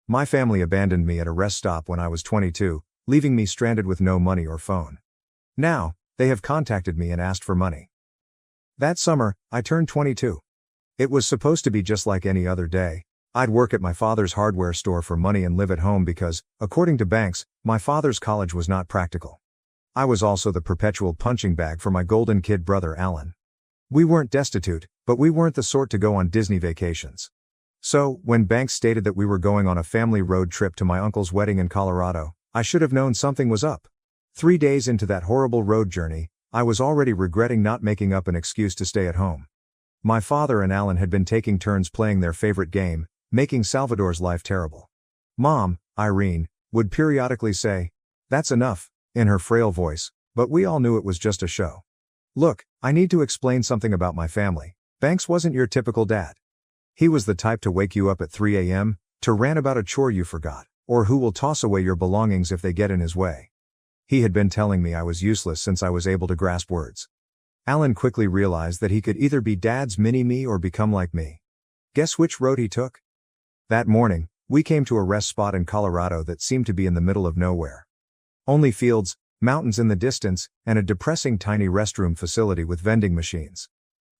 My family abandoned me at a rest stop when I was 22, leaving me stranded with no money or phone. Now, they have contacted me and asked for money. That summer, I turned 22. It was supposed to be just like any other day. I'd work at my father's hardware store for money and live at home because, according to banks, my father's college was not practical. I was also the perpetual punching bag for my golden kid brother Alan. We weren't destitute, but we weren't the sort to go on Disney vacations. So, when banks stated that we were going on a family road trip to my uncle's wedding in Colorado, I should have known something was up. 3 days into that horrible road journey, I was already regretting not making up an excuse to stay at home. My father and Alan had been taking turns playing their favorite game, making Salvador's life terrible. Mom, Irene, would periodically say, "That's enough," in her frail voice, but we all knew it was just a show. Look, I need to explain something about my family. Banks wasn't your typical dad. He was the type to wake you up at 3 a.m., to rant about a chore you forgot, or who will toss away your belongings if they get in his way. He had been telling me I was useless since I was able to grasp words. Alan quickly realized that he could either be Dad's mini-me or become like me. Guess which road he took? That morning, we came to a rest spot in Colorado that seemed to be in the middle of nowhere. Only fields, mountains in the distance, and a depressing tiny restroom facility with vending machines.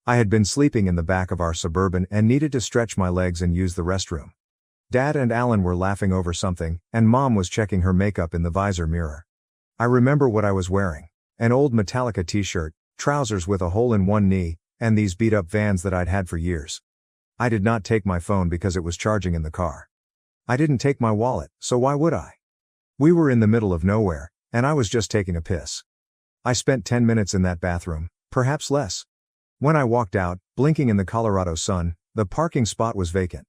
I had been sleeping in the back of our Suburban and needed to stretch my legs and use the restroom. Dad and Alan were laughing over something, and Mom was checking her makeup in the visor mirror. I remember what I was wearing: an old Metallica t-shirt, trousers with a hole in one knee, and these beat-up Vans that I'd had for years. I did not take my phone because it was charging in the car. I didn't take my wallet, so why would I? We were in the middle of nowhere, and I was just taking a piss. I spent 10 minutes in that bathroom, perhaps less. When I walked out, blinking in the Colorado sun, the parking spot was vacant.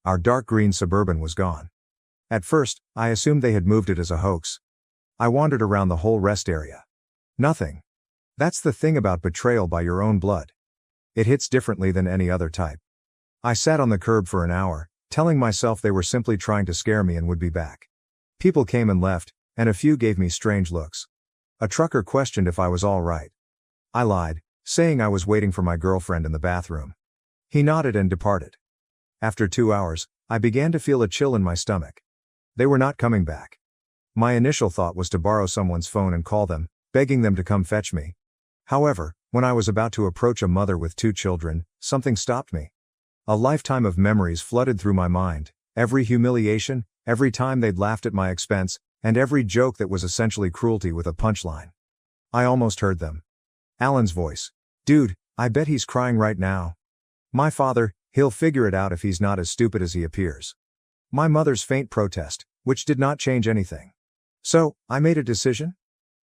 Our dark green Suburban was gone. At first, I assumed they had moved it as a hoax. I wandered around the whole rest area. Nothing. That's the thing about betrayal by your own blood. It hits differently than any other type. I sat on the curb for an hour, telling myself they were simply trying to scare me and would be back. People came and left, and a few gave me strange looks. A trucker questioned if I was all right. I lied, saying I was waiting for my girlfriend in the bathroom. He nodded and departed. After 2 hours, I began to feel a chill in my stomach. They were not coming back. My initial thought was to borrow someone's phone and call them, begging them to come fetch me. However, when I was about to approach a mother with 2 children, something stopped me. A lifetime of memories flooded through my mind, every humiliation, every time they'd laughed at my expense, and every joke that was essentially cruelty with a punchline. I almost heard them. Alan's voice. "Dude, I bet he's crying right now." My father, "He'll figure it out if he's not as stupid as he appears." My mother's faint protest, which did not change anything. So, I made a decision.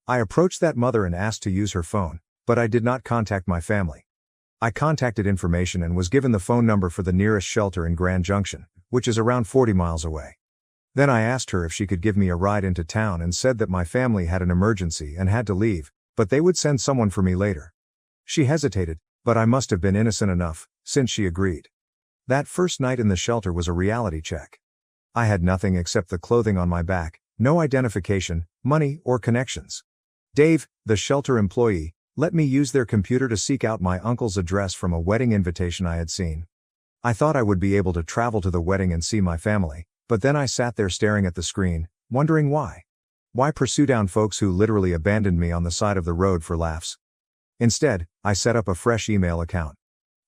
I approached that mother and asked to use her phone, but I did not contact my family. I contacted information and was given the phone number for the nearest shelter in Grand Junction, which is around 40 miles away. Then I asked her if she could give me a ride into town and said that my family had an emergency and had to leave, but they would send someone for me later. She hesitated, but I must have been innocent enough, since she agreed. That first night in the shelter was a reality check. I had nothing except the clothing on my back, no identification, money, or connections. Dave, the shelter employee, let me use their computer to seek out my uncle's address from a wedding invitation I had seen. I thought I would be able to travel to the wedding and see my family, but then I sat there staring at the screen, wondering why. Why pursue down folks who literally abandoned me on the side of the road for laughs? Instead, I set up a fresh email account.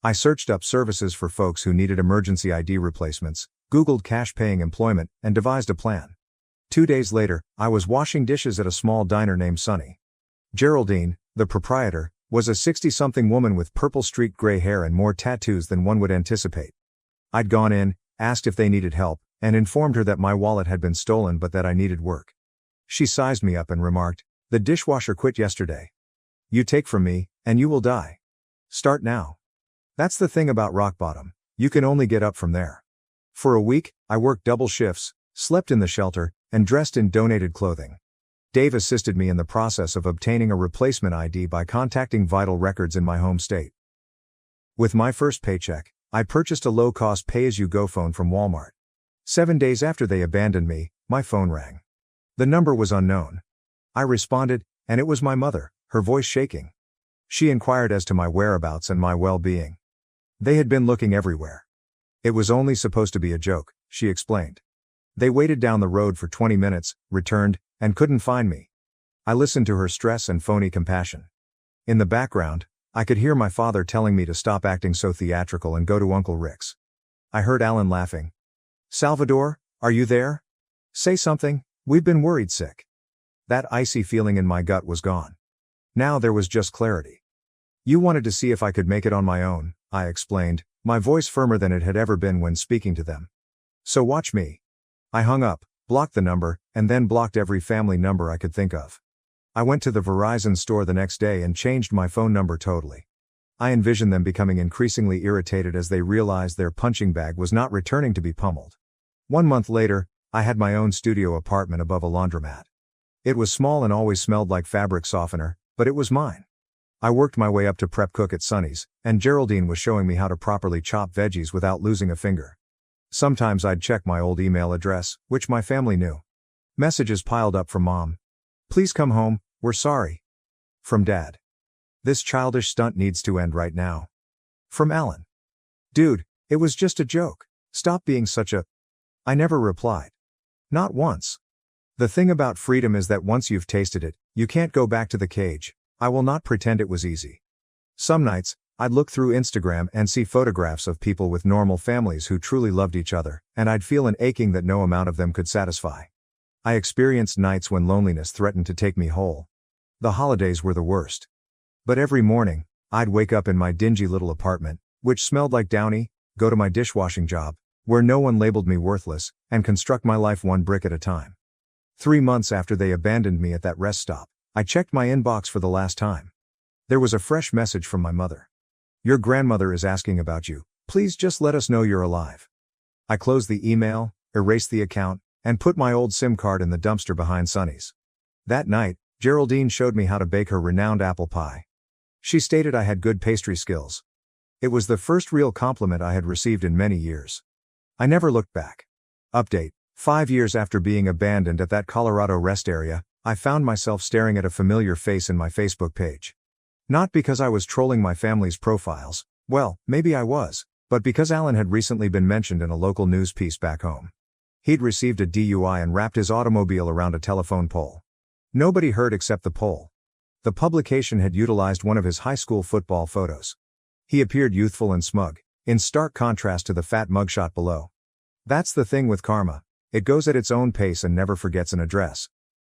I searched up services for folks who needed emergency ID replacements, Googled cash-paying employment, and devised a plan. 2 days later, I was washing dishes at a small diner named Sunny. Geraldine, the proprietor, was a 60-something woman with purple-streaked gray hair and more tattoos than one would anticipate. I'd gone in, asked if they needed help, and informed her that my wallet had been stolen but that I needed work. She sized me up and remarked, "The dishwasher quit yesterday. You take from me, and you will die. Start now." That's the thing about rock bottom, you can only get up from there. For a week, I worked double shifts, slept in the shelter, and dressed in donated clothing. Dave assisted me in the process of obtaining a replacement ID by contacting vital records in my home state. With my first paycheck, I purchased a low-cost pay-as-you-go phone from Walmart. 7 days after they abandoned me, my phone rang. The number was unknown. I responded, and it was my mother, her voice shaking. She inquired as to my whereabouts and my well-being. They had been looking everywhere. It was only supposed to be a joke, she explained. They waited down the road for 20 minutes, returned, and couldn't find me. I listened to her stress and phony compassion. In the background, I could hear my father telling me to stop acting so theatrical and go to Uncle Rick's. I heard Alan laughing. "Salvador, are you there? Say something, we've been worried sick." That icy feeling in my gut was gone. Now there was just clarity. "You wanted to see if I could make it on my own," I explained, my voice firmer than it had ever been when speaking to them. "So watch me." I hung up, blocked the number, and then blocked every family number I could think of. I went to the Verizon store the next day and changed my phone number totally. I envisioned them becoming increasingly irritated as they realized their punching bag was not returning to be pummeled. 1 month later, I had my own studio apartment above a laundromat. It was small and always smelled like fabric softener, but it was mine. I worked my way up to prep cook at Sonny's, and Geraldine was showing me how to properly chop veggies without losing a finger. Sometimes I'd check my old email address, which my family knew. Messages piled up from Mom. "Please come home, we're sorry." From Dad. "This childish stunt needs to end right now." From Alan. "Dude, it was just a joke. Stop being such a..." I never replied. Not once. The thing about freedom is that once you've tasted it, you can't go back to the cage. I will not pretend it was easy. Some nights, I'd look through Instagram and see photographs of people with normal families who truly loved each other, and I'd feel an aching that no amount of them could satisfy. I experienced nights when loneliness threatened to take me whole. The holidays were the worst. But every morning, I'd wake up in my dingy little apartment, which smelled like Downy, go to my dishwashing job, where no one labeled me worthless, and construct my life one brick at a time. 3 months after they abandoned me at that rest stop, I checked my inbox for the last time. There was a fresh message from my mother. "Your grandmother is asking about you. Please just let us know you're alive." I closed the email, erased the account, and put my old SIM card in the dumpster behind Sonny's. That night, Geraldine showed me how to bake her renowned apple pie. She stated I had good pastry skills. It was the first real compliment I had received in many years. I never looked back. Update: 5 years after being abandoned at that Colorado rest area, I found myself staring at a familiar face in my Facebook page. Not because I was trolling my family's profiles, well, maybe I was, but because Alan had recently been mentioned in a local news piece back home. He'd received a DUI and wrapped his automobile around a telephone pole. Nobody heard except the pole. The publication had utilized one of his high school football photos. He appeared youthful and smug, in stark contrast to the fat mugshot below. That's the thing with karma. It goes at its own pace and never forgets an address.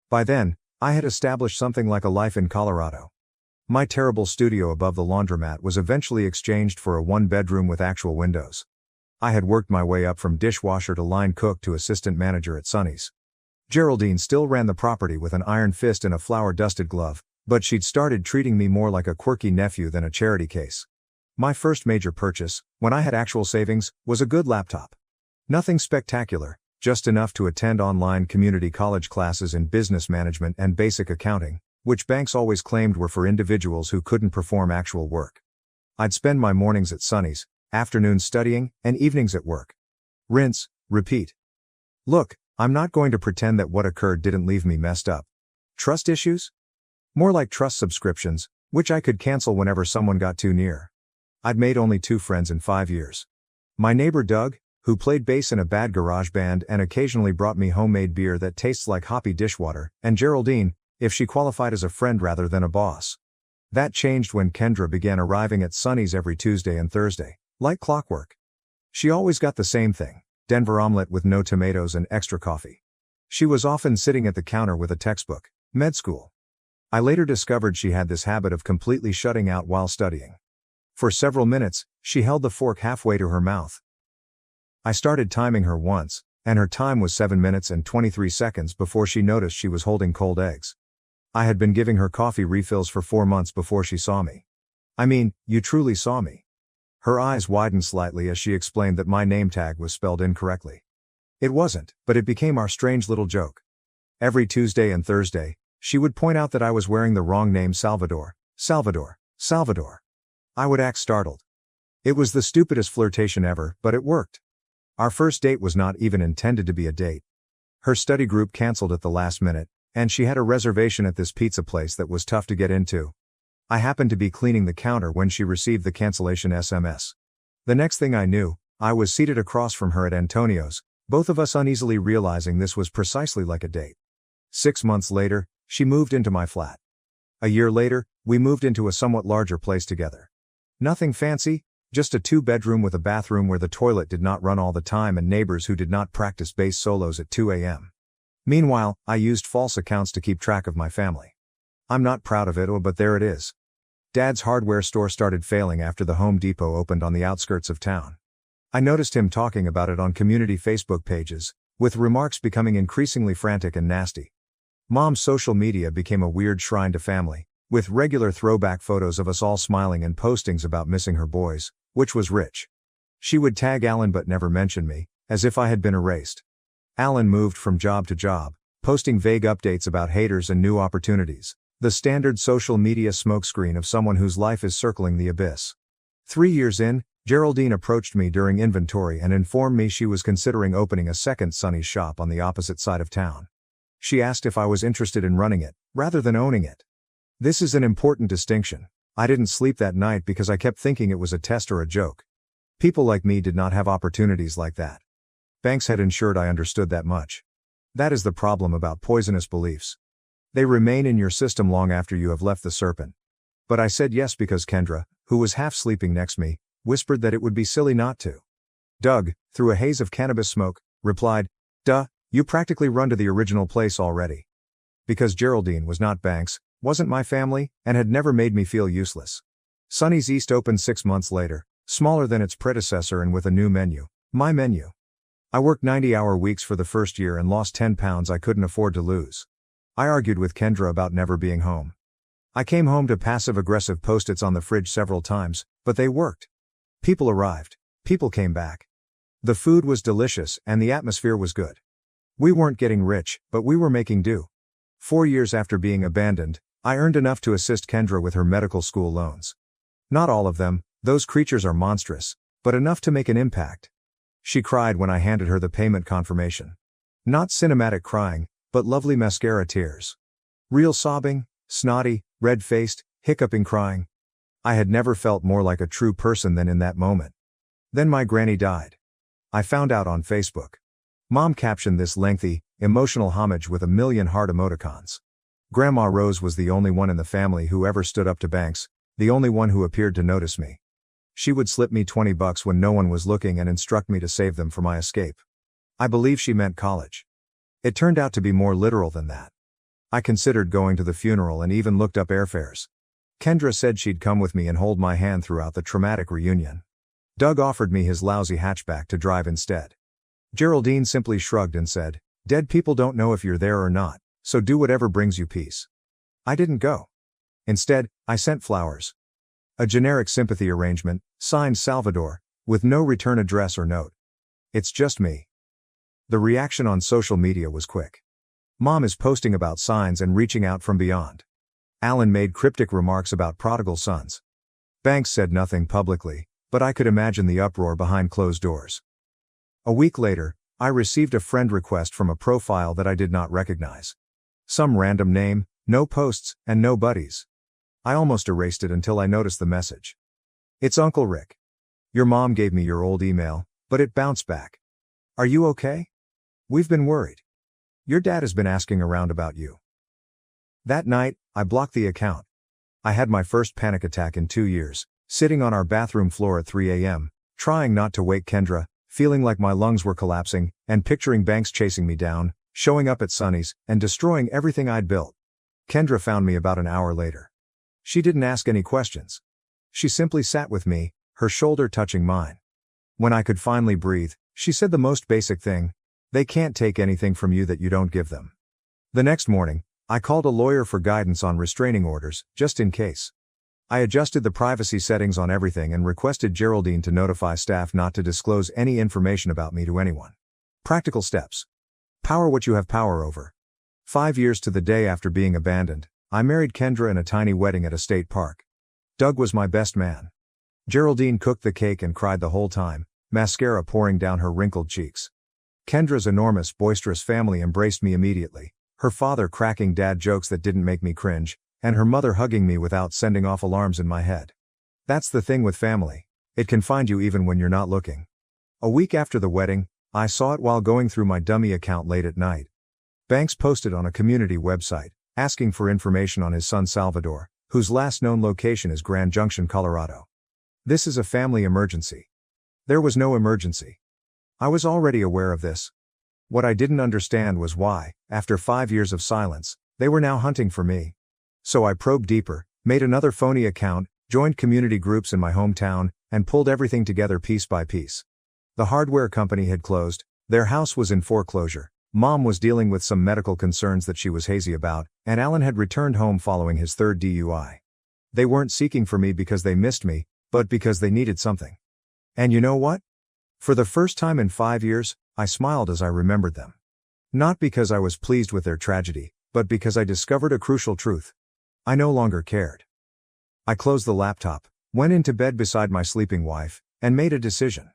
By then, I had established something like a life in Colorado. My terrible studio above the laundromat was eventually exchanged for a 1-bedroom with actual windows. I had worked my way up from dishwasher to line cook to assistant manager at Sonny's. Geraldine still ran the property with an iron fist and a flour-dusted glove, but she'd started treating me more like a quirky nephew than a charity case. My first major purchase, when I had actual savings, was a good laptop. Nothing spectacular, just enough to attend online community college classes in business management and basic accounting, which banks always claimed were for individuals who couldn't perform actual work. I'd spend my mornings at Sonny's, afternoons studying, and evenings at work. Rinse, repeat. Look, I'm not going to pretend that what occurred didn't leave me messed up. Trust issues? More like trust subscriptions, which I could cancel whenever someone got too near. I'd made only 2 friends in 5 years. My neighbor Doug, who played bass in a bad garage band and occasionally brought me homemade beer that tastes like hoppy dishwater, and Geraldine, if she qualified as a friend rather than a boss. That changed when Kendra began arriving at Sonny's every Tuesday and Thursday, like clockwork. She always got the same thing, Denver omelet with no tomatoes and extra coffee. She was often sitting at the counter with a textbook, med school. I later discovered she had this habit of completely shutting out while studying. For several minutes, she held the fork halfway to her mouth. I started timing her once, and her time was 7 minutes and 23 seconds before she noticed she was holding cold eggs. I had been giving her coffee refills for 4 months before she saw me. "I mean, you truly saw me." Her eyes widened slightly as she explained that my name tag was spelled incorrectly. It wasn't, but it became our strange little joke. Every Tuesday and Thursday, she would point out that I was wearing the wrong name Salvador. I would act startled. It was the stupidest flirtation ever, but it worked. Our first date was not even intended to be a date. Her study group canceled at the last minute, and she had a reservation at this pizza place that was tough to get into. I happened to be cleaning the counter when she received the cancellation SMS. The next thing I knew, I was seated across from her at Antonio's, Both of us uneasily realizing this was precisely like a date. 6 months later, she moved into my flat. A year later, we moved into a somewhat larger place together. Nothing fancy, just a 2-bedroom with a bathroom where the toilet did not run all the time and neighbors who did not practice bass solos at 2 a.m. Meanwhile, I used false accounts to keep track of my family. I'm not proud of it, but there it is. Dad's hardware store started failing after the Home Depot opened on the outskirts of town. I noticed him talking about it on community Facebook pages, with remarks becoming increasingly frantic and nasty. Mom's social media became a weird shrine to family, with regular throwback photos of us all smiling and postings about missing her boys, which was rich. She would tag Alan but never mention me, as if I had been erased. Alan moved from job to job, posting vague updates about haters and new opportunities, the standard social media smokescreen of someone whose life is circling the abyss. 3 years in, Geraldine approached me during inventory and informed me she was considering opening a second Sonny's shop on the opposite side of town. She asked if I was interested in running it, rather than owning it. This is an important distinction. I didn't sleep that night because I kept thinking it was a test or a joke. People like me did not have opportunities like that. Banks had ensured I understood that much. That is the problem about poisonous beliefs. They remain in your system long after you have left the serpent. But I said yes because Kendra, who was half sleeping next to me, whispered that it would be silly not to. Doug, through a haze of cannabis smoke, replied, "Duh, you practically run to the original place already." Because Geraldine was not Banks, wasn't my family, and had never made me feel useless. Sonny's East opened 6 months later, smaller than its predecessor and with a new menu, my menu. I worked 90-hour weeks for the first year and lost 10 pounds I couldn't afford to lose. I argued with Kendra about never being home. I came home to passive-aggressive post-its on the fridge several times, but they worked. People arrived. People came back. The food was delicious and the atmosphere was good. We weren't getting rich, but we were making do. 4 years after being abandoned, I earned enough to assist Kendra with her medical school loans. Not all of them, those creatures are monstrous, but enough to make an impact. She cried when I handed her the payment confirmation. Not cinematic crying, but lovely mascara tears. Real sobbing, snotty, red-faced, hiccuping crying. I had never felt more like a true person than in that moment. Then my granny died. I found out on Facebook. Mom captioned this lengthy, emotional homage with a million heart emoticons. Grandma Rose was the only one in the family who ever stood up to Banks, the only one who appeared to notice me. She would slip me $20 when no one was looking and instruct me to save them for my escape. I believe she meant college. It turned out to be more literal than that. I considered going to the funeral and even looked up airfares. Kendra said she'd come with me and hold my hand throughout the traumatic reunion. Doug offered me his lousy hatchback to drive instead. Geraldine simply shrugged and said, "Dead people don't know if you're there or not, so do whatever brings you peace." I didn't go. Instead, I sent flowers. A generic sympathy arrangement, signed Salvador, with no return address or note. It's just me. The reaction on social media was quick. Mom is posting about signs and reaching out from beyond. Alan made cryptic remarks about prodigal sons. Banks said nothing publicly, but I could imagine the uproar behind closed doors. A week later, I received a friend request from a profile that I did not recognize. Some random name, no posts, and no buddies. I almost erased it until I noticed the message. "It's Uncle Rick. Your mom gave me your old email, but it bounced back. Are you okay? We've been worried. Your dad has been asking around about you." That night, I blocked the account. I had my first panic attack in 2 years, sitting on our bathroom floor at 3 a.m., trying not to wake Kendra, feeling like my lungs were collapsing, and picturing Banks chasing me down, showing up at Sonny's, and destroying everything I'd built. Kendra found me about an hour later. She didn't ask any questions. She simply sat with me, her shoulder touching mine. When I could finally breathe, she said the most basic thing: "They can't take anything from you that you don't give them." The next morning, I called a lawyer for guidance on restraining orders, just in case. I adjusted the privacy settings on everything and requested Geraldine to notify staff not to disclose any information about me to anyone. Practical steps. Power what you have power over. 5 years to the day after being abandoned, I married Kendra in a tiny wedding at a state park. Doug was my best man. Geraldine cooked the cake and cried the whole time, mascara pouring down her wrinkled cheeks. Kendra's enormous, boisterous family embraced me immediately, her father cracking dad jokes that didn't make me cringe, and her mother hugging me without sending off alarms in my head. That's the thing with family. It can find you even when you're not looking. A week after the wedding, I saw it while going through my dummy account late at night. Banks posted on a community website, asking for information on his son Salvador, whose last known location is Grand Junction, Colorado. This is a family emergency. There was no emergency. I was already aware of this. What I didn't understand was why, after 5 years of silence, they were now hunting for me. So I probed deeper, made another phony account, joined community groups in my hometown, and pulled everything together piece by piece. The hardware company had closed, their house was in foreclosure, Mom was dealing with some medical concerns that she was hazy about, and Alan had returned home following his third DUI. They weren't seeking for me because they missed me, but because they needed something. And you know what? For the first time in 5 years, I smiled as I remembered them. Not because I was pleased with their tragedy, but because I discovered a crucial truth. I no longer cared. I closed the laptop, went into bed beside my sleeping wife, and made a decision.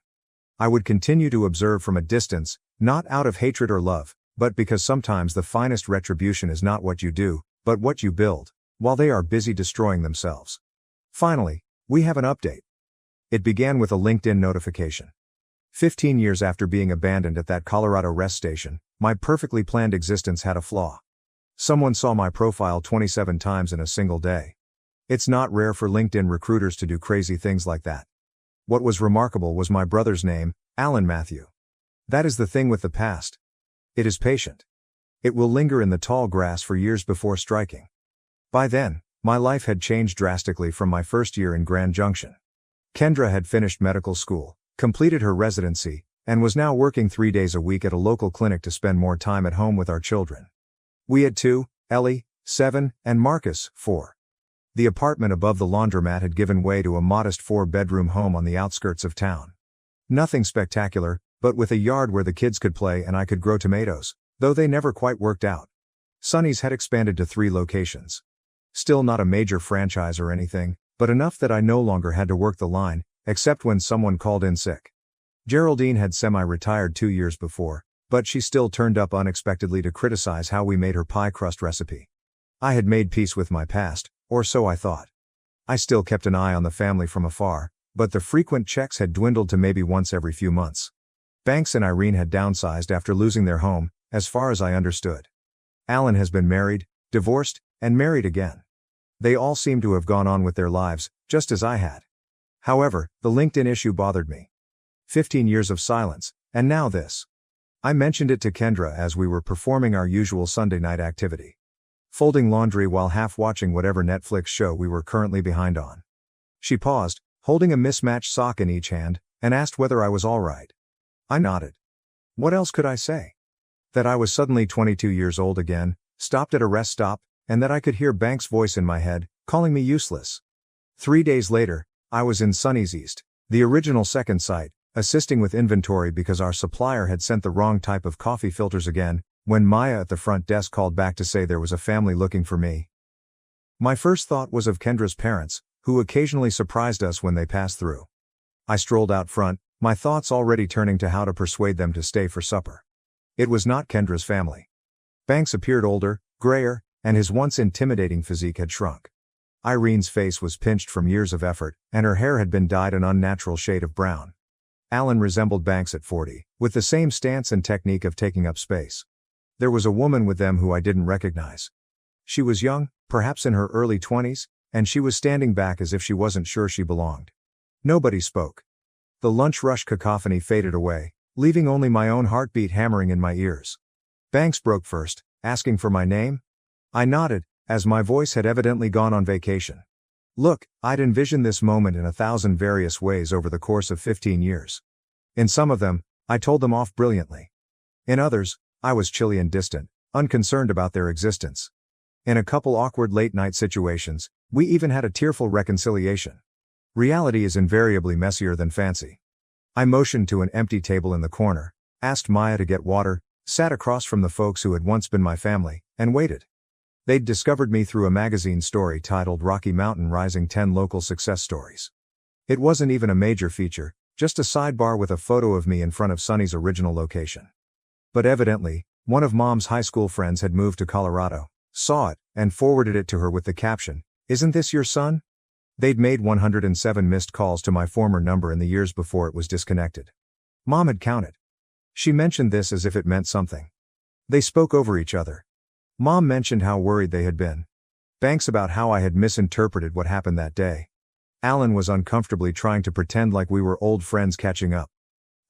I would continue to observe from a distance, not out of hatred or love, but because sometimes the finest retribution is not what you do, but what you build, while they are busy destroying themselves. Finally, we have an update. It began with a LinkedIn notification. 15 years after being abandoned at that Colorado rest station, my perfectly planned existence had a flaw. Someone saw my profile 27 times in a single day. It's not rare for LinkedIn recruiters to do crazy things like that. What was remarkable was my brother's name, Alan Matthew. That is the thing with the past. It is patient. It will linger in the tall grass for years before striking. By then, my life had changed drastically from my first year in Grand Junction. Kendra had finished medical school, completed her residency, and was now working 3 days a week at a local clinic to spend more time at home with our children. We had 2, Ellie, 7, and Marcus, 4. The apartment above the laundromat had given way to a modest 4-bedroom home on the outskirts of town. Nothing spectacular, but with a yard where the kids could play and I could grow tomatoes, though they never quite worked out. Sonny's had expanded to 3 locations. Still not a major franchise or anything, but enough that I no longer had to work the line, except when someone called in sick. Geraldine had semi-retired 2 years before, but she still turned up unexpectedly to criticize how we made her pie crust recipe. I had made peace with my past, or so I thought. I still kept an eye on the family from afar, but the frequent checks had dwindled to maybe once every few months. Banks and Irene had downsized after losing their home, as far as I understood. Alan has been married, divorced, and married again. They all seem to have gone on with their lives, just as I had. However, the LinkedIn issue bothered me. 15 years of silence, and now this. I mentioned it to Kendra as we were performing our usual Sunday night activity. Folding laundry while half watching whatever Netflix show we were currently behind on. She paused, holding a mismatched sock in each hand, and asked whether I was all right. I nodded. What else could I say? That I was suddenly 22 years old again, stopped at a rest stop, and that I could hear Banks' voice in my head, calling me useless. 3 days later, I was in Sunny's East, the original second site, assisting with inventory because our supplier had sent the wrong type of coffee filters again, when Maya at the front desk called back to say there was a family looking for me. My first thought was of Kendra's parents, who occasionally surprised us when they passed through. I strolled out front, my thoughts already turning to how to persuade them to stay for supper. It was not Kendra's family. Banks appeared older, grayer, and his once intimidating physique had shrunk. Irene's face was pinched from years of effort, and her hair had been dyed an unnatural shade of brown. Alan resembled Banks at 40, with the same stance and technique of taking up space. There was a woman with them who I didn't recognize. She was young, perhaps in her early 20s, and she was standing back as if she wasn't sure she belonged. Nobody spoke. The lunch rush cacophony faded away, leaving only my own heartbeat hammering in my ears. Banks broke first, asking for my name. I nodded, as my voice had evidently gone on vacation. Look, I'd envisioned this moment in 1,000 various ways over the course of 15 years. In some of them, I told them off brilliantly. In others, I was chilly and distant, unconcerned about their existence. In a couple awkward late-night situations, we even had a tearful reconciliation. Reality is invariably messier than fancy. I motioned to an empty table in the corner, asked Maya to get water, sat across from the folks who had once been my family, and waited. They'd discovered me through a magazine story titled Rocky Mountain Rising 10 Local Success Stories. It wasn't even a major feature, just a sidebar with a photo of me in front of Sunny's original location. But evidently, one of Mom's high school friends had moved to Colorado, saw it, and forwarded it to her with the caption, "Isn't this your son?" They'd made 107 missed calls to my former number in the years before it was disconnected. Mom had counted. She mentioned this as if it meant something. They spoke over each other. Mom mentioned how worried they had been. Banks about how I had misinterpreted what happened that day. Alan was uncomfortably trying to pretend like we were old friends catching up.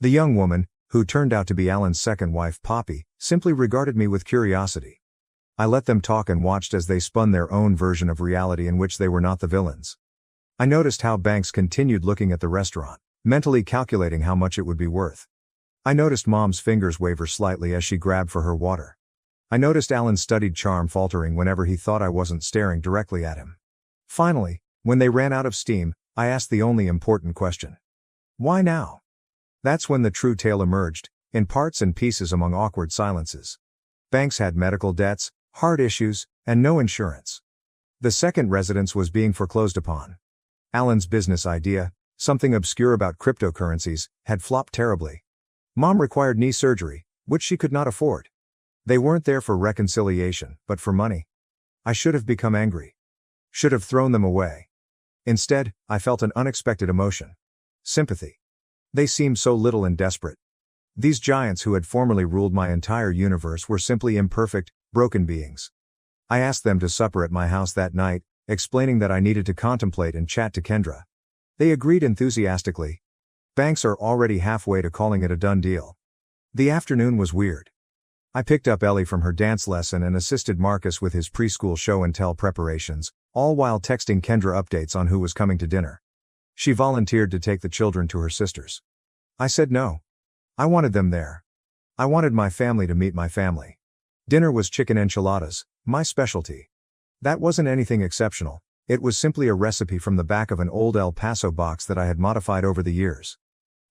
The young woman, who turned out to be Alan's second wife, Poppy, simply regarded me with curiosity. I let them talk and watched as they spun their own version of reality in which they were not the villains. I noticed how Banks continued looking at the restaurant, mentally calculating how much it would be worth. I noticed Mom's fingers waver slightly as she grabbed for her water. I noticed Alan's studied charm faltering whenever he thought I wasn't staring directly at him. Finally, when they ran out of steam, I asked the only important question. Why now? That's when the true tale emerged, in parts and pieces among awkward silences. Banks had medical debts, heart issues, and no insurance. The second residence was being foreclosed upon. Alan's business idea, something obscure about cryptocurrencies, had flopped terribly. Mom required knee surgery, which she could not afford. They weren't there for reconciliation, but for money. I should have become angry. Should have thrown them away. Instead, I felt an unexpected emotion. Sympathy. They seemed so little and desperate. These giants who had formerly ruled my entire universe were simply imperfect, broken beings. I asked them to supper at my house that night, explaining that I needed to contemplate and chat to Kendra. They agreed enthusiastically. Banks are already halfway to calling it a done deal. The afternoon was weird. I picked up Ellie from her dance lesson and assisted Marcus with his preschool show and tell preparations, all while texting Kendra updates on who was coming to dinner. She volunteered to take the children to her sisters. I said no. I wanted them there. I wanted my family to meet my family. Dinner was chicken enchiladas, my specialty. That wasn't anything exceptional, it was simply a recipe from the back of an old El Paso box that I had modified over the years.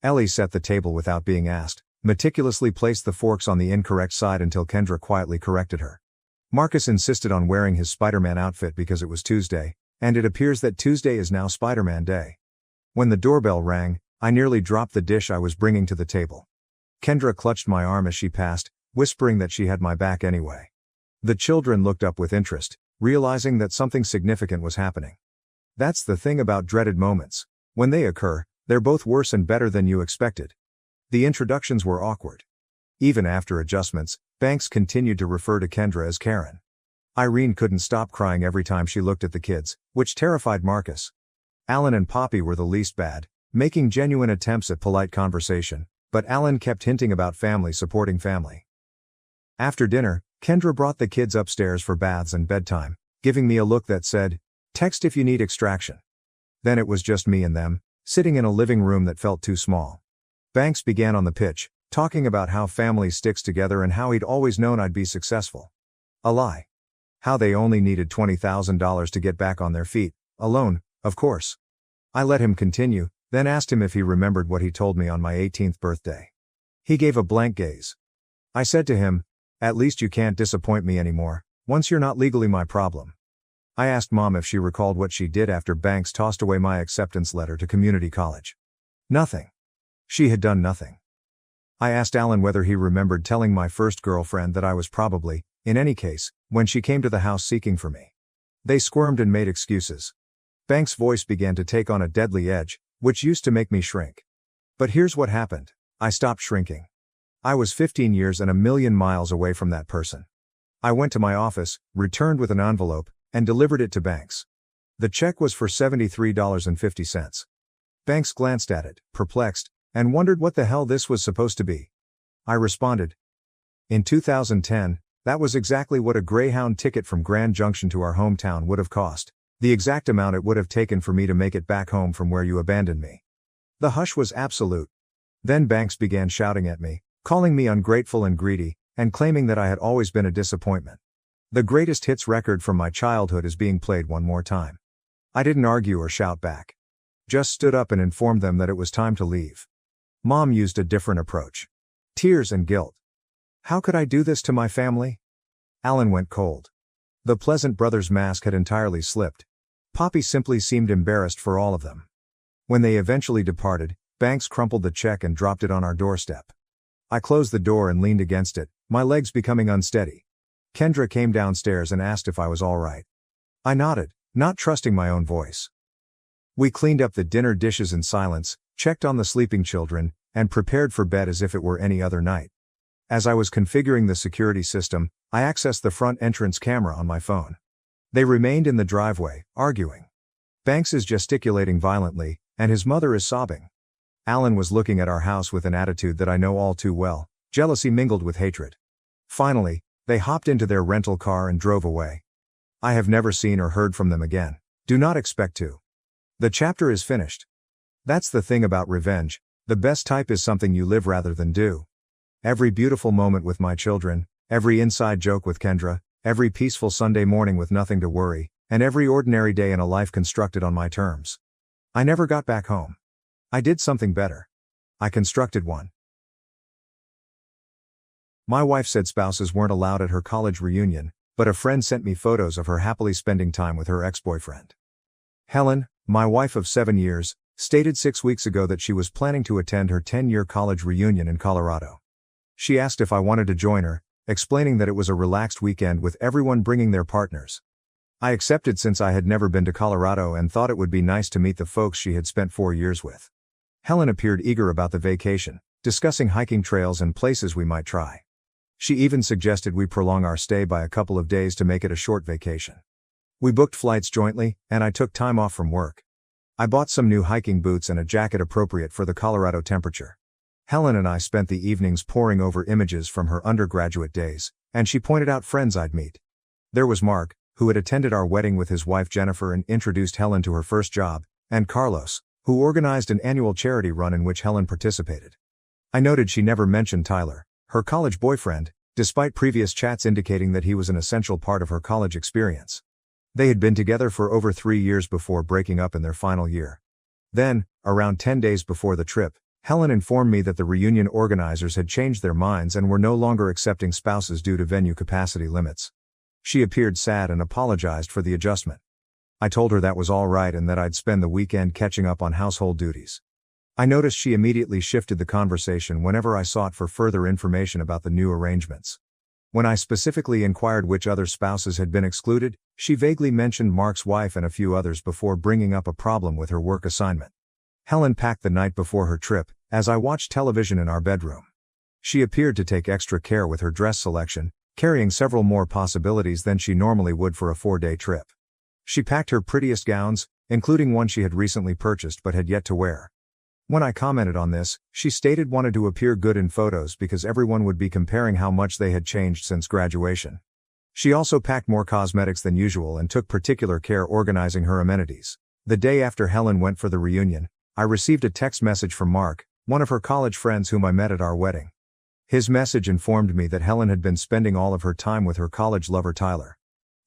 Ellie set the table without being asked, meticulously placed the forks on the incorrect side until Kendra quietly corrected her. Marcus insisted on wearing his Spider-Man outfit because it was Tuesday, and it appears that Tuesday is now Spider-Man Day. When the doorbell rang, I nearly dropped the dish I was bringing to the table. Kendra clutched my arm as she passed, whispering that she had my back anyway. The children looked up with interest, realizing that something significant was happening. That's the thing about dreaded moments. When they occur, they're both worse and better than you expected. The introductions were awkward. Even after adjustments, Banks continued to refer to Kendra as Karen. Irene couldn't stop crying every time she looked at the kids, which terrified Marcus. Alan and Poppy were the least bad, making genuine attempts at polite conversation, but Alan kept hinting about family supporting family. After dinner, Kendra brought the kids upstairs for baths and bedtime, giving me a look that said, "Text if you need extraction." Then it was just me and them, sitting in a living room that felt too small. Banks began on the pitch, talking about how family sticks together and how he'd always known I'd be successful. A lie. How they only needed $20,000 to get back on their feet, alone, of course. I let him continue, then asked him if he remembered what he told me on my 18th birthday. He gave a blank gaze. I said to him, "At least you can't disappoint me anymore, once you're not legally my problem." I asked Mom if she recalled what she did after Banks tossed away my acceptance letter to community college. Nothing. She had done nothing. I asked Alan whether he remembered telling my first girlfriend that I was probably, in any case, when she came to the house seeking for me. They squirmed and made excuses. Banks' voice began to take on a deadly edge, which used to make me shrink. But here's what happened. I stopped shrinking. I was 15 years and a million miles away from that person. I went to my office, returned with an envelope, and delivered it to Banks. The check was for $73.50. Banks glanced at it, perplexed, and wondered what the hell this was supposed to be. I responded. In 2010, that was exactly what a Greyhound ticket from Grand Junction to our hometown would have cost, the exact amount it would have taken for me to make it back home from where you abandoned me. The hush was absolute. Then Banks began shouting at me, calling me ungrateful and greedy, and claiming that I had always been a disappointment. The greatest hits record from my childhood is being played one more time. I didn't argue or shout back. Just stood up and informed them that it was time to leave. Mom used a different approach. Tears and guilt. How could I do this to my family? Alan went cold. The Pleasant Brothers mask had entirely slipped. Poppy simply seemed embarrassed for all of them. When they eventually departed, Banks crumpled the check and dropped it on our doorstep. I closed the door and leaned against it, my legs becoming unsteady. Kendra came downstairs and asked if I was all right. I nodded, not trusting my own voice. We cleaned up the dinner dishes in silence, checked on the sleeping children, and prepared for bed as if it were any other night. As I was configuring the security system, I accessed the front entrance camera on my phone. They remained in the driveway, arguing. Banks is gesticulating violently, and his mother is sobbing. Alan was looking at our house with an attitude that I know all too well, jealousy mingled with hatred. Finally, they hopped into their rental car and drove away. I have never seen or heard from them again. Do not expect to. The chapter is finished. That's the thing about revenge, the best type is something you live rather than do. Every beautiful moment with my children, every inside joke with Kendra, every peaceful Sunday morning with nothing to worry, and every ordinary day in a life constructed on my terms. I never got back home. I did something better. I constructed one. My wife said spouses weren't allowed at her college reunion, but a friend sent me photos of her happily spending time with her ex-boyfriend. Helen, my wife of 7 years, stated 6 weeks ago that she was planning to attend her 10-year college reunion in Colorado. She asked if I wanted to join her, explaining that it was a relaxed weekend with everyone bringing their partners. I accepted since I had never been to Colorado and thought it would be nice to meet the folks she had spent 4 years with. Helen appeared eager about the vacation, discussing hiking trails and places we might try. She even suggested we prolong our stay by a couple of days to make it a short vacation. We booked flights jointly, and I took time off from work. I bought some new hiking boots and a jacket appropriate for the Colorado temperature. Helen and I spent the evenings poring over images from her undergraduate days, and she pointed out friends I'd meet. There was Mark, who had attended our wedding with his wife Jennifer and introduced Helen to her first job, and Carlos, who organized an annual charity run in which Helen participated. I noted she never mentioned Tyler, her college boyfriend, despite previous chats indicating that he was an essential part of her college experience. They had been together for over 3 years before breaking up in their final year. Then, around 10 days before the trip, Helen informed me that the reunion organizers had changed their minds and were no longer accepting spouses due to venue capacity limits. She appeared sad and apologized for the adjustment. I told her that was all right and that I'd spend the weekend catching up on household duties. I noticed she immediately shifted the conversation whenever I sought for further information about the new arrangements. When I specifically inquired which other spouses had been excluded, she vaguely mentioned Mark's wife and a few others before bringing up a problem with her work assignment. Helen packed the night before her trip, as I watched television in our bedroom. She appeared to take extra care with her dress selection, carrying several more possibilities than she normally would for a 4-day trip. She packed her prettiest gowns, including one she had recently purchased but had yet to wear. When I commented on this, she stated wanted to appear good in photos because everyone would be comparing how much they had changed since graduation. She also packed more cosmetics than usual and took particular care organizing her amenities. The day after Helen went for the reunion, I received a text message from Mark, one of her college friends whom I met at our wedding. His message informed me that Helen had been spending all of her time with her college lover Tyler.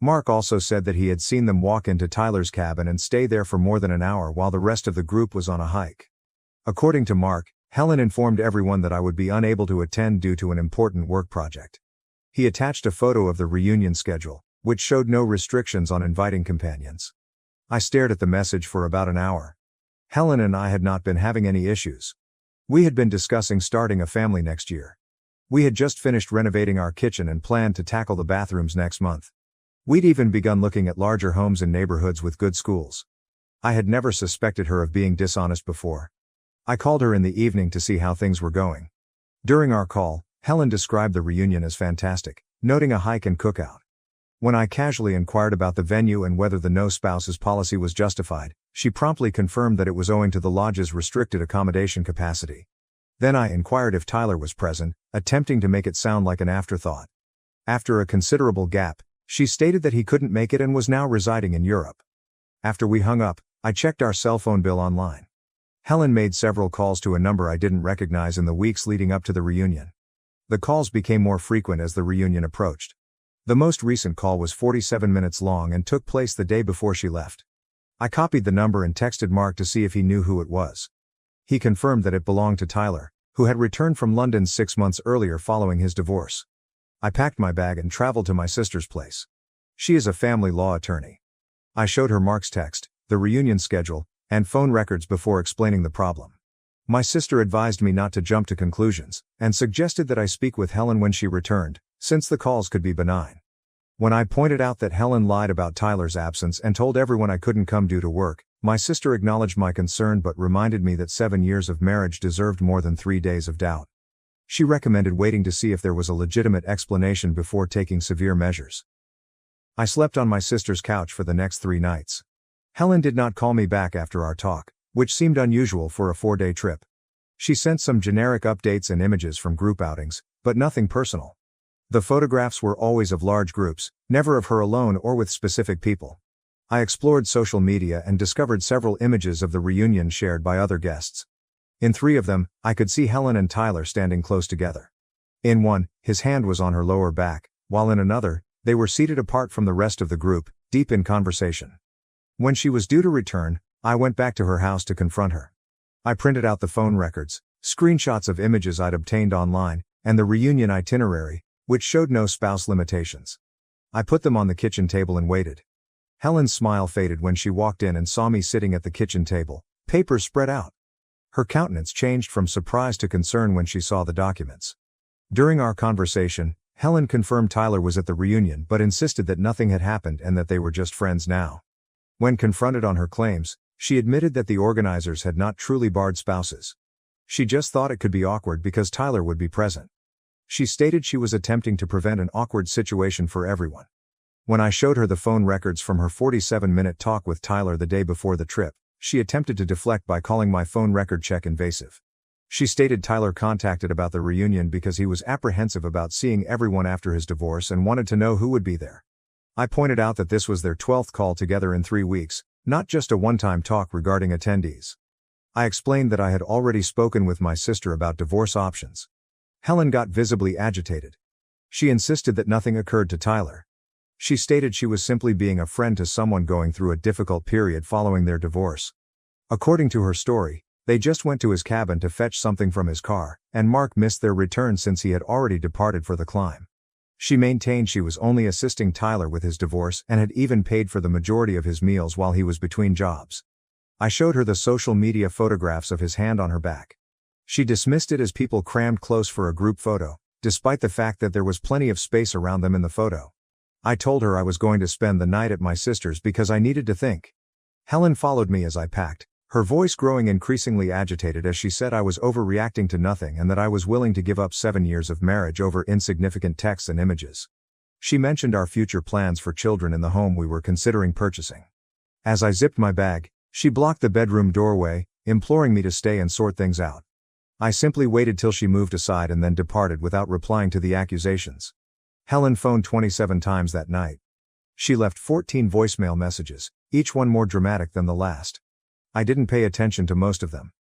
Mark also said that he had seen them walk into Tyler's cabin and stay there for more than an hour while the rest of the group was on a hike. According to Mark, Helen informed everyone that I would be unable to attend due to an important work project. He attached a photo of the reunion schedule, which showed no restrictions on inviting companions. I stared at the message for about an hour. Helen and I had not been having any issues. We had been discussing starting a family next year. We had just finished renovating our kitchen and planned to tackle the bathrooms next month. We'd even begun looking at larger homes in neighborhoods with good schools. I had never suspected her of being dishonest before. I called her in the evening to see how things were going. During our call, Helen described the reunion as fantastic, noting a hike and cookout. When I casually inquired about the venue and whether the no spouses policy was justified, she promptly confirmed that it was owing to the lodge's restricted accommodation capacity. Then I inquired if Tyler was present, attempting to make it sound like an afterthought. After a considerable gap, she stated that he couldn't make it and was now residing in Europe. After we hung up, I checked our cell phone bill online. Helen made several calls to a number I didn't recognize in the weeks leading up to the reunion. The calls became more frequent as the reunion approached. The most recent call was 47 minutes long and took place the day before she left. I copied the number and texted Mark to see if he knew who it was. He confirmed that it belonged to Tyler, who had returned from London 6 months earlier following his divorce. I packed my bag and traveled to my sister's place. She is a family law attorney. I showed her Mark's text, the reunion schedule, and phone records before explaining the problem. My sister advised me not to jump to conclusions, and suggested that I speak with Helen when she returned, since the calls could be benign. When I pointed out that Helen lied about Tyler's absence and told everyone I couldn't come due to work, My sister acknowledged my concern but reminded me that 7 years of marriage deserved more than 3 days of doubt. She recommended waiting to see if there was a legitimate explanation before taking severe measures. I slept on my sister's couch for the next 3 nights. Helen did not call me back after our talk, which seemed unusual for a 4-day trip. She sent some generic updates and images from group outings, but nothing personal. The photographs were always of large groups, never of her alone or with specific people. I explored social media and discovered several images of the reunion shared by other guests. In 3 of them, I could see Helen and Tyler standing close together. In one, his hand was on her lower back, while in another, they were seated apart from the rest of the group, deep in conversation. When she was due to return, I went back to her house to confront her. I printed out the phone records, screenshots of images I'd obtained online, and the reunion itinerary, which showed no spouse limitations. I put them on the kitchen table and waited. Helen's smile faded when she walked in and saw me sitting at the kitchen table, papers spread out. Her countenance changed from surprise to concern when she saw the documents. During our conversation, Helen confirmed Tyler was at the reunion but insisted that nothing had happened and that they were just friends now. When confronted on her claims, she admitted that the organizers had not truly barred spouses. She just thought it could be awkward because Tyler would be present. She stated she was attempting to prevent an awkward situation for everyone. When I showed her the phone records from her 47-minute talk with Tyler the day before the trip, she attempted to deflect by calling my phone record check invasive. She stated Tyler contacted about the reunion because he was apprehensive about seeing everyone after his divorce and wanted to know who would be there. I pointed out that this was their 12th call together in 3 weeks, not just a one-time talk regarding attendees. I explained that I had already spoken with my sister about divorce options. Helen got visibly agitated. She insisted that nothing occurred to Tyler. She stated she was simply being a friend to someone going through a difficult period following their divorce. According to her story, they just went to his cabin to fetch something from his car, and Mark missed their return since he had already departed for the climb. She maintained she was only assisting Tyler with his divorce and had even paid for the majority of his meals while he was between jobs. I showed her the social media photographs of his hand on her back. She dismissed it as people crammed close for a group photo, despite the fact that there was plenty of space around them in the photo. I told her I was going to spend the night at my sister's because I needed to think. Helen followed me as I packed, her voice growing increasingly agitated as she said I was overreacting to nothing and that I was willing to give up 7 years of marriage over insignificant texts and images. She mentioned our future plans for children in the home we were considering purchasing. As I zipped my bag, she blocked the bedroom doorway, imploring me to stay and sort things out. I simply waited till she moved aside and then departed without replying to the accusations. Helen phoned 27 times that night. She left 14 voicemail messages, each one more dramatic than the last. I didn't pay attention to most of them.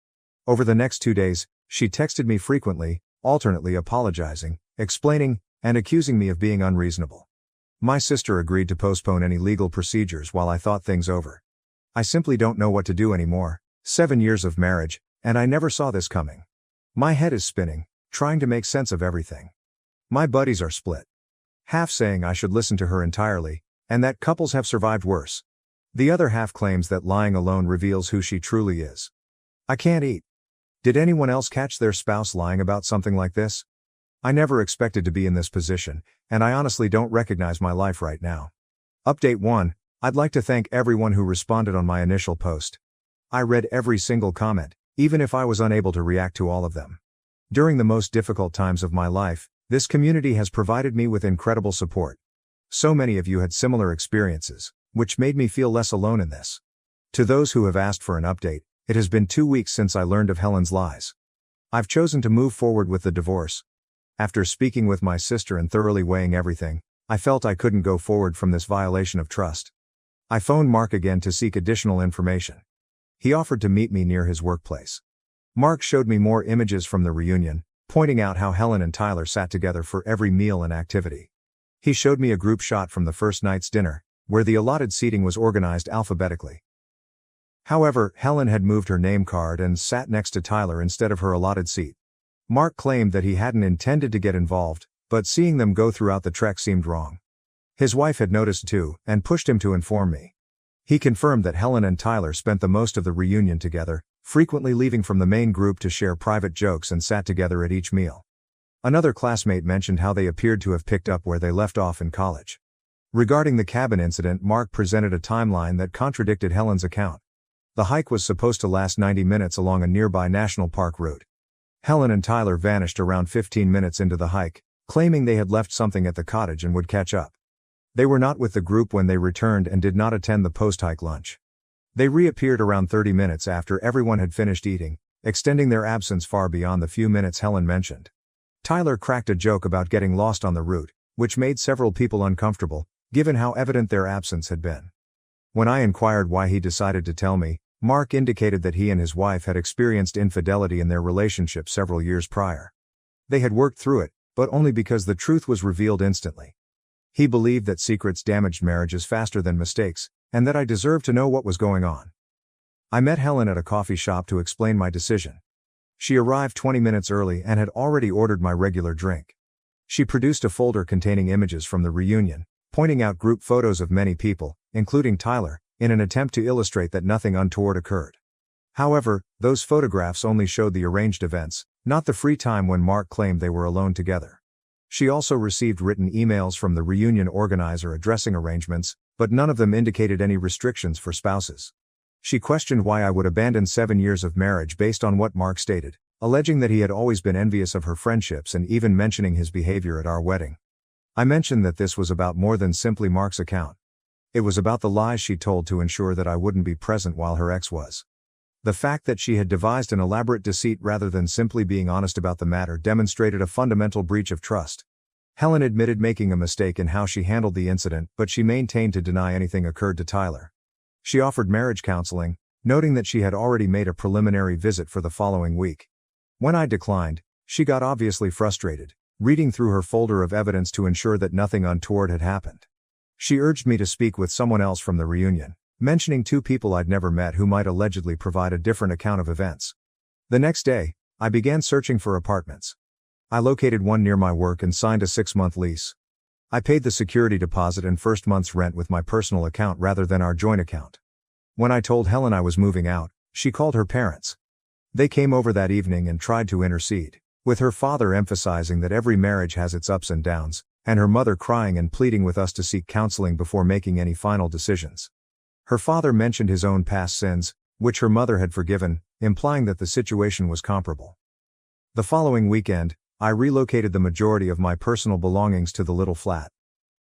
Over the next 2 days, she texted me frequently, alternately apologizing, explaining, and accusing me of being unreasonable. My sister agreed to postpone any legal procedures while I thought things over. I simply don't know what to do anymore. 7 years of marriage, and I never saw this coming. My head is spinning, trying to make sense of everything. My buddies are split. Half saying I should listen to her entirely, and that couples have survived worse. The other half claims that lying alone reveals who she truly is. I can't eat. Did anyone else catch their spouse lying about something like this? I never expected to be in this position, and I honestly don't recognize my life right now. Update 1. I'd like to thank everyone who responded on my initial post. I read every single comment, even if I was unable to react to all of them. During the most difficult times of my life, this community has provided me with incredible support. So many of you had similar experiences, which made me feel less alone in this. To those who have asked for an update, it has been 2 weeks since I learned of Helen's lies. I've chosen to move forward with the divorce. After speaking with my sister and thoroughly weighing everything, I felt I couldn't go forward from this violation of trust. I phoned Mark again to seek additional information. He offered to meet me near his workplace. Mark showed me more images from the reunion, pointing out how Helen and Tyler sat together for every meal and activity. He showed me a group shot from the first night's dinner, where the allotted seating was organized alphabetically. However, Helen had moved her name card and sat next to Tyler instead of her allotted seat. Mark claimed that he hadn't intended to get involved, but seeing them go throughout the trek seemed wrong. His wife had noticed too, and pushed him to inform me. He confirmed that Helen and Tyler spent the most of the reunion together, frequently leaving from the main group to share private jokes and sat together at each meal. Another classmate mentioned how they appeared to have picked up where they left off in college. Regarding the cabin incident, Mark presented a timeline that contradicted Helen's account. The hike was supposed to last 90 minutes along a nearby national park route. Helen and Tyler vanished around 15 minutes into the hike, claiming they had left something at the cottage and would catch up. They were not with the group when they returned and did not attend the post-hike lunch. They reappeared around 30 minutes after everyone had finished eating, extending their absence far beyond the few minutes Helen mentioned. Tyler cracked a joke about getting lost on the route, which made several people uncomfortable, given how evident their absence had been. When I inquired why he decided to tell me, Mark indicated that he and his wife had experienced infidelity in their relationship several years prior. They had worked through it, but only because the truth was revealed instantly. He believed that secrets damaged marriages faster than mistakes, and that I deserved to know what was going on. I met Helen at a coffee shop to explain my decision. She arrived 20 minutes early and had already ordered my regular drink. She produced a folder containing images from the reunion, pointing out group photos of many people, including Tyler, in an attempt to illustrate that nothing untoward occurred. However, those photographs only showed the arranged events, not the free time when Mark claimed they were alone together. She also received written emails from the reunion organizer addressing arrangements, but none of them indicated any restrictions for spouses. She questioned why I would abandon 7 years of marriage based on what Mark stated, alleging that he had always been envious of her friendships and even mentioning his behavior at our wedding. I mentioned that this was about more than simply Mark's account. It was about the lies she told to ensure that I wouldn't be present while her ex was. The fact that she had devised an elaborate deceit rather than simply being honest about the matter demonstrated a fundamental breach of trust. Helen admitted making a mistake in how she handled the incident, but she maintained to deny anything occurred to Tyler. She offered marriage counseling, noting that she had already made a preliminary visit for the following week. When I declined, she got obviously frustrated, reading through her folder of evidence to ensure that nothing untoward had happened. She urged me to speak with someone else from the reunion, mentioning 2 people I'd never met who might allegedly provide a different account of events. The next day, I began searching for apartments. I located one near my work and signed a 6-month lease. I paid the security deposit and first month's rent with my personal account rather than our joint account. When I told Helen I was moving out, she called her parents. They came over that evening and tried to intercede, with her father emphasizing that every marriage has its ups and downs, and her mother crying and pleading with us to seek counseling before making any final decisions. Her father mentioned his own past sins, which her mother had forgiven, implying that the situation was comparable. The following weekend, I relocated the majority of my personal belongings to the little flat.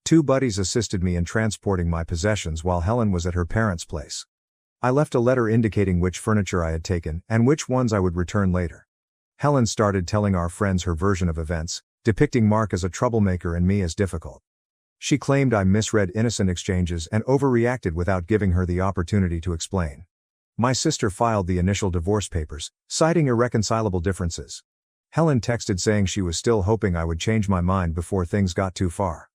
2 buddies assisted me in transporting my possessions while Helen was at her parents' place. I left a letter indicating which furniture I had taken and which ones I would return later. Helen started telling our friends her version of events, depicting Mark as a troublemaker and me as difficult. She claimed I misread innocent exchanges and overreacted without giving her the opportunity to explain. My sister filed the initial divorce papers, citing irreconcilable differences. Helen texted saying she was still hoping I would change my mind before things got too far.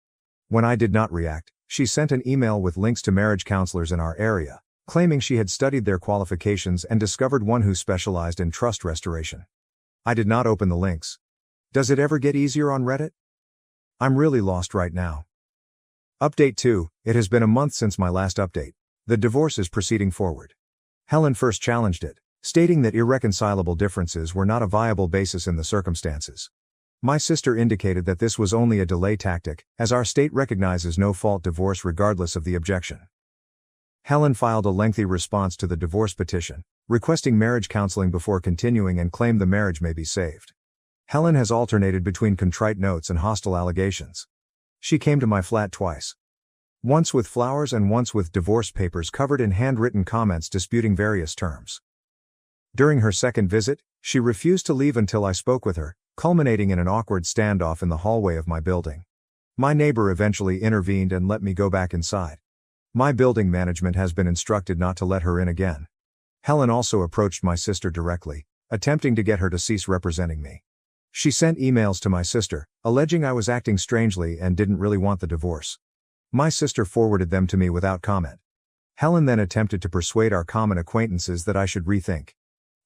When I did not react, she sent an email with links to marriage counselors in our area, claiming she had studied their qualifications and discovered one who specialized in trust restoration. I did not open the links. Does it ever get easier on Reddit? I'm really lost right now. Update 2, it has been a month since my last update. The divorce is proceeding forward. Helen first challenged it, stating that irreconcilable differences were not a viable basis in the circumstances. My sister indicated that this was only a delay tactic, as our state recognizes no-fault divorce regardless of the objection. Helen filed a lengthy response to the divorce petition, requesting marriage counseling before continuing and claimed the marriage may be saved. Helen has alternated between contrite notes and hostile allegations. She came to my flat twice. Once with flowers and once with divorce papers covered in handwritten comments disputing various terms. During her second visit, she refused to leave until I spoke with her, culminating in an awkward standoff in the hallway of my building. My neighbor eventually intervened and let me go back inside. My building management has been instructed not to let her in again. Helen also approached my sister directly, attempting to get her to cease representing me. She sent emails to my sister, alleging I was acting strangely and didn't really want the divorce. My sister forwarded them to me without comment. Helen then attempted to persuade our common acquaintances that I should rethink.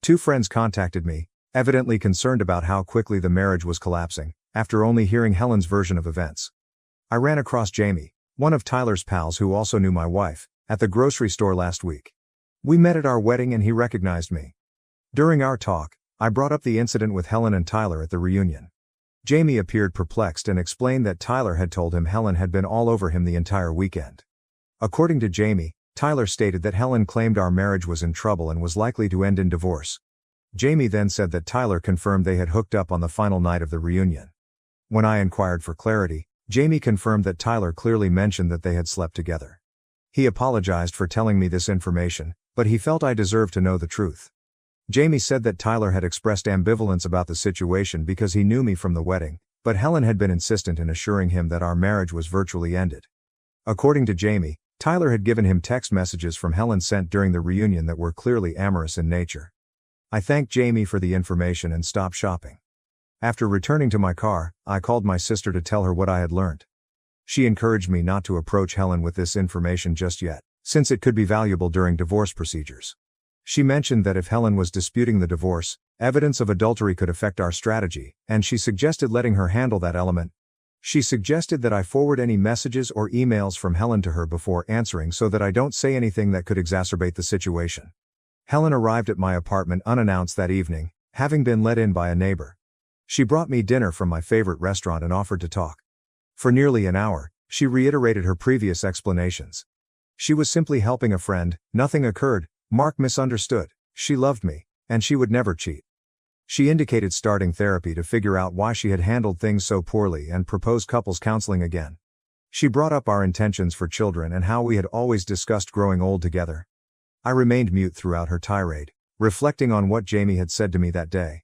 2 friends contacted me, evidently concerned about how quickly the marriage was collapsing, after only hearing Helen's version of events. I ran across Jamie, one of Tyler's pals who also knew my wife, at the grocery store last week. We met at our wedding and he recognized me. During our talk, I brought up the incident with Helen and Tyler at the reunion. Jamie appeared perplexed and explained that Tyler had told him Helen had been all over him the entire weekend. According to Jamie, Tyler stated that Helen claimed our marriage was in trouble and was likely to end in divorce. Jamie then said that Tyler confirmed they had hooked up on the final night of the reunion. When I inquired for clarity, Jamie confirmed that Tyler clearly mentioned that they had slept together. He apologized for telling me this information, but he felt I deserved to know the truth. Jamie said that Tyler had expressed ambivalence about the situation because he knew me from the wedding, but Helen had been insistent in assuring him that our marriage was virtually ended. According to Jamie, Tyler had given him text messages from Helen sent during the reunion that were clearly amorous in nature. I thanked Jamie for the information and stopped shopping. After returning to my car, I called my sister to tell her what I had learned. She encouraged me not to approach Helen with this information just yet, since it could be valuable during divorce procedures. She mentioned that if Helen was disputing the divorce, evidence of adultery could affect our strategy, and she suggested letting her handle that element. She suggested that I forward any messages or emails from Helen to her before answering so that I don't say anything that could exacerbate the situation. Helen arrived at my apartment unannounced that evening, having been let in by a neighbor. She brought me dinner from my favorite restaurant and offered to talk. For nearly an hour, she reiterated her previous explanations. She was simply helping a friend, nothing occurred, Mark misunderstood, she loved me, and she would never cheat. She indicated starting therapy to figure out why she had handled things so poorly and proposed couples counseling again. She brought up our intentions for children and how we had always discussed growing old together. I remained mute throughout her tirade, reflecting on what Jamie had said to me that day.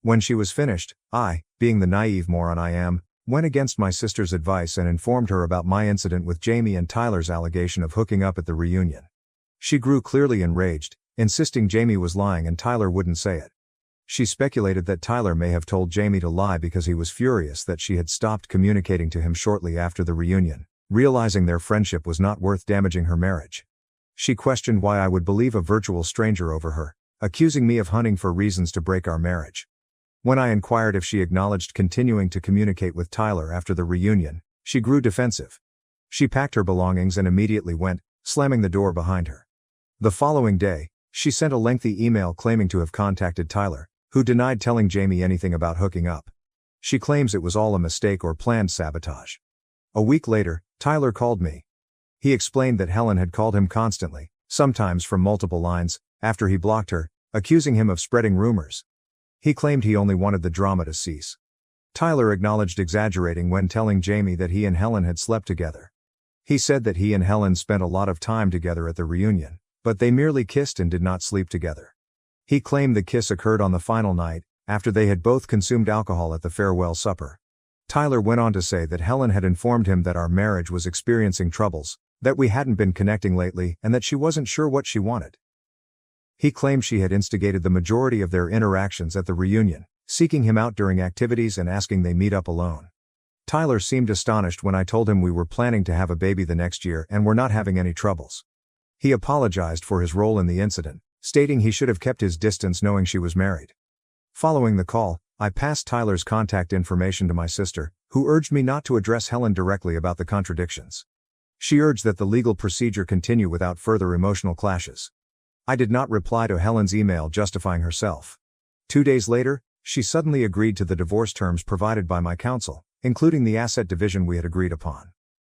When she was finished, I, being the naive moron I am, went against my sister's advice and informed her about my incident with Jamie and Tyler's allegation of hooking up at the reunion. She grew clearly enraged, insisting Jamie was lying and Tyler wouldn't say it. She speculated that Tyler may have told Jamie to lie because he was furious that she had stopped communicating to him shortly after the reunion, realizing their friendship was not worth damaging her marriage. She questioned why I would believe a virtual stranger over her, accusing me of hunting for reasons to break our marriage. When I inquired if she acknowledged continuing to communicate with Tyler after the reunion, she grew defensive. She packed her belongings and immediately went, slamming the door behind her. The following day, she sent a lengthy email claiming to have contacted Tyler, who denied telling Jamie anything about hooking up. She claims it was all a mistake or planned sabotage. A week later, Tyler called me. He explained that Helen had called him constantly, sometimes from multiple lines, after he blocked her, accusing him of spreading rumors. He claimed he only wanted the drama to cease. Tyler acknowledged exaggerating when telling Jamie that he and Helen had slept together. He said that he and Helen spent a lot of time together at the reunion, but they merely kissed and did not sleep together. He claimed the kiss occurred on the final night, after they had both consumed alcohol at the farewell supper. Tyler went on to say that Helen had informed him that our marriage was experiencing troubles, that we hadn't been connecting lately, and that she wasn't sure what she wanted. He claimed she had instigated the majority of their interactions at the reunion, seeking him out during activities and asking they meet up alone. Tyler seemed astonished when I told him we were planning to have a baby the next year and were not having any troubles. He apologized for his role in the incident, stating he should have kept his distance knowing she was married. Following the call, I passed Tyler's contact information to my sister, who urged me not to address Helen directly about the contradictions. She urged that the legal procedure continue without further emotional clashes. I did not reply to Helen's email justifying herself. 2 days later, she suddenly agreed to the divorce terms provided by my counsel, including the asset division we had agreed upon.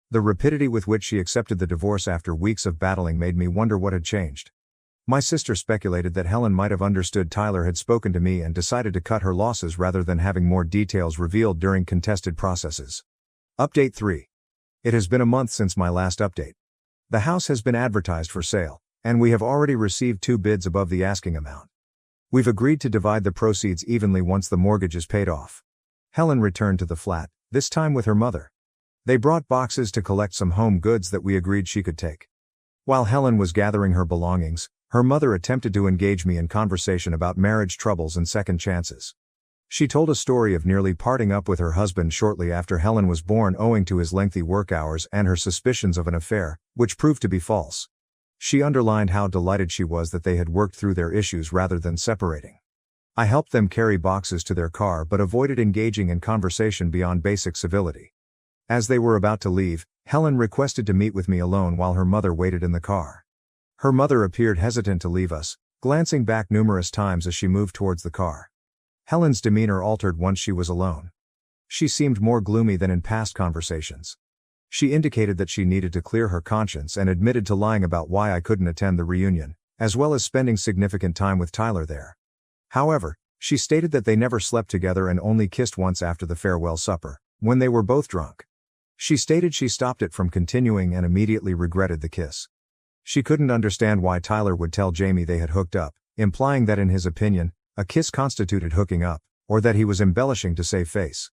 The rapidity with which she accepted the divorce after weeks of battling made me wonder what had changed. My sister speculated that Helen might have understood Tyler had spoken to me and decided to cut her losses rather than having more details revealed during contested processes. Update 3. It has been a month since my last update. The house has been advertised for sale, and we have already received 2 bids above the asking amount. We've agreed to divide the proceeds evenly once the mortgage is paid off. Helen returned to the flat, this time with her mother. They brought boxes to collect some home goods that we agreed she could take. While Helen was gathering her belongings, her mother attempted to engage me in conversation about marriage troubles and second chances. She told a story of nearly parting up with her husband shortly after Helen was born owing to his lengthy work hours and her suspicions of an affair, which proved to be false. She underlined how delighted she was that they had worked through their issues rather than separating. I helped them carry boxes to their car but avoided engaging in conversation beyond basic civility. As they were about to leave, Helen requested to meet with me alone while her mother waited in the car. Her mother appeared hesitant to leave us, glancing back numerous times as she moved towards the car. Helen's demeanor altered once she was alone. She seemed more gloomy than in past conversations. She indicated that she needed to clear her conscience and admitted to lying about why I couldn't attend the reunion, as well as spending significant time with Tyler there. However, she stated that they never slept together and only kissed once after the farewell supper, when they were both drunk. She stated she stopped it from continuing and immediately regretted the kiss. She couldn't understand why Tyler would tell Jamie they had hooked up, implying that in his opinion, a kiss constituted hooking up, or that he was embellishing to save face.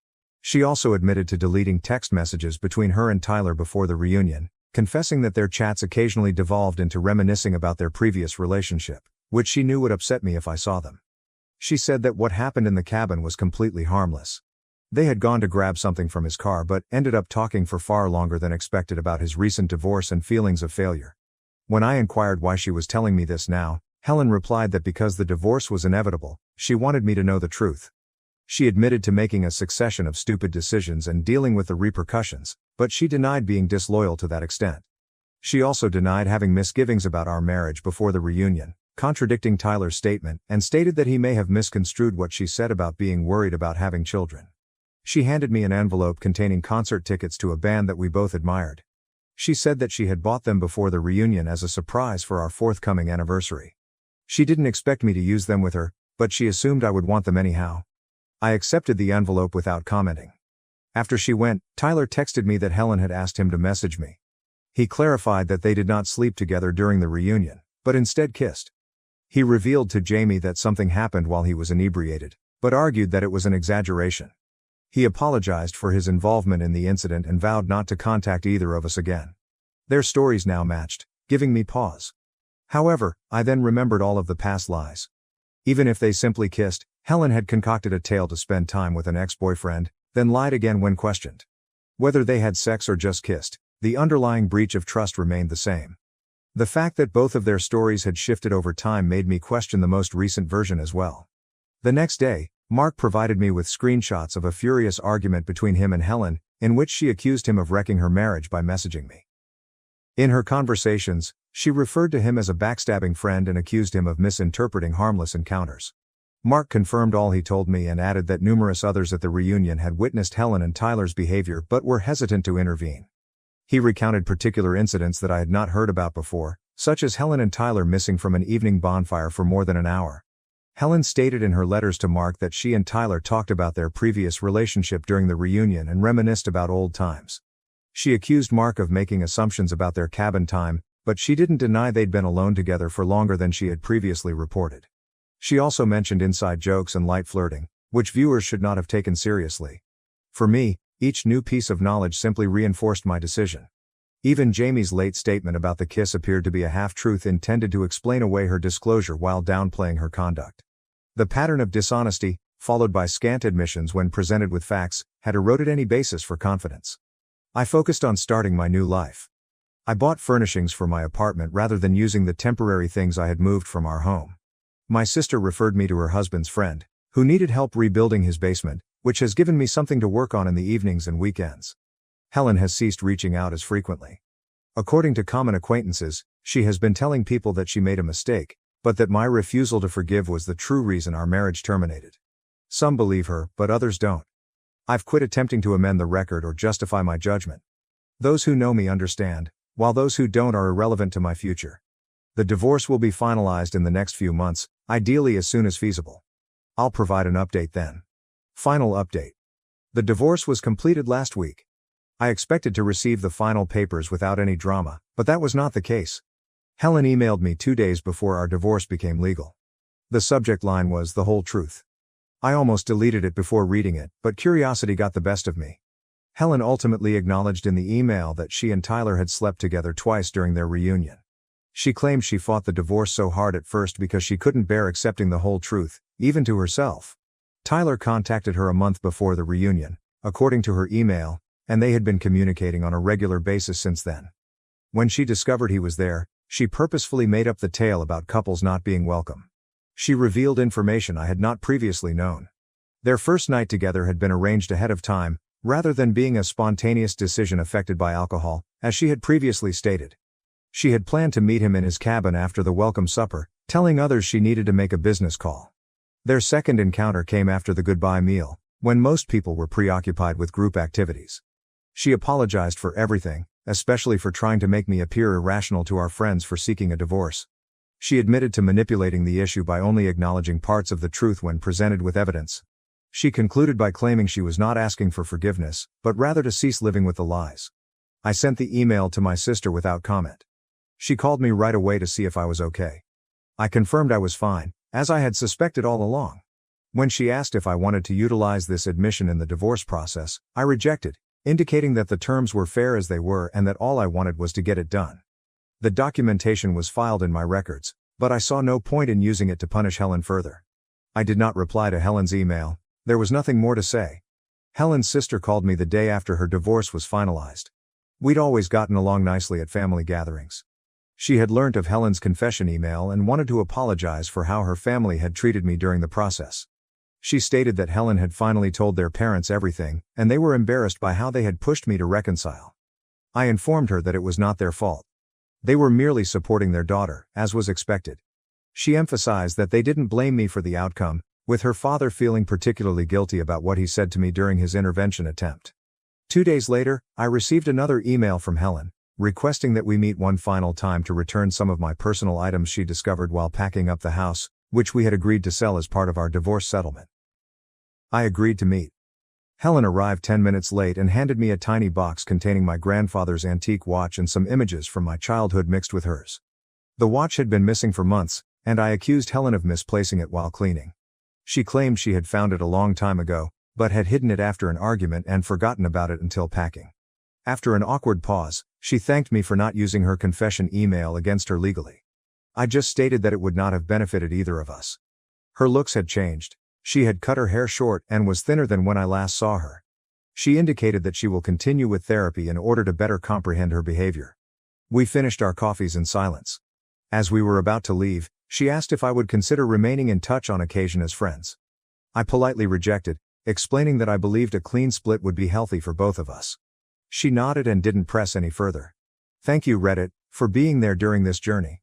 She also admitted to deleting text messages between her and Tyler before the reunion, confessing that their chats occasionally devolved into reminiscing about their previous relationship, which she knew would upset me if I saw them. She said that what happened in the cabin was completely harmless. They had gone to grab something from his car but ended up talking for far longer than expected about his recent divorce and feelings of failure. When I inquired why she was telling me this now, Helen replied that because the divorce was inevitable, she wanted me to know the truth. She admitted to making a succession of stupid decisions and dealing with the repercussions, but she denied being disloyal to that extent. She also denied having misgivings about our marriage before the reunion, contradicting Tyler's statement, and stated that he may have misconstrued what she said about being worried about having children. She handed me an envelope containing concert tickets to a band that we both admired. She said that she had bought them before the reunion as a surprise for our forthcoming anniversary. She didn't expect me to use them with her, but she assumed I would want them anyhow. I accepted the envelope without commenting. After she went, Tyler texted me that Helen had asked him to message me. He clarified that they did not sleep together during the reunion, but instead kissed. He revealed to Jamie that something happened while he was inebriated, but argued that it was an exaggeration. He apologized for his involvement in the incident and vowed not to contact either of us again. Their stories now matched, giving me pause. However, I then remembered all of the past lies. Even if they simply kissed, Helen had concocted a tale to spend time with an ex-boyfriend, then lied again when questioned. Whether they had sex or just kissed, the underlying breach of trust remained the same. The fact that both of their stories had shifted over time made me question the most recent version as well. The next day, Mark provided me with screenshots of a furious argument between him and Helen, in which she accused him of wrecking her marriage by messaging me. In her conversations, she referred to him as a backstabbing friend and accused him of misinterpreting harmless encounters. Mark confirmed all he told me and added that numerous others at the reunion had witnessed Helen and Tyler's behavior but were hesitant to intervene. He recounted particular incidents that I had not heard about before, such as Helen and Tyler missing from an evening bonfire for more than an hour. Helen stated in her letters to Mark that she and Tyler talked about their previous relationship during the reunion and reminisced about old times. She accused Mark of making assumptions about their cabin time, but she didn't deny they'd been alone together for longer than she had previously reported. She also mentioned inside jokes and light flirting, which viewers should not have taken seriously. For me, each new piece of knowledge simply reinforced my decision. Even Jamie's late statement about the kiss appeared to be a half-truth intended to explain away her disclosure while downplaying her conduct. The pattern of dishonesty, followed by scant admissions when presented with facts, had eroded any basis for confidence. I focused on starting my new life. I bought furnishings for my apartment rather than using the temporary things I had moved from our home. My sister referred me to her husband's friend, who needed help rebuilding his basement, which has given me something to work on in the evenings and weekends. Helen has ceased reaching out as frequently. According to common acquaintances, she has been telling people that she made a mistake, but that my refusal to forgive was the true reason our marriage terminated. Some believe her, but others don't. I've quit attempting to amend the record or justify my judgment. Those who know me understand, while those who don't are irrelevant to my future. The divorce will be finalized in the next few months, ideally as soon as feasible. I'll provide an update then. Final update. The divorce was completed last week. I expected to receive the final papers without any drama, but that was not the case. Helen emailed me 2 days before our divorce became legal. The subject line was "the whole truth." I almost deleted it before reading it, but curiosity got the best of me. Helen ultimately acknowledged in the email that she and Tyler had slept together twice during their reunion. She claimed she fought the divorce so hard at first because she couldn't bear accepting the whole truth, even to herself. Tyler contacted her a month before the reunion, according to her email, and they had been communicating on a regular basis since then. When she discovered he was there, she purposefully made up the tale about couples not being welcome. She revealed information I had not previously known. Their first night together had been arranged ahead of time, rather than being a spontaneous decision affected by alcohol, as she had previously stated. She had planned to meet him in his cabin after the welcome supper, telling others she needed to make a business call. Their second encounter came after the goodbye meal, when most people were preoccupied with group activities. She apologized for everything, especially for trying to make me appear irrational to our friends for seeking a divorce. She admitted to manipulating the issue by only acknowledging parts of the truth when presented with evidence. She concluded by claiming she was not asking for forgiveness, but rather to cease living with the lies. I sent the email to my sister without comment. She called me right away to see if I was okay. I confirmed I was fine, as I had suspected all along. When she asked if I wanted to utilize this admission in the divorce process, I rejected, indicating that the terms were fair as they were and that all I wanted was to get it done. The documentation was filed in my records, but I saw no point in using it to punish Helen further. I did not reply to Helen's email. There was nothing more to say. Helen's sister called me the day after her divorce was finalized. We'd always gotten along nicely at family gatherings. She had learnt of Helen's confession email and wanted to apologize for how her family had treated me during the process. She stated that Helen had finally told their parents everything, and they were embarrassed by how they had pushed me to reconcile. I informed her that it was not their fault. They were merely supporting their daughter, as was expected. She emphasized that they didn't blame me for the outcome, with her father feeling particularly guilty about what he said to me during his intervention attempt. 2 days later, I received another email from Helen, requesting that we meet one final time to return some of my personal items she discovered while packing up the house, which we had agreed to sell as part of our divorce settlement. I agreed to meet. Helen arrived 10 minutes late and handed me a tiny box containing my grandfather's antique watch and some images from my childhood mixed with hers. The watch had been missing for months, and I accused Helen of misplacing it while cleaning. She claimed she had found it a long time ago, but had hidden it after an argument and forgotten about it until packing. After an awkward pause, she thanked me for not using her confession email against her legally. I just stated that it would not have benefited either of us. Her looks had changed. She had cut her hair short and was thinner than when I last saw her. She indicated that she will continue with therapy in order to better comprehend her behavior. We finished our coffees in silence. As we were about to leave, she asked if I would consider remaining in touch on occasion as friends. I politely rejected, explaining that I believed a clean split would be healthy for both of us. She nodded and didn't press any further. Thank you, Reddit, for being there during this journey.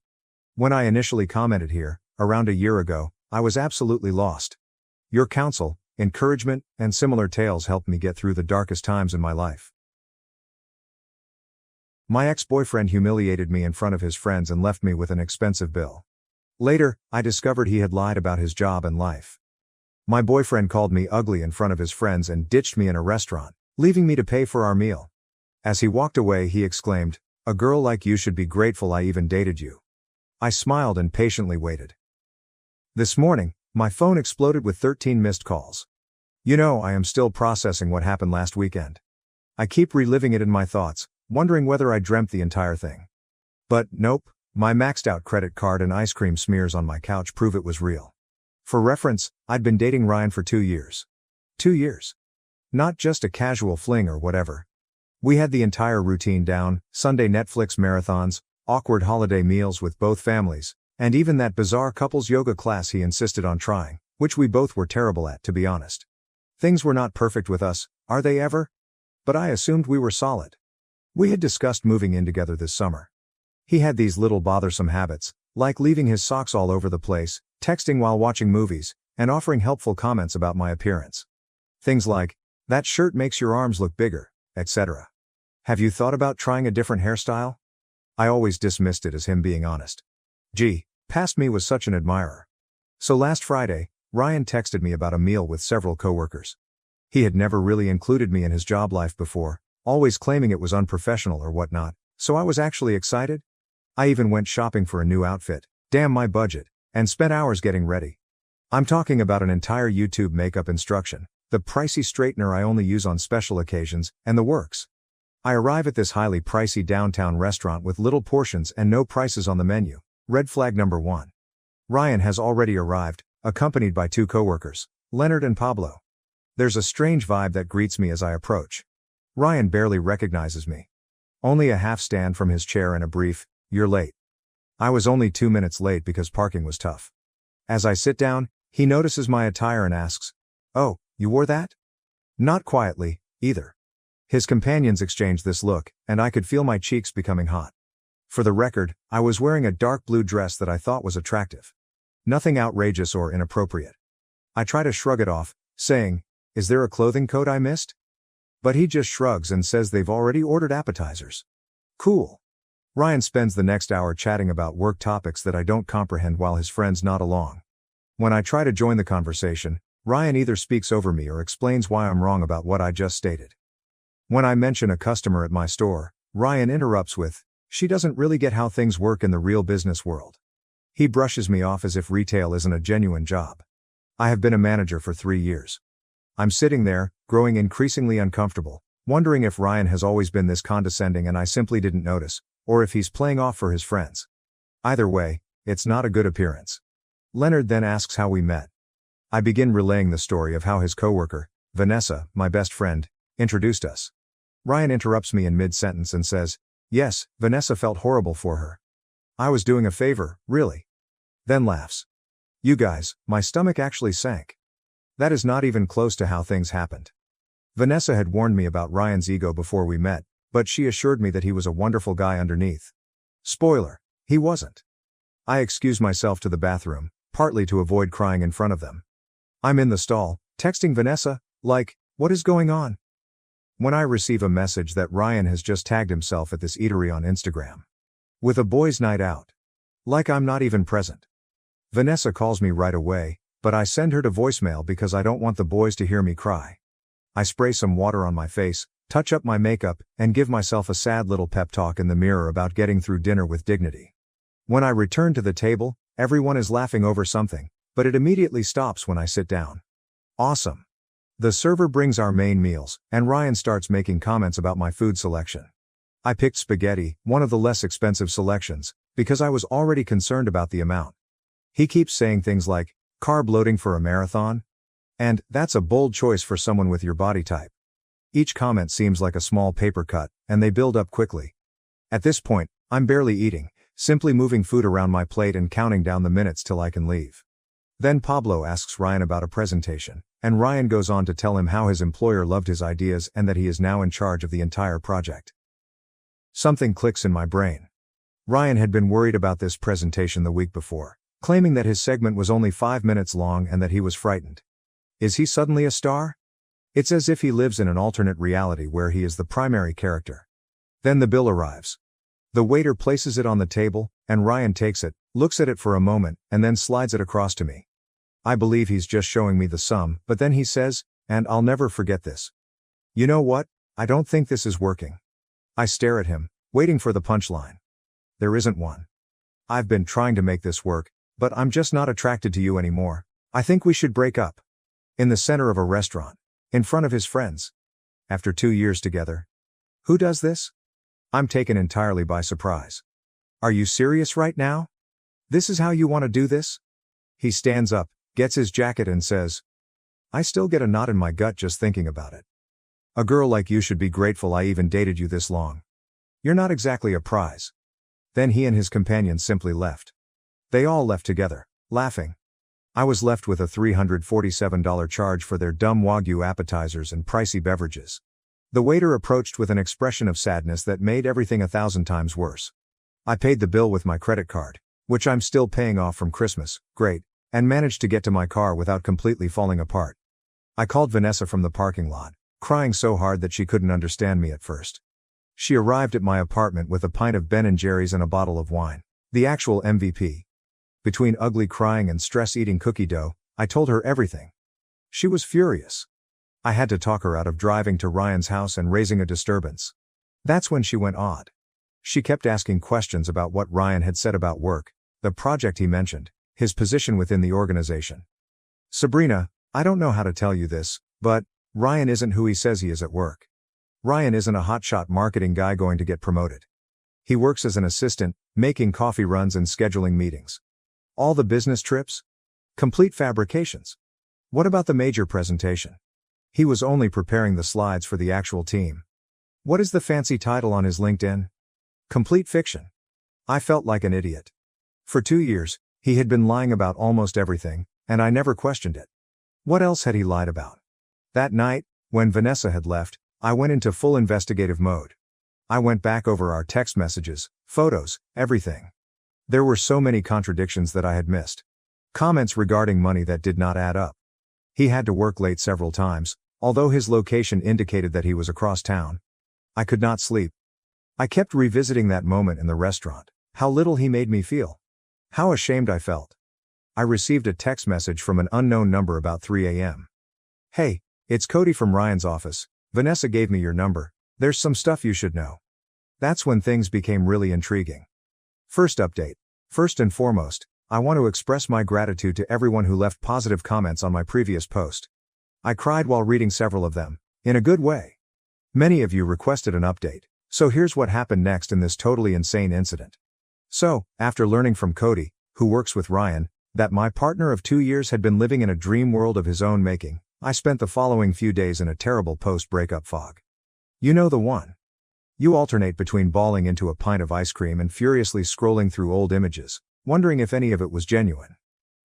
When I initially commented here, around a year ago, I was absolutely lost. Your counsel, encouragement, and similar tales helped me get through the darkest times in my life. My ex-boyfriend humiliated me in front of his friends and left me with an expensive bill. Later, I discovered he had lied about his job and life. My boyfriend called me ugly in front of his friends and ditched me in a restaurant, leaving me to pay for our meal. As he walked away, he exclaimed, "A girl like you should be grateful I even dated you." I smiled and patiently waited. This morning, my phone exploded with 13 missed calls. I am still processing what happened last weekend. I keep reliving it in my thoughts, wondering whether I dreamt the entire thing. But nope, my maxed out credit card and ice cream smears on my couch prove it was real. For reference, I'd been dating Ryan for 2 years. 2 years. Not just a casual fling or whatever. We had the entire routine down: Sunday Netflix marathons, awkward holiday meals with both families, and even that bizarre couples yoga class he insisted on trying, which we both were terrible at, to be honest. Things were not perfect with us, are they ever? But I assumed we were solid. We had discussed moving in together this summer. He had these little bothersome habits, like leaving his socks all over the place, texting while watching movies, and offering helpful comments about my appearance. Things like, "That shirt makes your arms look bigger," etc. "Have you thought about trying a different hairstyle?" I always dismissed it as him being honest. Past me was such an admirer. So last Friday, Ryan texted me about a meal with several coworkers. He had never really included me in his job life before, always claiming it was unprofessional or whatnot, so I was actually excited. I even went shopping for a new outfit, damn my budget, and spent hours getting ready. I'm talking about an entire YouTube makeup instruction, the pricey straightener I only use on special occasions, and the works. I arrive at this highly pricey downtown restaurant with little portions and no prices on the menu. Red flag number 1. Ryan has already arrived, accompanied by 2 coworkers, Leonard and Pablo. There's a strange vibe that greets me as I approach. Ryan barely recognizes me. Only a half stand from his chair and a brief, "You're late." I was only 2 minutes late because parking was tough. As I sit down, he notices my attire and asks, "Oh, you wore that?" Not quietly, either. His companions exchanged this look, and I could feel my cheeks becoming hot. For the record, I was wearing a dark blue dress that I thought was attractive. Nothing outrageous or inappropriate. I try to shrug it off, saying, "Is there a clothing code I missed?" But he just shrugs and says they've already ordered appetizers. Cool. Ryan spends the next hour chatting about work topics that I don't comprehend while his friends nod along. When I try to join the conversation, Ryan either speaks over me or explains why I'm wrong about what I just stated. When I mention a customer at my store, Ryan interrupts with, "She doesn't really get how things work in the real business world." He brushes me off as if retail isn't a genuine job. I have been a manager for 3 years. I'm sitting there, growing increasingly uncomfortable, wondering if Ryan has always been this condescending and I simply didn't notice, or if he's playing off for his friends. Either way, it's not a good appearance. Leonard then asks how we met. I begin relaying the story of how his coworker, Vanessa, my best friend, introduced us. Ryan interrupts me in mid-sentence and says, "Yes, Vanessa felt horrible for her. I was doing a favor, really." Then laughs. You guys, my stomach actually sank. That is not even close to how things happened. Vanessa had warned me about Ryan's ego before we met, but she assured me that he was a wonderful guy underneath. Spoiler, he wasn't. I excuse myself to the bathroom, partly to avoid crying in front of them. I'm in the stall, texting Vanessa, like, "What is going on?" When I receive a message that Ryan has just tagged himself at this eatery on Instagram. With a boys' night out. Like I'm not even present. Vanessa calls me right away, but I send her to voicemail because I don't want the boys to hear me cry. I spray some water on my face, touch up my makeup, and give myself a sad little pep talk in the mirror about getting through dinner with dignity. When I return to the table, everyone is laughing over something, but it immediately stops when I sit down. Awesome. The server brings our main meals, and Ryan starts making comments about my food selection. I picked spaghetti, one of the less expensive selections, because I was already concerned about the amount. He keeps saying things like, "Carb loading for a marathon?" And, "That's a bold choice for someone with your body type." Each comment seems like a small paper cut, and they build up quickly. At this point, I'm barely eating, simply moving food around my plate and counting down the minutes till I can leave. Then Pablo asks Ryan about a presentation, and Ryan goes on to tell him how his employer loved his ideas and that he is now in charge of the entire project. Something clicks in my brain. Ryan had been worried about this presentation the week before, claiming that his segment was only 5 minutes long and that he was frightened. Is he suddenly a star? It's as if he lives in an alternate reality where he is the primary character. Then the bill arrives. The waiter places it on the table, and Ryan takes it, looks at it for a moment, and then slides it across to me. I believe he's just showing me the sum, but then he says, "And I'll never forget this." You know what? I don't think this is working. I stare at him, waiting for the punchline. There isn't one. I've been trying to make this work, but I'm just not attracted to you anymore. I think we should break up. In the center of a restaurant. In front of his friends. After 2 years together. Who does this? I'm taken entirely by surprise. Are you serious right now? This is how you want to do this? He stands up, gets his jacket and says, I still get a knot in my gut just thinking about it. A girl like you should be grateful I even dated you this long. You're not exactly a prize. Then he and his companions simply left. They all left together, laughing. I was left with a $347 charge for their dumb Wagyu appetizers and pricey beverages. The waiter approached with an expression of sadness that made everything 1,000 times worse. I paid the bill with my credit card, which I'm still paying off from Christmas, great, and managed to get to my car without completely falling apart. I called Vanessa from the parking lot, crying so hard that she couldn't understand me at first. She arrived at my apartment with a pint of Ben & Jerry's and a bottle of wine, the actual MVP. Between ugly crying and stress eating cookie dough, I told her everything. She was furious. I had to talk her out of driving to Ryan's house and raising a disturbance. That's when she went odd. She kept asking questions about what Ryan had said about work, the project he mentioned, his position within the organization. Sabrina, I don't know how to tell you this, but Ryan isn't who he says he is at work. Ryan isn't a hotshot marketing guy going to get promoted. He works as an assistant, making coffee runs and scheduling meetings. All the business trips? Complete fabrications. What about the major presentation? He was only preparing the slides for the actual team. What is the fancy title on his LinkedIn? Complete fiction. I felt like an idiot. For 2 years, he had been lying about almost everything, and I never questioned it. What else had he lied about? That night, when Vanessa had left, I went into full investigative mode. I went back over our text messages, photos, everything. There were so many contradictions that I had missed. Comments regarding money that did not add up. He had to work late several times, although his location indicated that he was across town. I could not sleep. I kept revisiting that moment in the restaurant, how little he made me feel. How ashamed I felt. I received a text message from an unknown number about 3 a.m. "Hey, it's Cody from Ryan's office. Vanessa gave me your number. There's some stuff you should know." That's when things became really intriguing. First update. First and foremost, I want to express my gratitude to everyone who left positive comments on my previous post. I cried while reading several of them, in a good way. Many of you requested an update, so here's what happened next in this totally insane incident. So, after learning from Cody, who works with Ryan, that my partner of 2 years had been living in a dream world of his own making, I spent the following few days in a terrible post-breakup fog. You know the one. You alternate between bawling into a pint of ice cream and furiously scrolling through old images, wondering if any of it was genuine.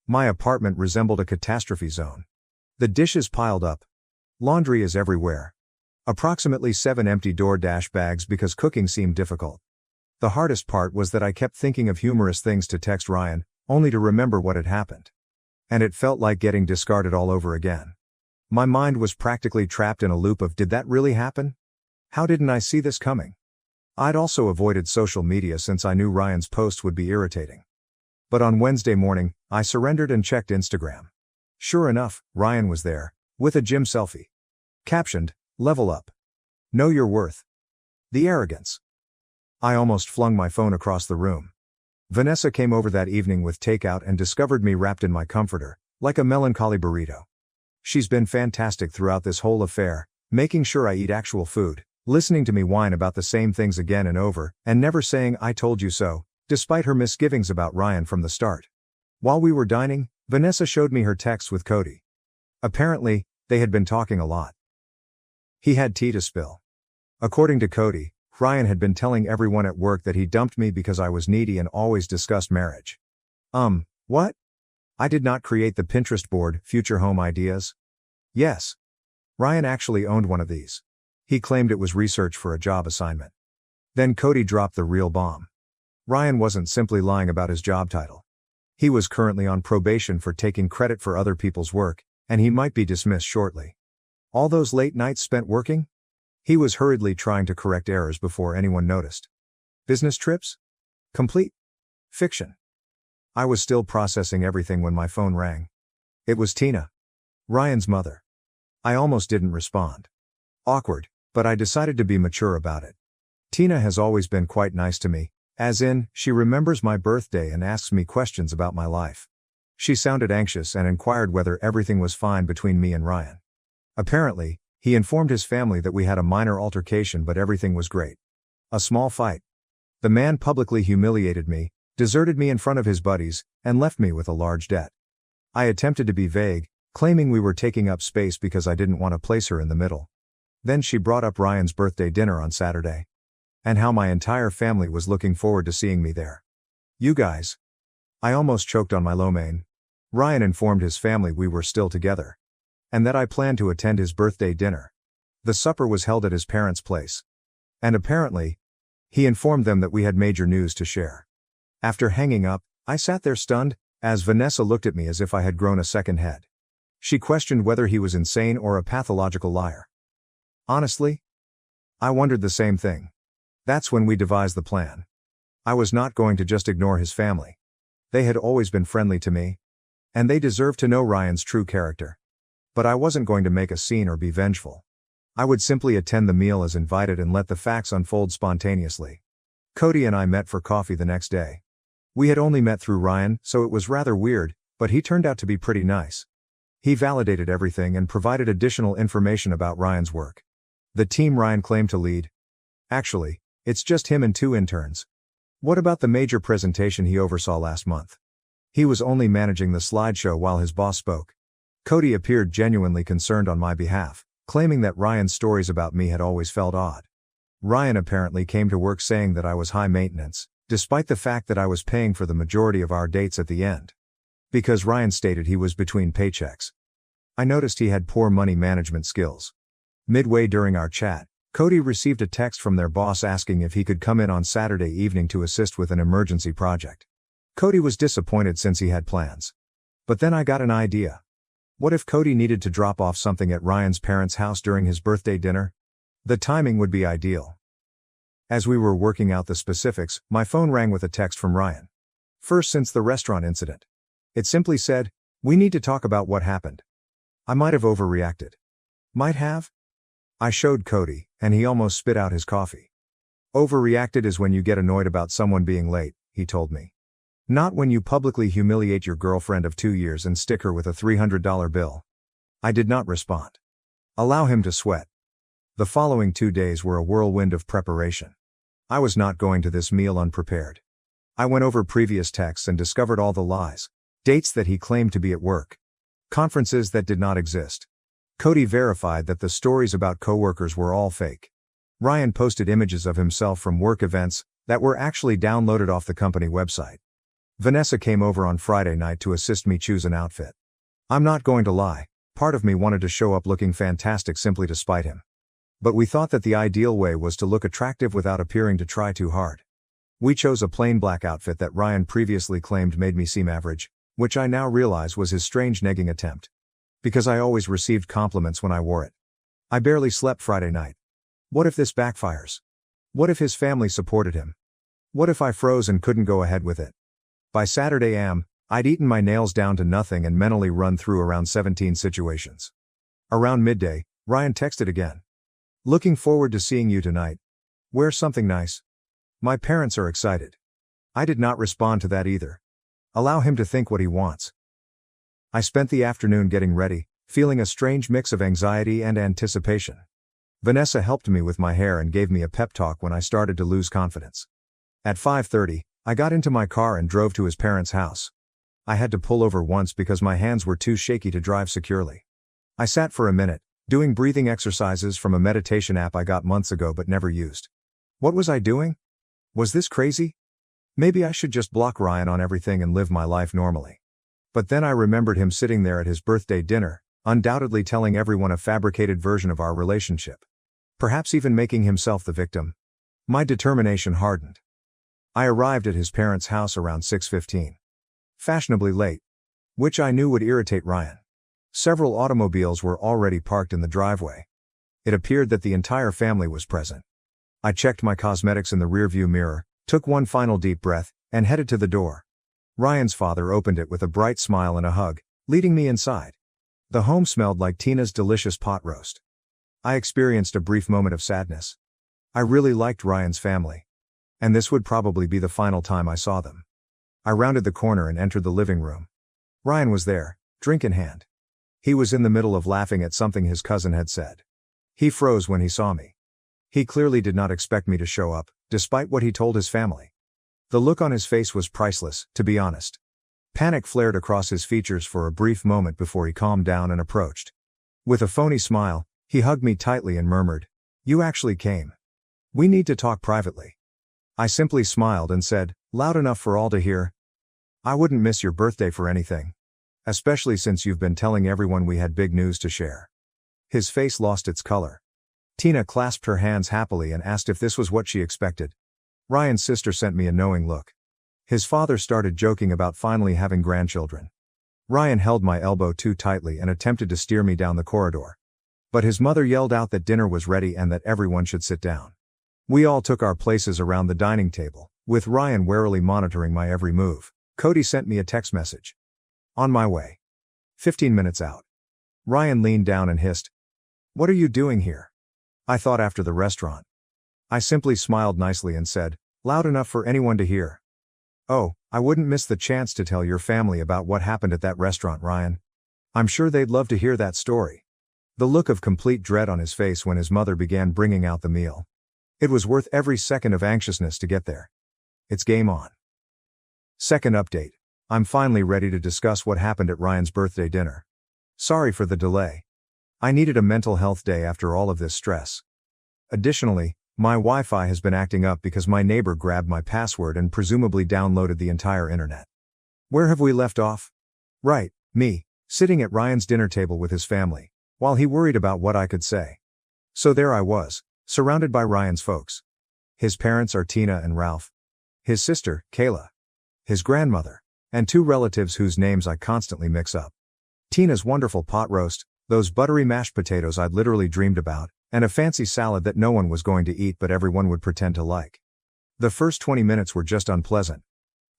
My apartment resembled a catastrophe zone. The dishes piled up. Laundry is everywhere. Approximately 7 empty DoorDash bags because cooking seemed difficult. The hardest part was that I kept thinking of humorous things to text Ryan, only to remember what had happened. And it felt like getting discarded all over again. My mind was practically trapped in a loop of, did that really happen? How didn't I see this coming? I'd also avoided social media since I knew Ryan's posts would be irritating. But on Wednesday morning, I surrendered and checked Instagram. Sure enough, Ryan was there, with a gym selfie. Captioned, "Level up. Know your worth." The arrogance. I almost flung my phone across the room. Vanessa came over that evening with takeout and discovered me wrapped in my comforter, like a melancholy burrito. She's been fantastic throughout this whole affair, making sure I eat actual food, listening to me whine about the same things again and over, and never saying "I told you so," despite her misgivings about Ryan from the start. While we were dining, Vanessa showed me her texts with Cody. Apparently, they had been talking a lot. He had tea to spill. According to Cody, Ryan had been telling everyone at work that he dumped me because I was needy and always discussed marriage. What? I did not create the Pinterest board, Future Home Ideas. Yes. Ryan actually owned one of these. He claimed it was research for a job assignment. Then Cody dropped the real bomb. Ryan wasn't simply lying about his job title. He was currently on probation for taking credit for other people's work, and he might be dismissed shortly. All those late nights spent working? He was hurriedly trying to correct errors before anyone noticed. Business trips? Complete fiction. I was still processing everything when my phone rang. It was Tina, Ryan's mother. I almost didn't respond. Awkward, but I decided to be mature about it. Tina has always been quite nice to me, as in, she remembers my birthday and asks me questions about my life. She sounded anxious and inquired whether everything was fine between me and Ryan. Apparently, he informed his family that we had a minor altercation but everything was great. A small fight. The man publicly humiliated me, deserted me in front of his buddies, and left me with a large debt. I attempted to be vague, claiming we were taking up space because I didn't want to place her in the middle. Then she brought up Ryan's birthday dinner on Saturday. And how my entire family was looking forward to seeing me there. You guys. I almost choked on my lo mein. Ryan informed his family we were still together. And that I planned to attend his birthday dinner. The supper was held at his parents' place. And apparently, he informed them that we had major news to share. After hanging up, I sat there stunned, as Vanessa looked at me as if I had grown a second head. She questioned whether he was insane or a pathological liar. Honestly, I wondered the same thing. That's when we devised the plan. I was not going to just ignore his family. They had always been friendly to me. And they deserved to know Ryan's true character. But I wasn't going to make a scene or be vengeful. I would simply attend the meal as invited and let the facts unfold spontaneously. Cody and I met for coffee the next day. We had only met through Ryan, so it was rather weird, but he turned out to be pretty nice. He validated everything and provided additional information about Ryan's work. The team Ryan claimed to lead. Actually, it's just him and 2 interns. What about the major presentation he oversaw last month? He was only managing the slideshow while his boss spoke. Cody appeared genuinely concerned on my behalf, claiming that Ryan's stories about me had always felt odd. Ryan apparently came to work saying that I was high maintenance, despite the fact that I was paying for the majority of our dates at the end. Because Ryan stated he was between paychecks. I noticed he had poor money management skills. Midway during our chat, Cody received a text from their boss asking if he could come in on Saturday evening to assist with an emergency project. Cody was disappointed since he had plans. But then I got an idea. What if Cody needed to drop off something at Ryan's parents' house during his birthday dinner? The timing would be ideal. As we were working out the specifics, my phone rang with a text from Ryan. First since the restaurant incident. It simply said, "We need to talk about what happened." I might have overreacted. Might have? I showed Cody, and he almost spit out his coffee. Overreacted is when you get annoyed about someone being late, he told me. Not when you publicly humiliate your girlfriend of 2 years and stick her with a $300 bill. I did not respond. Allow him to sweat. The following 2 days were a whirlwind of preparation. I was not going to this meal unprepared. I went over previous texts and discovered all the lies. Dates that he claimed to be at work. Conferences that did not exist. Cody verified that the stories about coworkers were all fake. Ryan posted images of himself from work events that were actually downloaded off the company website. Vanessa came over on Friday night to assist me choose an outfit. I'm not going to lie, part of me wanted to show up looking fantastic simply to spite him. But we thought that the ideal way was to look attractive without appearing to try too hard. We chose a plain black outfit that Ryan previously claimed made me seem average, which I now realize was his strange negging attempt. Because I always received compliments when I wore it. I barely slept Friday night. What if this backfires? What if his family supported him? What if I froze and couldn't go ahead with it? By Saturday I'd eaten my nails down to nothing and mentally run through around 17 situations. Around midday, Ryan texted again. Looking forward to seeing you tonight. Wear something nice. My parents are excited. I did not respond to that either. Allow him to think what he wants. I spent the afternoon getting ready, feeling a strange mix of anxiety and anticipation. Vanessa helped me with my hair and gave me a pep talk when I started to lose confidence. At 5:30, I got into my car and drove to his parents' house. I had to pull over once because my hands were too shaky to drive securely. I sat for a minute, doing breathing exercises from a meditation app I got months ago but never used. What was I doing? Was this crazy? Maybe I should just block Ryan on everything and live my life normally. But then I remembered him sitting there at his birthday dinner, undoubtedly telling everyone a fabricated version of our relationship. Perhaps even making himself the victim. My determination hardened. I arrived at his parents' house around 6:15. Fashionably late. Which I knew would irritate Ryan. Several automobiles were already parked in the driveway. It appeared that the entire family was present. I checked my cosmetics in the rearview mirror, took one final deep breath, and headed to the door. Ryan's father opened it with a bright smile and a hug, leading me inside. The home smelled like Tina's delicious pot roast. I experienced a brief moment of sadness. I really liked Ryan's family. And this would probably be the final time I saw them. I rounded the corner and entered the living room. Ryan was there, drink in hand. He was in the middle of laughing at something his cousin had said. He froze when he saw me. He clearly did not expect me to show up, despite what he told his family. The look on his face was priceless, to be honest. Panic flared across his features for a brief moment before he calmed down and approached. With a phony smile, he hugged me tightly and murmured, "You actually came. We need to talk privately." I simply smiled and said, loud enough for all to hear, "I wouldn't miss your birthday for anything. Especially since you've been telling everyone we had big news to share." His face lost its color. Tina clasped her hands happily and asked if this was what she expected. Ryan's sister sent me a knowing look. His father started joking about finally having grandchildren. Ryan held my elbow too tightly and attempted to steer me down the corridor. But his mother yelled out that dinner was ready and that everyone should sit down. We all took our places around the dining table, with Ryan warily monitoring my every move. Cody sent me a text message. On my way. 15 minutes out. Ryan leaned down and hissed, "What are you doing here?" I thought after the restaurant. I simply smiled nicely and said, loud enough for anyone to hear, "Oh, I wouldn't miss the chance to tell your family about what happened at that restaurant, Ryan. I'm sure they'd love to hear that story." The look of complete dread on his face when his mother began bringing out the meal. It was worth every second of anxiousness to get there. It's game on. Second update. I'm finally ready to discuss what happened at Ryan's birthday dinner. Sorry for the delay. I needed a mental health day after all of this stress. Additionally, my Wi-Fi has been acting up because my neighbor grabbed my password and presumably downloaded the entire internet. Where have we left off? Right, me, sitting at Ryan's dinner table with his family, while he worried about what I could say. So there I was, surrounded by Ryan's folks. His parents are Tina and Ralph. His sister, Kayla. His grandmother. And two relatives whose names I constantly mix up. Tina's wonderful pot roast, those buttery mashed potatoes I'd literally dreamed about, and a fancy salad that no one was going to eat but everyone would pretend to like. The first 20 minutes were just unpleasant.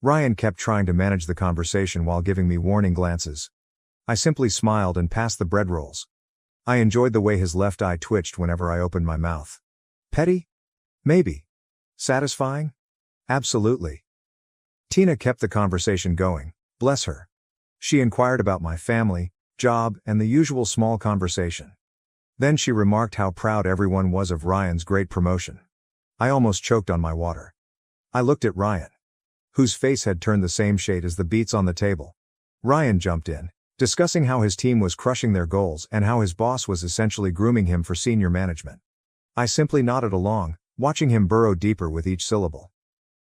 Ryan kept trying to manage the conversation while giving me warning glances. I simply smiled and passed the bread rolls. I enjoyed the way his left eye twitched whenever I opened my mouth. Petty? Maybe. Satisfying? Absolutely. Tina kept the conversation going, bless her. She inquired about my family, job, and the usual small conversation. Then she remarked how proud everyone was of Ryan's great promotion. I almost choked on my water. I looked at Ryan, whose face had turned the same shade as the beets on the table. Ryan jumped in, discussing how his team was crushing their goals and how his boss was essentially grooming him for senior management. I simply nodded along, watching him burrow deeper with each syllable.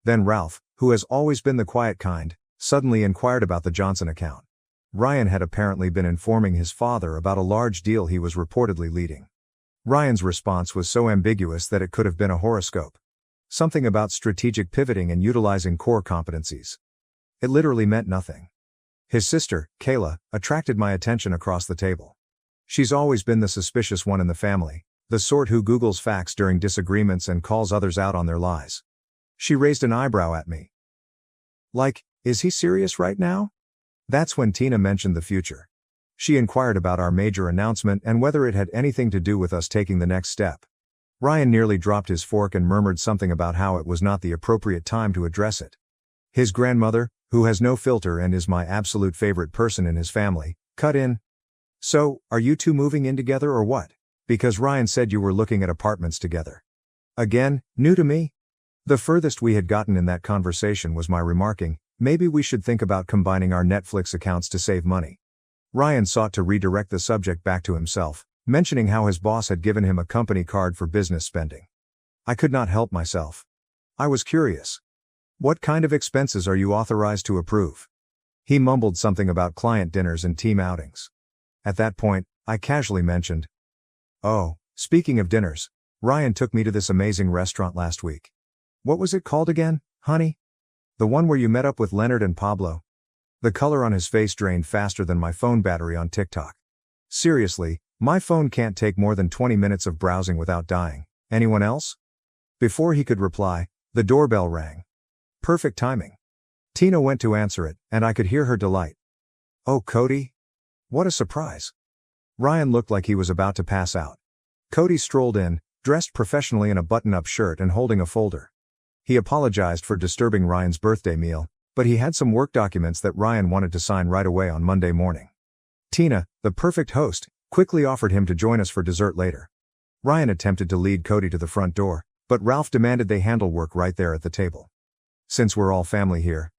Then Ralph, who has always been the quiet kind, suddenly inquired about the Johnson account. Ryan had apparently been informing his father about a large deal he was reportedly leading. Ryan's response was so ambiguous that it could have been a horoscope. Something about strategic pivoting and utilizing core competencies. It literally meant nothing. His sister, Kayla, attracted my attention across the table. She's always been the suspicious one in the family, the sort who Googles facts during disagreements and calls others out on their lies. She raised an eyebrow at me. Like, is he serious right now? That's when Tina mentioned the future. She inquired about our major announcement and whether it had anything to do with us taking the next step. Ryan nearly dropped his fork and murmured something about how it was not the appropriate time to address it. His grandmother, who has no filter and is my absolute favorite person in his family, cut in. So, are you two moving in together or what? Because Ryan said you were looking at apartments together. Again, new to me? The furthest we had gotten in that conversation was my remarking, maybe we should think about combining our Netflix accounts to save money. Ryan sought to redirect the subject back to himself, mentioning how his boss had given him a company card for business spending. I could not help myself. I was curious. What kind of expenses are you authorized to approve? He mumbled something about client dinners and team outings. At that point, I casually mentioned, oh, speaking of dinners, Ryan took me to this amazing restaurant last week. What was it called again, honey? The one where you met up with Leonard and Pablo? The color on his face drained faster than my phone battery on TikTok. Seriously, my phone can't take more than 20 minutes of browsing without dying. Anyone else? Before he could reply, the doorbell rang. Perfect timing. Tina went to answer it, and I could hear her delight. Oh, Cody? What a surprise. Ryan looked like he was about to pass out. Cody strolled in, dressed professionally in a button-up shirt and holding a folder. He apologized for disturbing Ryan's birthday meal, but he had some work documents that Ryan wanted to sign right away on Monday morning. Tina, the perfect host, quickly offered him to join us for dessert later. Ryan attempted to lead Cody to the front door, but Ralph demanded they handle work right there at the table. Since we're all family here.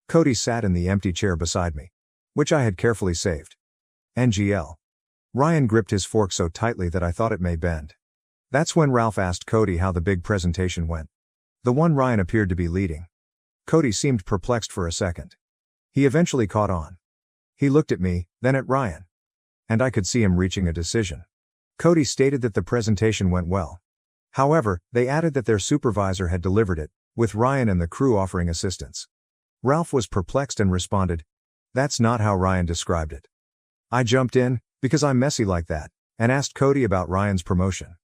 Cody sat in the empty chair beside me, which I had carefully saved. NGL. Ryan gripped his fork so tightly that I thought it may bend. That's when Ralph asked Cody how the big presentation went. The one Ryan appeared to be leading. Cody seemed perplexed for a second. He eventually caught on. He looked at me, then at Ryan. And I could see him reaching a decision. Cody stated that the presentation went well. However, they added that their supervisor had delivered it, with Ryan and the crew offering assistance. Ralph was perplexed and responded, "That's not how Ryan described it." I jumped in, because I'm messy like that, and asked Cody about Ryan's promotion.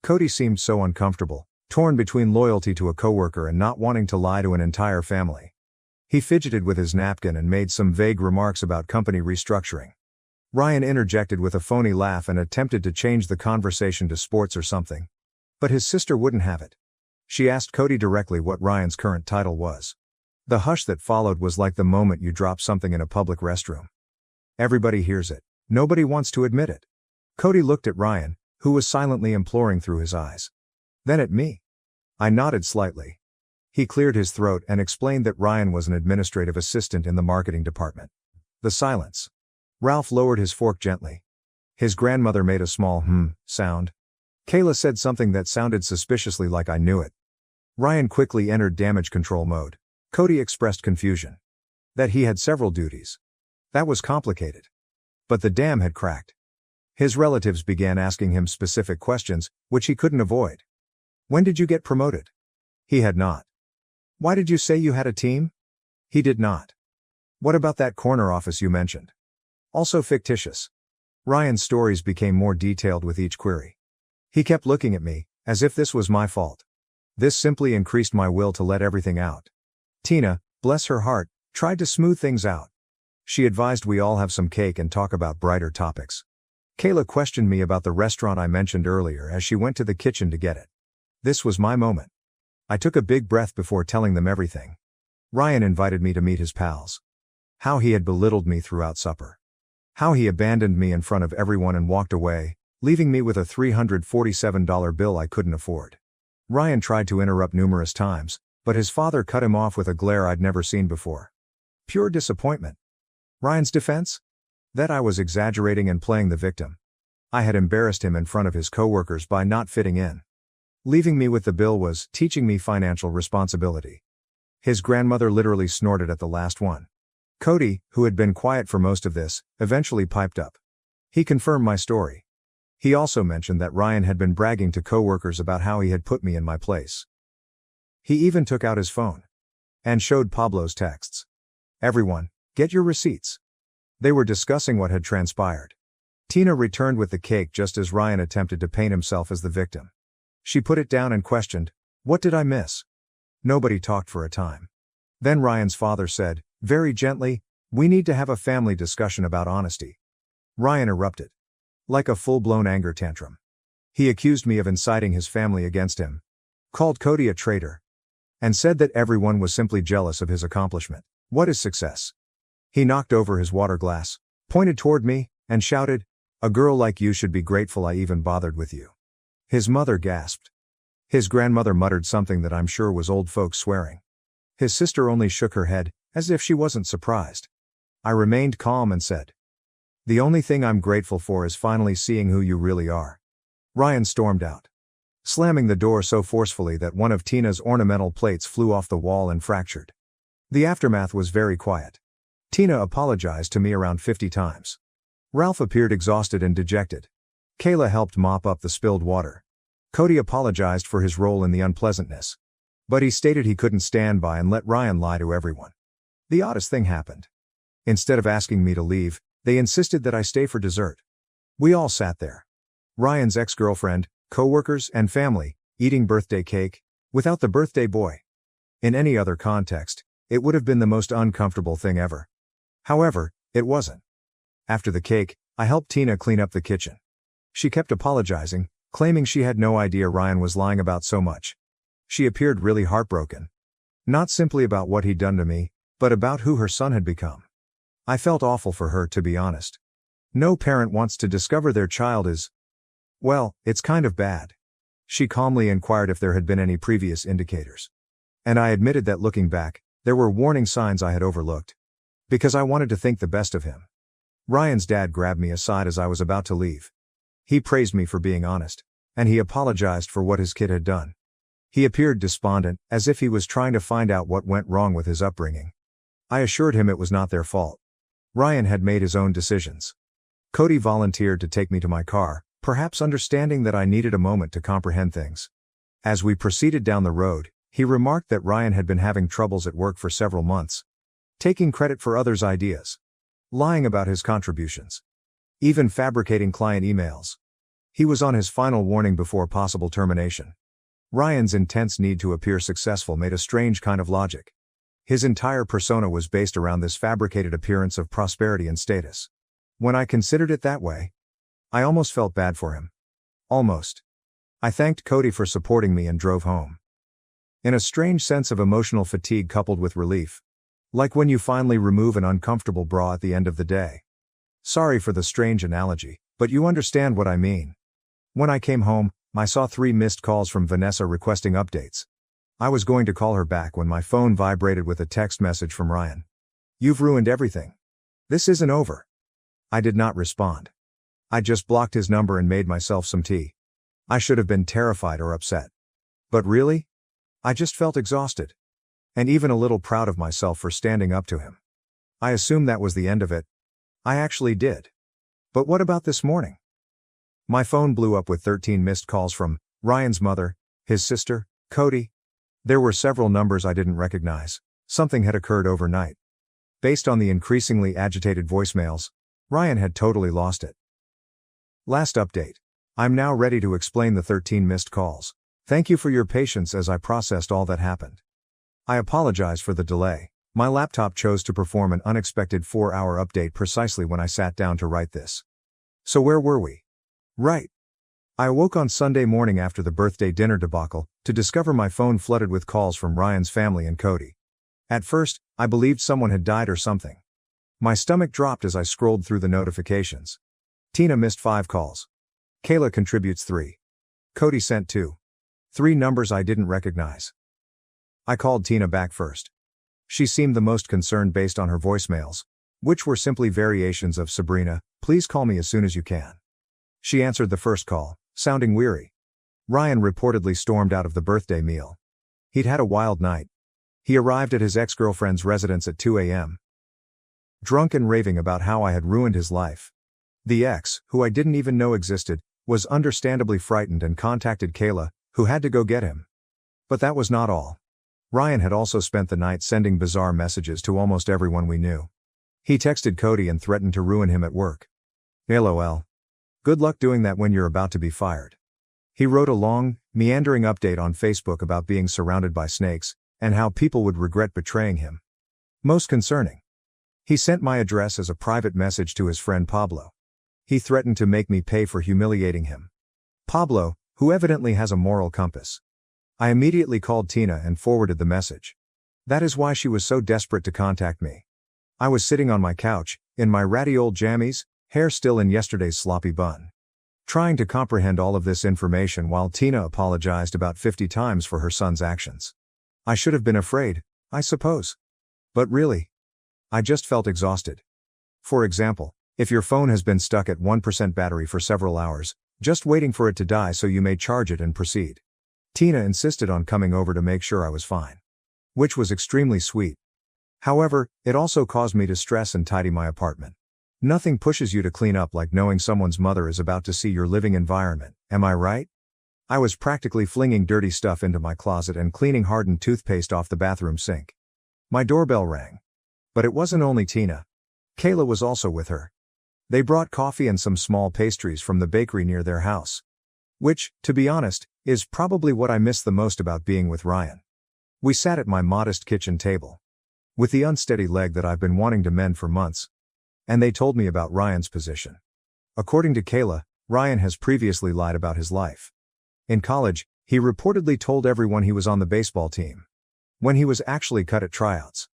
Cody seemed so uncomfortable, torn between loyalty to a coworker and not wanting to lie to an entire family. He fidgeted with his napkin and made some vague remarks about company restructuring. Ryan interjected with a phony laugh and attempted to change the conversation to sports or something. But his sister wouldn't have it. She asked Cody directly what Ryan's current title was. The hush that followed was like the moment you drop something in a public restroom. Everybody hears it. Nobody wants to admit it. Cody looked at Ryan, who was silently imploring through his eyes. Then at me. I nodded slightly. He cleared his throat and explained that Ryan was an administrative assistant in the marketing department. The silence. Ralph lowered his fork gently. His grandmother made a small sound. Kayla said something that sounded suspiciously like I knew it. Ryan quickly entered damage control mode. Cody expressed confusion. That he had several duties. That was complicated. But the dam had cracked. His relatives began asking him specific questions, which he couldn't avoid. When did you get promoted? He had not. Why did you say you had a team? He did not. What about that corner office you mentioned? Also fictitious. Ryan's stories became more detailed with each query. He kept looking at me, as if this was my fault. This simply increased my will to let everything out. Tina, bless her heart, tried to smooth things out. She advised we all have some cake and talk about brighter topics. Kayla questioned me about the restaurant I mentioned earlier as she went to the kitchen to get it. This was my moment. I took a big breath before telling them everything. Ryan invited me to meet his pals. How he had belittled me throughout supper. How he abandoned me in front of everyone and walked away, leaving me with a $347 bill I couldn't afford. Ryan tried to interrupt numerous times, but his father cut him off with a glare I'd never seen before. Pure disappointment. Ryan's defense? That I was exaggerating and playing the victim. I had embarrassed him in front of his coworkers by not fitting in. Leaving me with the bill was teaching me financial responsibility. His grandmother literally snorted at the last one. Cody, who had been quiet for most of this, eventually piped up. He confirmed my story. He also mentioned that Ryan had been bragging to coworkers about how he had put me in my place. He even took out his phone and showed Pablo's texts. Everyone, get your receipts. They were discussing what had transpired. Tina returned with the cake just as Ryan attempted to paint himself as the victim. She put it down and questioned, "What did I miss?" Nobody talked for a time. Then Ryan's father said, very gently, "We need to have a family discussion about honesty." Ryan erupted. Like a full-blown anger tantrum. He accused me of inciting his family against him. Called Cody a traitor. And said that everyone was simply jealous of his accomplishment. What is success? He knocked over his water glass, pointed toward me, and shouted, "A girl like you should be grateful I even bothered with you." His mother gasped. His grandmother muttered something that I'm sure was old folks swearing. His sister only shook her head, as if she wasn't surprised. I remained calm and said, "The only thing I'm grateful for is finally seeing who you really are." Ryan stormed out, slamming the door so forcefully that one of Tina's ornamental plates flew off the wall and fractured. The aftermath was very quiet. Tina apologized to me around 50 times. Ralph appeared exhausted and dejected. Kayla helped mop up the spilled water. Cody apologized for his role in the unpleasantness. But he stated he couldn't stand by and let Ryan lie to everyone. The oddest thing happened. Instead of asking me to leave, they insisted that I stay for dessert. We all sat there. Ryan's ex-girlfriend, co-workers, and family, eating birthday cake, without the birthday boy. In any other context, it would have been the most uncomfortable thing ever. However, it wasn't. After the cake, I helped Tina clean up the kitchen. She kept apologizing, claiming she had no idea Ryan was lying about so much. She appeared really heartbroken. Not simply about what he'd done to me, but about who her son had become. I felt awful for her, to be honest. No parent wants to discover their child is, well, it's kind of bad. She calmly inquired if there had been any previous indicators. And I admitted that looking back, there were warning signs I had overlooked. Because I wanted to think the best of him. Ryan's dad grabbed me aside as I was about to leave. He praised me for being honest, and he apologized for what his kid had done. He appeared despondent, as if he was trying to find out what went wrong with his upbringing. I assured him it was not their fault. Ryan had made his own decisions. Cody volunteered to take me to my car, perhaps understanding that I needed a moment to comprehend things. As we proceeded down the road, he remarked that Ryan had been having troubles at work for several months. Taking credit for others' ideas. Lying about his contributions. Even fabricating client emails. He was on his final warning before possible termination. Ryan's intense need to appear successful made a strange kind of logic. His entire persona was based around this fabricated appearance of prosperity and status. When I considered it that way, I almost felt bad for him. Almost. I thanked Cody for supporting me and drove home. In a strange sense of emotional fatigue coupled with relief. Like when you finally remove an uncomfortable bra at the end of the day. Sorry for the strange analogy, but you understand what I mean. When I came home, I saw 3 missed calls from Vanessa requesting updates. I was going to call her back when my phone vibrated with a text message from Ryan. "You've ruined everything. This isn't over." I did not respond. I just blocked his number and made myself some tea. I should have been terrified or upset. But really? I just felt exhausted. And even a little proud of myself for standing up to him. I assumed that was the end of it. I actually did. But what about this morning? My phone blew up with 13 missed calls from Ryan's mother, his sister, Cody. There were several numbers I didn't recognize. Something had occurred overnight. Based on the increasingly agitated voicemails, Ryan had totally lost it. Last update. I'm now ready to explain the 13 missed calls. Thank you for your patience as I processed all that happened. I apologize for the delay. My laptop chose to perform an unexpected 4-hour update precisely when I sat down to write this. So where were we? Right. I awoke on Sunday morning after the birthday dinner debacle to discover my phone flooded with calls from Ryan's family and Cody. At first, I believed someone had died or something. My stomach dropped as I scrolled through the notifications. Tina missed 5 calls. Kayla contributes 3. Cody sent 2. 3 numbers I didn't recognize. I called Tina back first. She seemed the most concerned based on her voicemails, which were simply variations of "Sabrina, please call me as soon as you can." She answered the first call, sounding weary. Ryan reportedly stormed out of the birthday meal. He'd had a wild night. He arrived at his ex-girlfriend's residence at 2 a.m. drunk and raving about how I had ruined his life. The ex, who I didn't even know existed, was understandably frightened and contacted Kayla, who had to go get him. But that was not all. Ryan had also spent the night sending bizarre messages to almost everyone we knew. He texted Cody and threatened to ruin him at work. LOL. Good luck doing that when you're about to be fired. He wrote a long, meandering update on Facebook about being surrounded by snakes, and how people would regret betraying him. Most concerning. He sent my address as a private message to his friend Pablo. He threatened to make me pay for humiliating him. Pablo, who evidently has a moral compass. I immediately called Tina and forwarded the message. That is why she was so desperate to contact me. I was sitting on my couch, in my ratty old jammies, hair still in yesterday's sloppy bun. Trying to comprehend all of this information while Tina apologized about 50 times for her son's actions. I should have been afraid, I suppose. But really, I just felt exhausted. For example, if your phone has been stuck at 1% battery for several hours, just waiting for it to die so you may charge it and proceed. Tina insisted on coming over to make sure I was fine. Which was extremely sweet. However, it also caused me to stress and tidy my apartment. Nothing pushes you to clean up like knowing someone's mother is about to see your living environment, am I right? I was practically flinging dirty stuff into my closet and cleaning hardened toothpaste off the bathroom sink. My doorbell rang. But it wasn't only Tina. Kayla was also with her. They brought coffee and some small pastries from the bakery near their house. Which, to be honest, is probably what I miss the most about being with Ryan. We sat at my modest kitchen table. With the unsteady leg that I've been wanting to mend for months. And they told me about Ryan's position. According to Kayla, Ryan has previously lied about his life. In college, he reportedly told everyone he was on the baseball team. When he was actually cut at tryouts.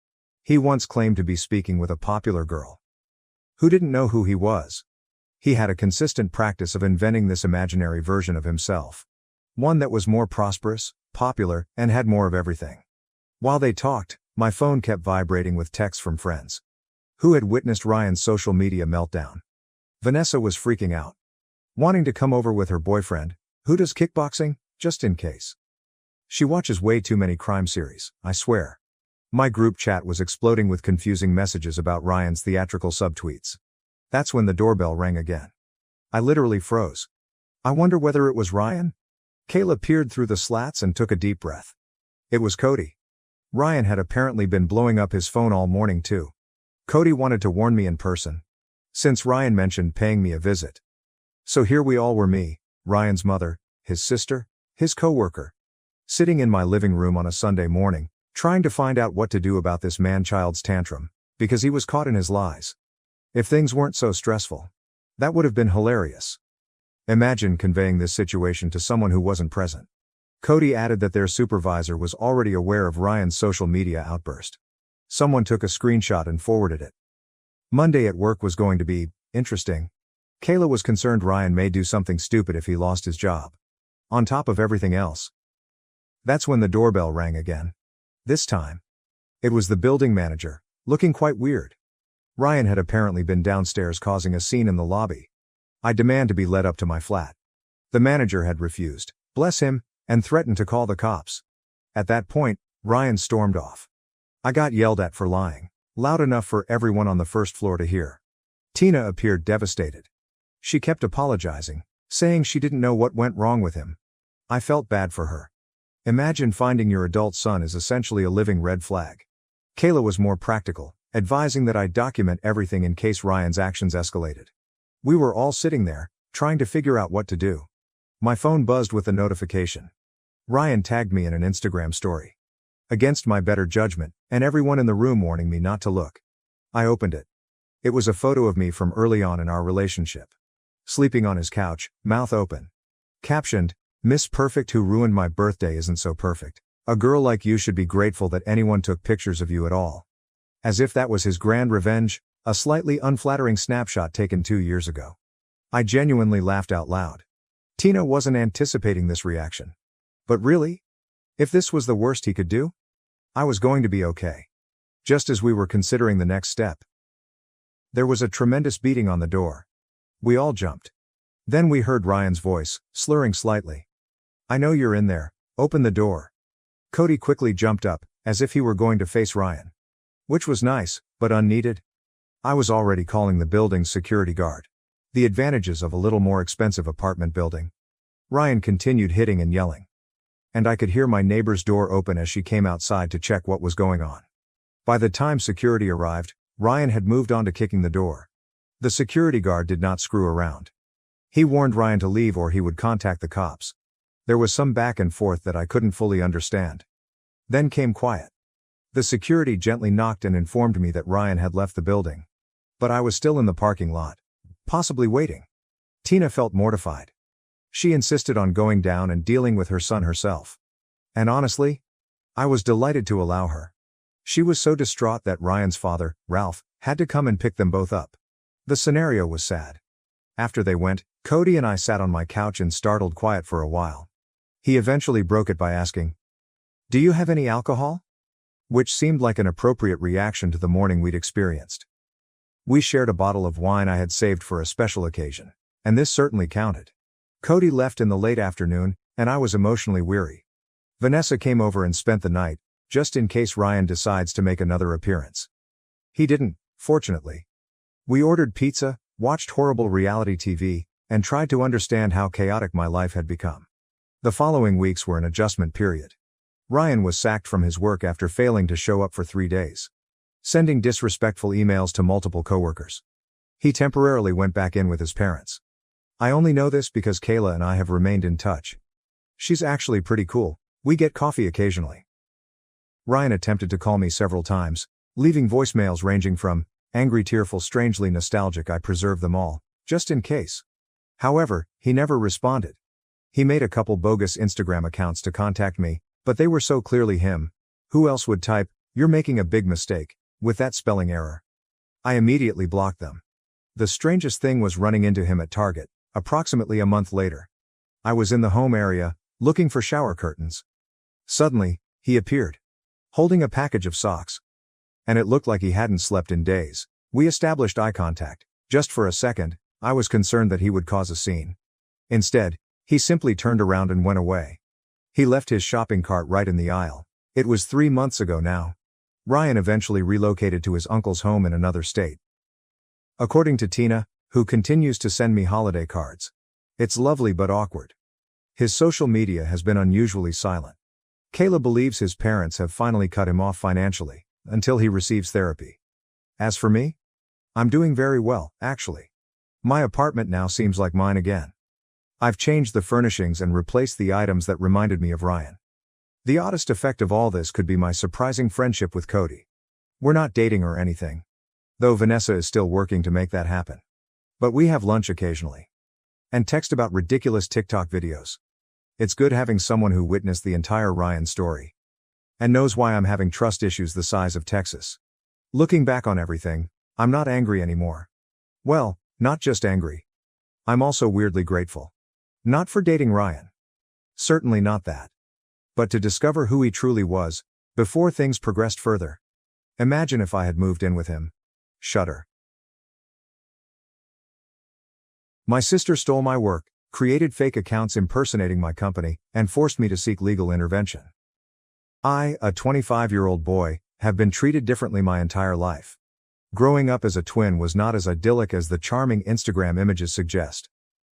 He once claimed to be speaking with a popular girl. Who didn't know who he was. He had a consistent practice of inventing this imaginary version of himself. One that was more prosperous, popular, and had more of everything. While they talked, my phone kept vibrating with texts from friends who had witnessed Ryan's social media meltdown. Vanessa was freaking out. Wanting to come over with her boyfriend, who does kickboxing, just in case. She watches way too many crime series, I swear. My group chat was exploding with confusing messages about Ryan's theatrical subtweets. That's when the doorbell rang again. I literally froze. I wonder whether it was Ryan? Kayla peered through the slats and took a deep breath. It was Cody. Ryan had apparently been blowing up his phone all morning too. Cody wanted to warn me in person. Since Ryan mentioned paying me a visit. So here we all were, me, Ryan's mother, his sister, his coworker. Sitting in my living room on a Sunday morning, trying to find out what to do about this man-child's tantrum, because he was caught in his lies. If things weren't so stressful. That would have been hilarious. Imagine conveying this situation to someone who wasn't present. Cody added that their supervisor was already aware of Ryan's social media outburst. Someone took a screenshot and forwarded it. Monday at work was going to be interesting. Kayla was concerned Ryan may do something stupid if he lost his job. On top of everything else. That's when the doorbell rang again. This time. It was the building manager, looking quite weird. Ryan had apparently been downstairs causing a scene in the lobby. I demand to be led up to my flat. The manager had refused, bless him, and threatened to call the cops. At that point, Ryan stormed off. I got yelled at for lying, loud enough for everyone on the first floor to hear. Tina appeared devastated. She kept apologizing, saying she didn't know what went wrong with him. I felt bad for her. Imagine finding your adult son is essentially a living red flag. Kayla was more practical, advising that I document everything in case Ryan's actions escalated. We were all sitting there, trying to figure out what to do. My phone buzzed with a notification. Ryan tagged me in an Instagram story. Against my better judgment, and everyone in the room warning me not to look. I opened it. It was a photo of me from early on in our relationship. Sleeping on his couch, mouth open. Captioned, "Miss Perfect who ruined my birthday isn't so perfect. A girl like you should be grateful that anyone took pictures of you at all." As if that was his grand revenge, a slightly unflattering snapshot taken 2 years ago. I genuinely laughed out loud. Tina wasn't anticipating this reaction. But really? If this was the worst he could do? I was going to be okay. Just as we were considering the next step. There was a tremendous beating on the door. We all jumped. Then we heard Ryan's voice, slurring slightly. "I know you're in there, open the door." Cody quickly jumped up, as if he were going to face Ryan. Which was nice, but unneeded. I was already calling the building's security guard. The advantages of a little more expensive apartment building. Ryan continued hitting and yelling. And I could hear my neighbor's door open as she came outside to check what was going on. By the time security arrived, Ryan had moved on to kicking the door. The security guard did not screw around. He warned Ryan to leave or he would contact the cops. There was some back and forth that I couldn't fully understand. Then came quiet. The security gently knocked and informed me that Ryan had left the building. But I was still in the parking lot, possibly waiting. Tina felt mortified. She insisted on going down and dealing with her son herself. And honestly, I was delighted to allow her. She was so distraught that Ryan's father, Ralph, had to come and pick them both up. The scenario was sad. After they went, Cody and I sat on my couch in startled quiet for a while. He eventually broke it by asking, "Do you have any alcohol?" Which seemed like an appropriate reaction to the morning we'd experienced. We shared a bottle of wine I had saved for a special occasion, and this certainly counted. Cody left in the late afternoon, and I was emotionally weary. Vanessa came over and spent the night, just in case Ryan decides to make another appearance. He didn't, fortunately. We ordered pizza, watched horrible reality TV, and tried to understand how chaotic my life had become. The following weeks were an adjustment period. Ryan was sacked from his work after failing to show up for 3 days. Sending disrespectful emails to multiple coworkers. He temporarily went back in with his parents. I only know this because Kayla and I have remained in touch. She's actually pretty cool, we get coffee occasionally. Ryan attempted to call me several times, leaving voicemails ranging from angry, tearful, strangely nostalgic. I preserved them all, just in case. However, he never responded. He made a couple bogus Instagram accounts to contact me, but they were so clearly him. Who else would type, "You're making a big mistake," with that spelling error? I immediately blocked them. The strangest thing was running into him at Target, approximately a month later. I was in the home area, looking for shower curtains. Suddenly, he appeared, holding a package of socks. And it looked like he hadn't slept in days. We established eye contact. Just for a second, I was concerned that he would cause a scene. Instead, he simply turned around and went away. He left his shopping cart right in the aisle. It was 3 months ago now. Ryan eventually relocated to his uncle's home in another state. According to Tina, who continues to send me holiday cards. It's lovely but awkward. His social media has been unusually silent. Kayla believes his parents have finally cut him off financially, until he receives therapy. As for me? I'm doing very well, actually. My apartment now seems like mine again. I've changed the furnishings and replaced the items that reminded me of Ryan. The oddest effect of all this could be my surprising friendship with Cody. We're not dating or anything. Though Vanessa is still working to make that happen. But we have lunch occasionally. And text about ridiculous TikTok videos. It's good having someone who witnessed the entire Ryan story. And knows why I'm having trust issues the size of Texas. Looking back on everything, I'm not angry anymore. Well, not just angry. I'm also weirdly grateful. Not for dating Ryan. Certainly not that. But to discover who he truly was, before things progressed further. Imagine if I had moved in with him. Shudder. My sister stole my work, created fake accounts impersonating my company, and forced me to seek legal intervention. I, a 25-year-old boy, have been treated differently my entire life. Growing up as a twin was not as idyllic as the charming Instagram images suggest.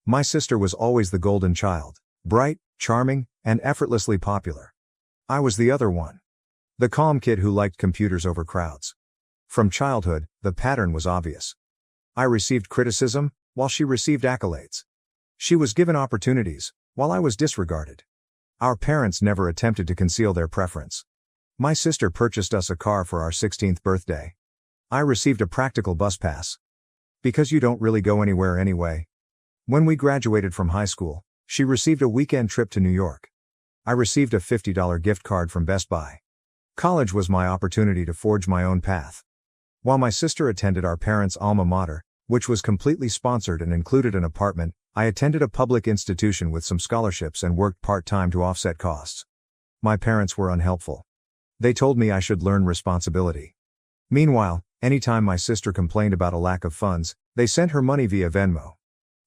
My sister was always the golden child, bright, charming, and effortlessly popular. I was the other one. The calm kid who liked computers over crowds. From childhood, the pattern was obvious. I received criticism, while she received accolades. She was given opportunities, while I was disregarded. Our parents never attempted to conceal their preference. My sister purchased us a car for our 16th birthday. I received a practical bus pass. Because you don't really go anywhere anyway. When we graduated from high school, she received a weekend trip to New York. I received a $50 gift card from Best Buy. College was my opportunity to forge my own path. While my sister attended our parents' alma mater, which was completely sponsored and included an apartment, I attended a public institution with some scholarships and worked part-time to offset costs. My parents were unhelpful. They told me I should learn responsibility. Meanwhile, anytime my sister complained about a lack of funds, they sent her money via Venmo.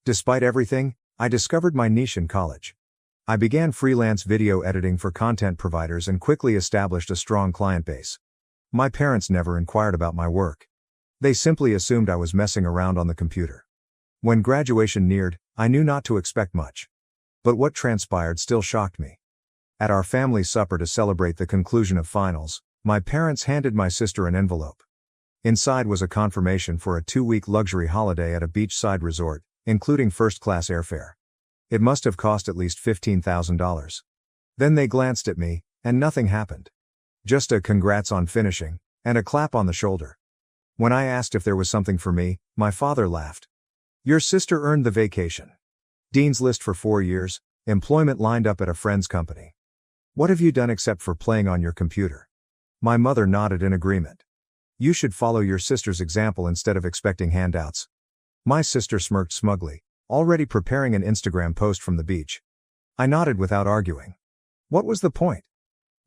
Despite everything, I discovered my niche in college. I began freelance video editing for content providers and quickly established a strong client base. My parents never inquired about my work. They simply assumed I was messing around on the computer. When graduation neared, I knew not to expect much. But what transpired still shocked me. At our family supper to celebrate the conclusion of finals, my parents handed my sister an envelope. Inside was a confirmation for a 2-week luxury holiday at a beachside resort, including first-class airfare. It must have cost at least $15,000. Then they glanced at me, and nothing happened. Just a congrats on finishing, and a clap on the shoulder. When I asked if there was something for me, my father laughed. Your sister earned the vacation. Dean's List for 4 years, employment lined up at a friend's company. What have you done except for playing on your computer? My mother nodded in agreement. You should follow your sister's example instead of expecting handouts. My sister smirked smugly, already preparing an Instagram post from the beach. I nodded without arguing. What was the point?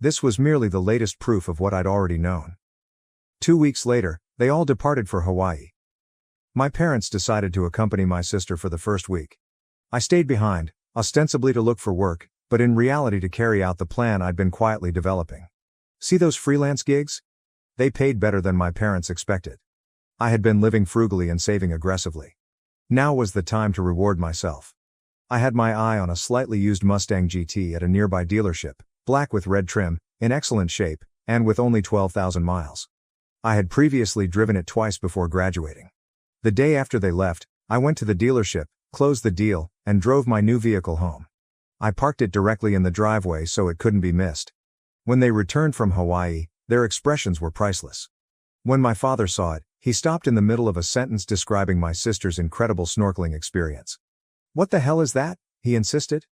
This was merely the latest proof of what I'd already known. 2 weeks later, they all departed for Hawaii. My parents decided to accompany my sister for the first week. I stayed behind, ostensibly to look for work, but in reality to carry out the plan I'd been quietly developing. See those freelance gigs? They paid better than my parents expected. I had been living frugally and saving aggressively. Now was the time to reward myself. I had my eye on a slightly used Mustang GT at a nearby dealership, black with red trim, in excellent shape, and with only 12,000 miles. I had previously driven it twice before graduating. The day after they left, I went to the dealership, closed the deal, and drove my new vehicle home. I parked it directly in the driveway so it couldn't be missed. When they returned from Hawaii, their expressions were priceless. When my father saw it, he stopped in the middle of a sentence describing my sister's incredible snorkeling experience. What the hell is that? He insisted.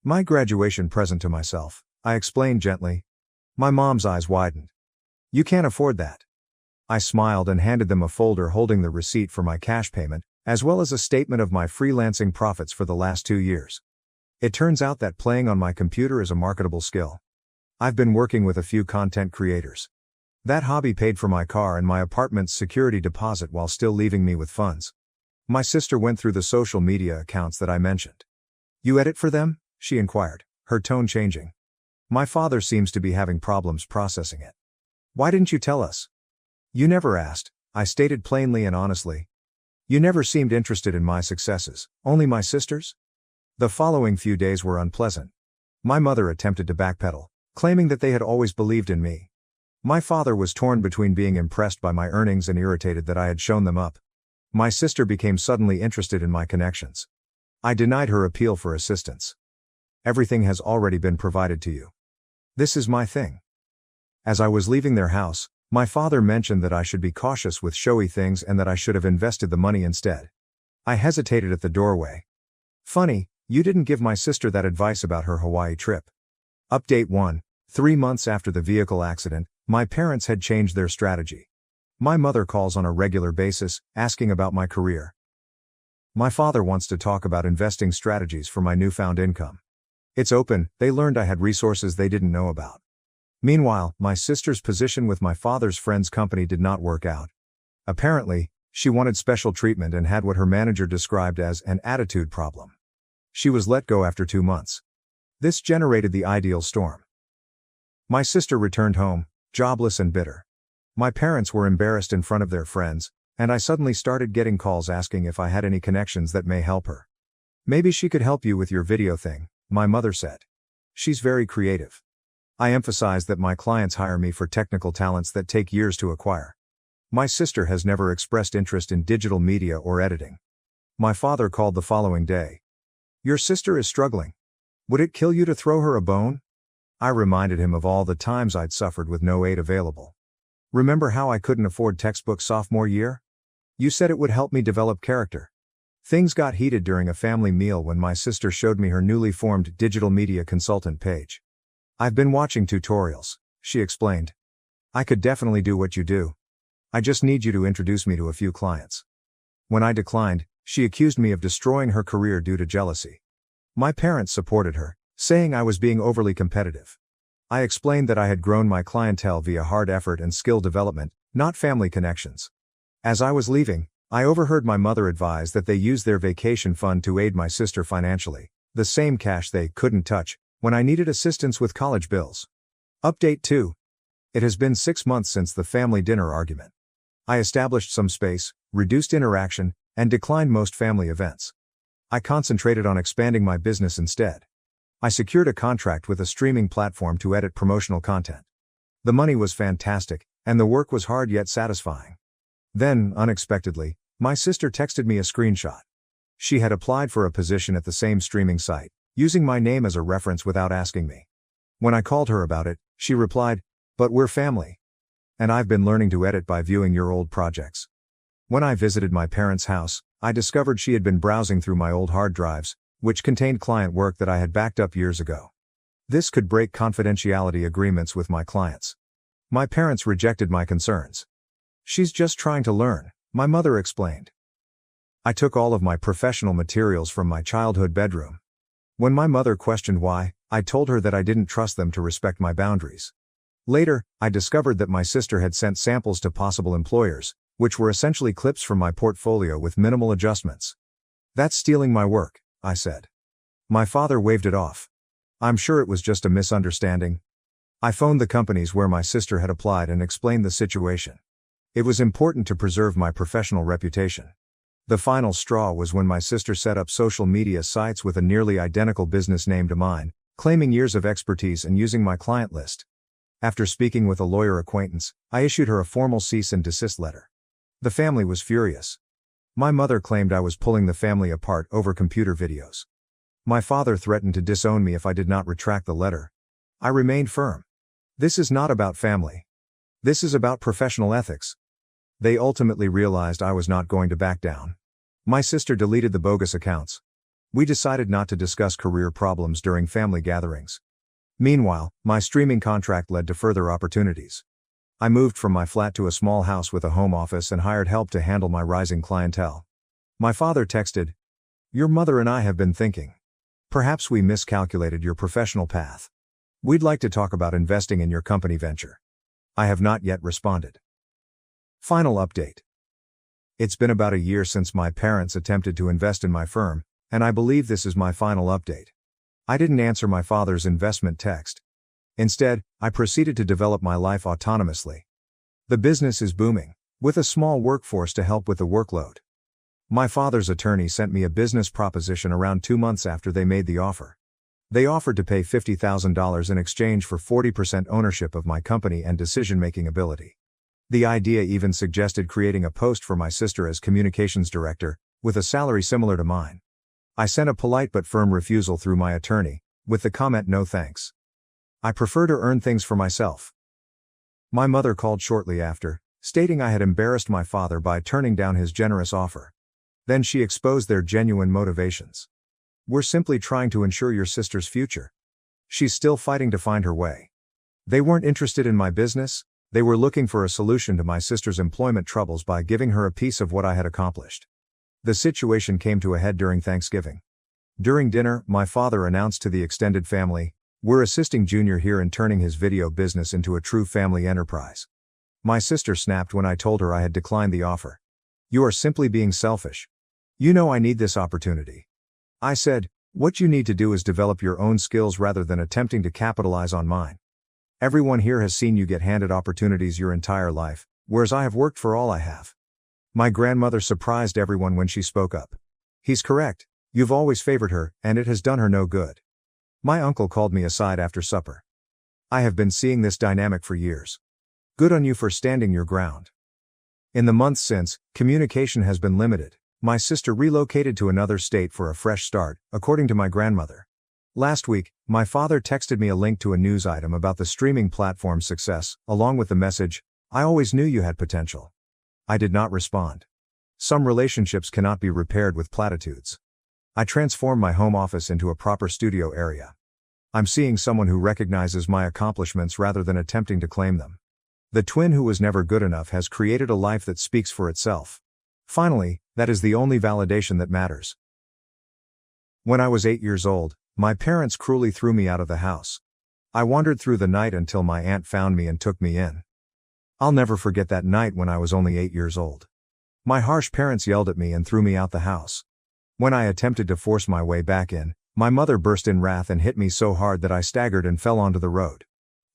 My graduation present to myself, I explained gently. My mom's eyes widened. You can't afford that. I smiled and handed them a folder holding the receipt for my cash payment, as well as a statement of my freelancing profits for the last 2 years. It turns out that playing on my computer is a marketable skill. I've been working with a few content creators. That hobby paid for my car and my apartment's security deposit while still leaving me with funds. My sister went through the social media accounts that I mentioned. You edit for them? She inquired, her tone changing. My father seems to be having problems processing it. Why didn't you tell us? You never asked, I stated plainly and honestly. You never seemed interested in my successes, only my sister's? The following few days were unpleasant. My mother attempted to backpedal, claiming that they had always believed in me. My father was torn between being impressed by my earnings and irritated that I had shown them up. My sister became suddenly interested in my connections. I denied her appeal for assistance. Everything has already been provided to you. This is my thing. As I was leaving their house, my father mentioned that I should be cautious with showy things and that I should have invested the money instead. I hesitated at the doorway. Funny, you didn't give my sister that advice about her Hawaii trip. Update 1. 3 months after the vehicle accident, my parents had changed their strategy. My mother calls on a regular basis, asking about my career. My father wants to talk about investing strategies for my newfound income. It's open, they learned I had resources they didn't know about. Meanwhile, my sister's position with my father's friend's company did not work out. Apparently, she wanted special treatment and had what her manager described as an attitude problem. She was let go after 2 months. This generated the ideal storm. My sister returned home, jobless and bitter. My parents were embarrassed in front of their friends, and I suddenly started getting calls asking if I had any connections that may help her. Maybe she could help you with your video thing, my mother said. She's very creative. I emphasized that my clients hire me for technical talents that take years to acquire. My sister has never expressed interest in digital media or editing. My father called the following day. Your sister is struggling. Would it kill you to throw her a bone? I reminded him of all the times I'd suffered with no aid available. Remember how I couldn't afford textbooks sophomore year? You said it would help me develop character. Things got heated during a family meal when my sister showed me her newly formed digital media consultant page. I've been watching tutorials, she explained. I could definitely do what you do. I just need you to introduce me to a few clients. When I declined, she accused me of destroying her career due to jealousy. My parents supported her, saying I was being overly competitive. I explained that I had grown my clientele via hard effort and skill development, not family connections. As I was leaving, I overheard my mother advise that they use their vacation fund to aid my sister financially, the same cash they couldn't touch when I needed assistance with college bills. Update 2. It has been 6 months since the family dinner argument. I established some space, reduced interaction, and declined most family events. I concentrated on expanding my business instead. I secured a contract with a streaming platform to edit promotional content. The money was fantastic, and the work was hard yet satisfying. Then, unexpectedly, my sister texted me a screenshot. She had applied for a position at the same streaming site, using my name as a reference without asking me. When I called her about it, she replied, "But we're family. And I've been learning to edit by viewing your old projects." When I visited my parents' house, I discovered she had been browsing through my old hard drives, which contained client work that I had backed up years ago. This could break confidentiality agreements with my clients. My parents rejected my concerns. She's just trying to learn, my mother explained. I took all of my professional materials from my childhood bedroom. When my mother questioned why, I told her that I didn't trust them to respect my boundaries. Later, I discovered that my sister had sent samples to possible employers, which were essentially clips from my portfolio with minimal adjustments. That's stealing my work, I said. My father waved it off. I'm sure it was just a misunderstanding. I phoned the companies where my sister had applied and explained the situation. It was important to preserve my professional reputation. The final straw was when my sister set up social media sites with a nearly identical business name to mine, claiming years of expertise and using my client list. After speaking with a lawyer acquaintance, I issued her a formal cease and desist letter. The family was furious. My mother claimed I was pulling the family apart over computer videos. My father threatened to disown me if I did not retract the letter. I remained firm. This is not about family. This is about professional ethics. They ultimately realized I was not going to back down. My sister deleted the bogus accounts. We decided not to discuss career problems during family gatherings. Meanwhile, my streaming contract led to further opportunities. I moved from my flat to a small house with a home office and hired help to handle my rising clientele. My father texted, "Your mother and I have been thinking. Perhaps we miscalculated your professional path. We'd like to talk about investing in your company venture." I have not yet responded. Final update. It's been about a year since my parents attempted to invest in my firm, and I believe this is my final update. I didn't answer my father's investment text. Instead, I proceeded to develop my life autonomously. The business is booming, with a small workforce to help with the workload. My father's attorney sent me a business proposition around 2 months after they made the offer. They offered to pay $50,000 in exchange for 40% ownership of my company and decision-making ability. The idea even suggested creating a post for my sister as communications director, with a salary similar to mine. I sent a polite but firm refusal through my attorney, with the comment, "No thanks. I prefer to earn things for myself." My mother called shortly after, stating I had embarrassed my father by turning down his generous offer. Then she exposed their genuine motivations. "We're simply trying to ensure your sister's future. She's still fighting to find her way. They weren't interested in my business. They were looking for a solution to my sister's employment troubles by giving her a piece of what I had accomplished." The situation came to a head during Thanksgiving. During dinner, my father announced to the extended family, "We're assisting Junior here in turning his video business into a true family enterprise." My sister snapped when I told her I had declined the offer. "You are simply being selfish. You know I need this opportunity." I said, "What you need to do is develop your own skills rather than attempting to capitalize on mine. Everyone here has seen you get handed opportunities your entire life, whereas I have worked for all I have." My grandmother surprised everyone when she spoke up. "He's correct. You've always favored her, and it has done her no good." My uncle called me aside after supper. "I have been seeing this dynamic for years. Good on you for standing your ground. In the months since, communication has been limited. My sister relocated to another state for a fresh start, according to my grandmother. Last week, my father texted me a link to a news item about the streaming platform's success, along with the message, "I always knew you had potential." I did not respond. Some relationships cannot be repaired with platitudes. I transformed my home office into a proper studio area. I'm seeing someone who recognizes my accomplishments rather than attempting to claim them. The twin who was never good enough has created a life that speaks for itself. Finally, that is the only validation that matters. When I was 8 years old, my parents cruelly threw me out of the house. I wandered through the night until my aunt found me and took me in. I'll never forget that night when I was only 8 years old. My harsh parents yelled at me and threw me out the house. When I attempted to force my way back in, my mother burst in wrath and hit me so hard that I staggered and fell onto the road.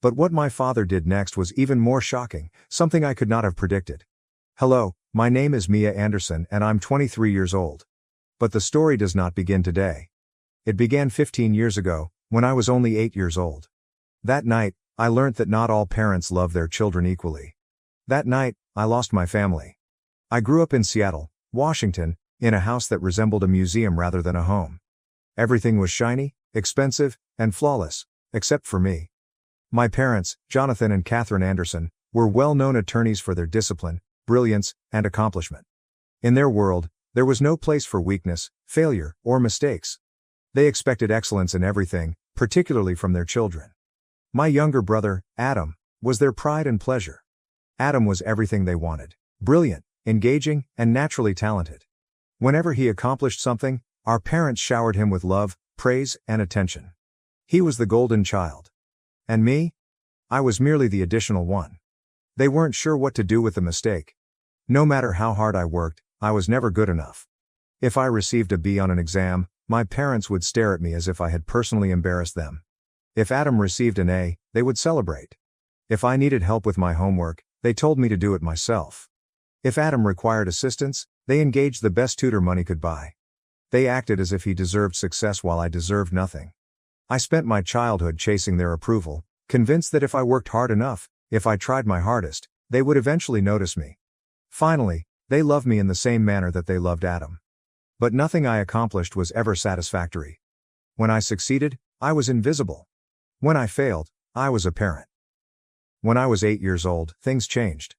But what my father did next was even more shocking, something I could not have predicted. "Hello, my name is Mia Anderson and I'm 23 years old. But the story does not begin today. It began 15 years ago, when I was only 8 years old. That night, I learned that not all parents love their children equally. That night, I lost my family. I grew up in Seattle, Washington, in a house that resembled a museum rather than a home. Everything was shiny, expensive, and flawless, except for me. My parents, Jonathan and Catherine Anderson, were well-known attorneys for their discipline, brilliance, and accomplishment. In their world, there was no place for weakness, failure, or mistakes. They expected excellence in everything, particularly from their children. My younger brother, Adam, was their pride and pleasure. Adam was everything they wanted: brilliant, engaging, and naturally talented. Whenever he accomplished something, our parents showered him with love, praise, and attention. He was the golden child. And me? I was merely the additional one. They weren't sure what to do with the mistake. No matter how hard I worked, I was never good enough. If I received a B on an exam, my parents would stare at me as if I had personally embarrassed them. If Adam received an A, they would celebrate. If I needed help with my homework, they told me to do it myself. If Adam required assistance, they engaged the best tutor money could buy. They acted as if he deserved success while I deserved nothing. I spent my childhood chasing their approval, convinced that if I worked hard enough, if I tried my hardest, they would eventually notice me. Finally, they loved me in the same manner that they loved Adam. But nothing I accomplished was ever satisfactory. When I succeeded, I was invisible. When I failed, I was apparent. When I was 8 years old, things changed.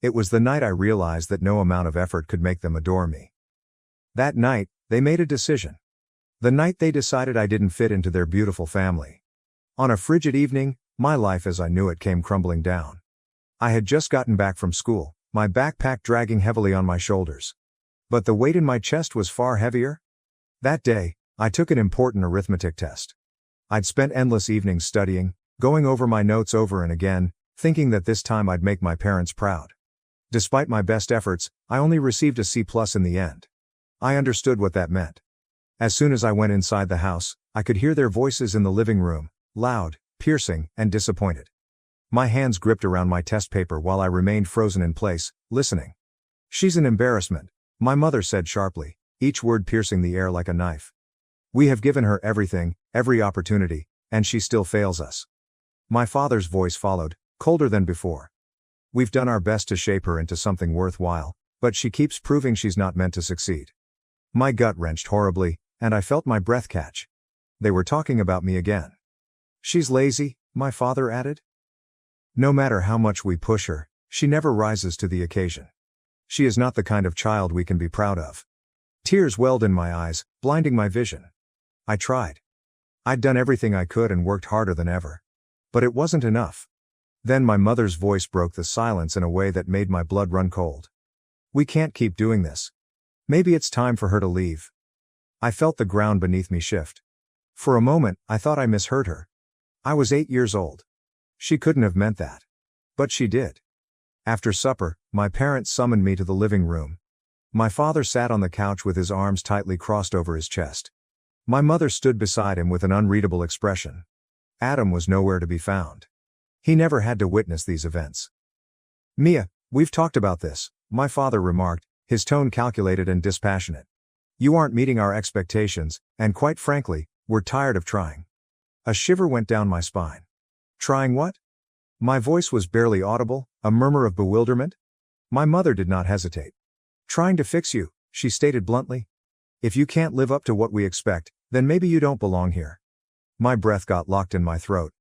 It was the night I realized that no amount of effort could make them adore me. That night, they made a decision. The night they decided I didn't fit into their beautiful family. On a frigid evening, my life as I knew it came crumbling down. I had just gotten back from school, my backpack dragging heavily on my shoulders. But the weight in my chest was far heavier. That day, I took an important arithmetic test. I'd spent endless evenings studying, going over my notes over and again, thinking that this time I'd make my parents proud. Despite my best efforts, I only received a C+ in the end. I understood what that meant. As soon as I went inside the house, I could hear their voices in the living room, loud, piercing, and disappointed. My hands gripped around my test paper while I remained frozen in place, listening. "She's an embarrassment," my mother said sharply, each word piercing the air like a knife. "We have given her everything, every opportunity, and she still fails us." My father's voice followed, colder than before. "We've done our best to shape her into something worthwhile, but she keeps proving she's not meant to succeed." My gut wrenched horribly, and I felt my breath catch. They were talking about me again. "She's lazy," my father added. "No matter how much we push her, she never rises to the occasion. She is not the kind of child we can be proud of." Tears welled in my eyes, blinding my vision. I tried. I'd done everything I could and worked harder than ever. But it wasn't enough. Then my mother's voice broke the silence in a way that made my blood run cold. "We can't keep doing this. Maybe it's time for her to leave." I felt the ground beneath me shift. For a moment, I thought I misheard her. I was 8 years old. She couldn't have meant that. But she did. After supper, my parents summoned me to the living room. My father sat on the couch with his arms tightly crossed over his chest. My mother stood beside him with an unreadable expression. Adam was nowhere to be found. He never had to witness these events. "Mia, we've talked about this," my father remarked, his tone calculated and dispassionate. "You aren't meeting our expectations, and quite frankly, we're tired of trying." A shiver went down my spine. "Trying what?" My voice was barely audible, a murmur of bewilderment. My mother did not hesitate. "Trying to fix you," she stated bluntly. "If you can't live up to what we expect, then maybe you don't belong here." My breath got locked in my throat.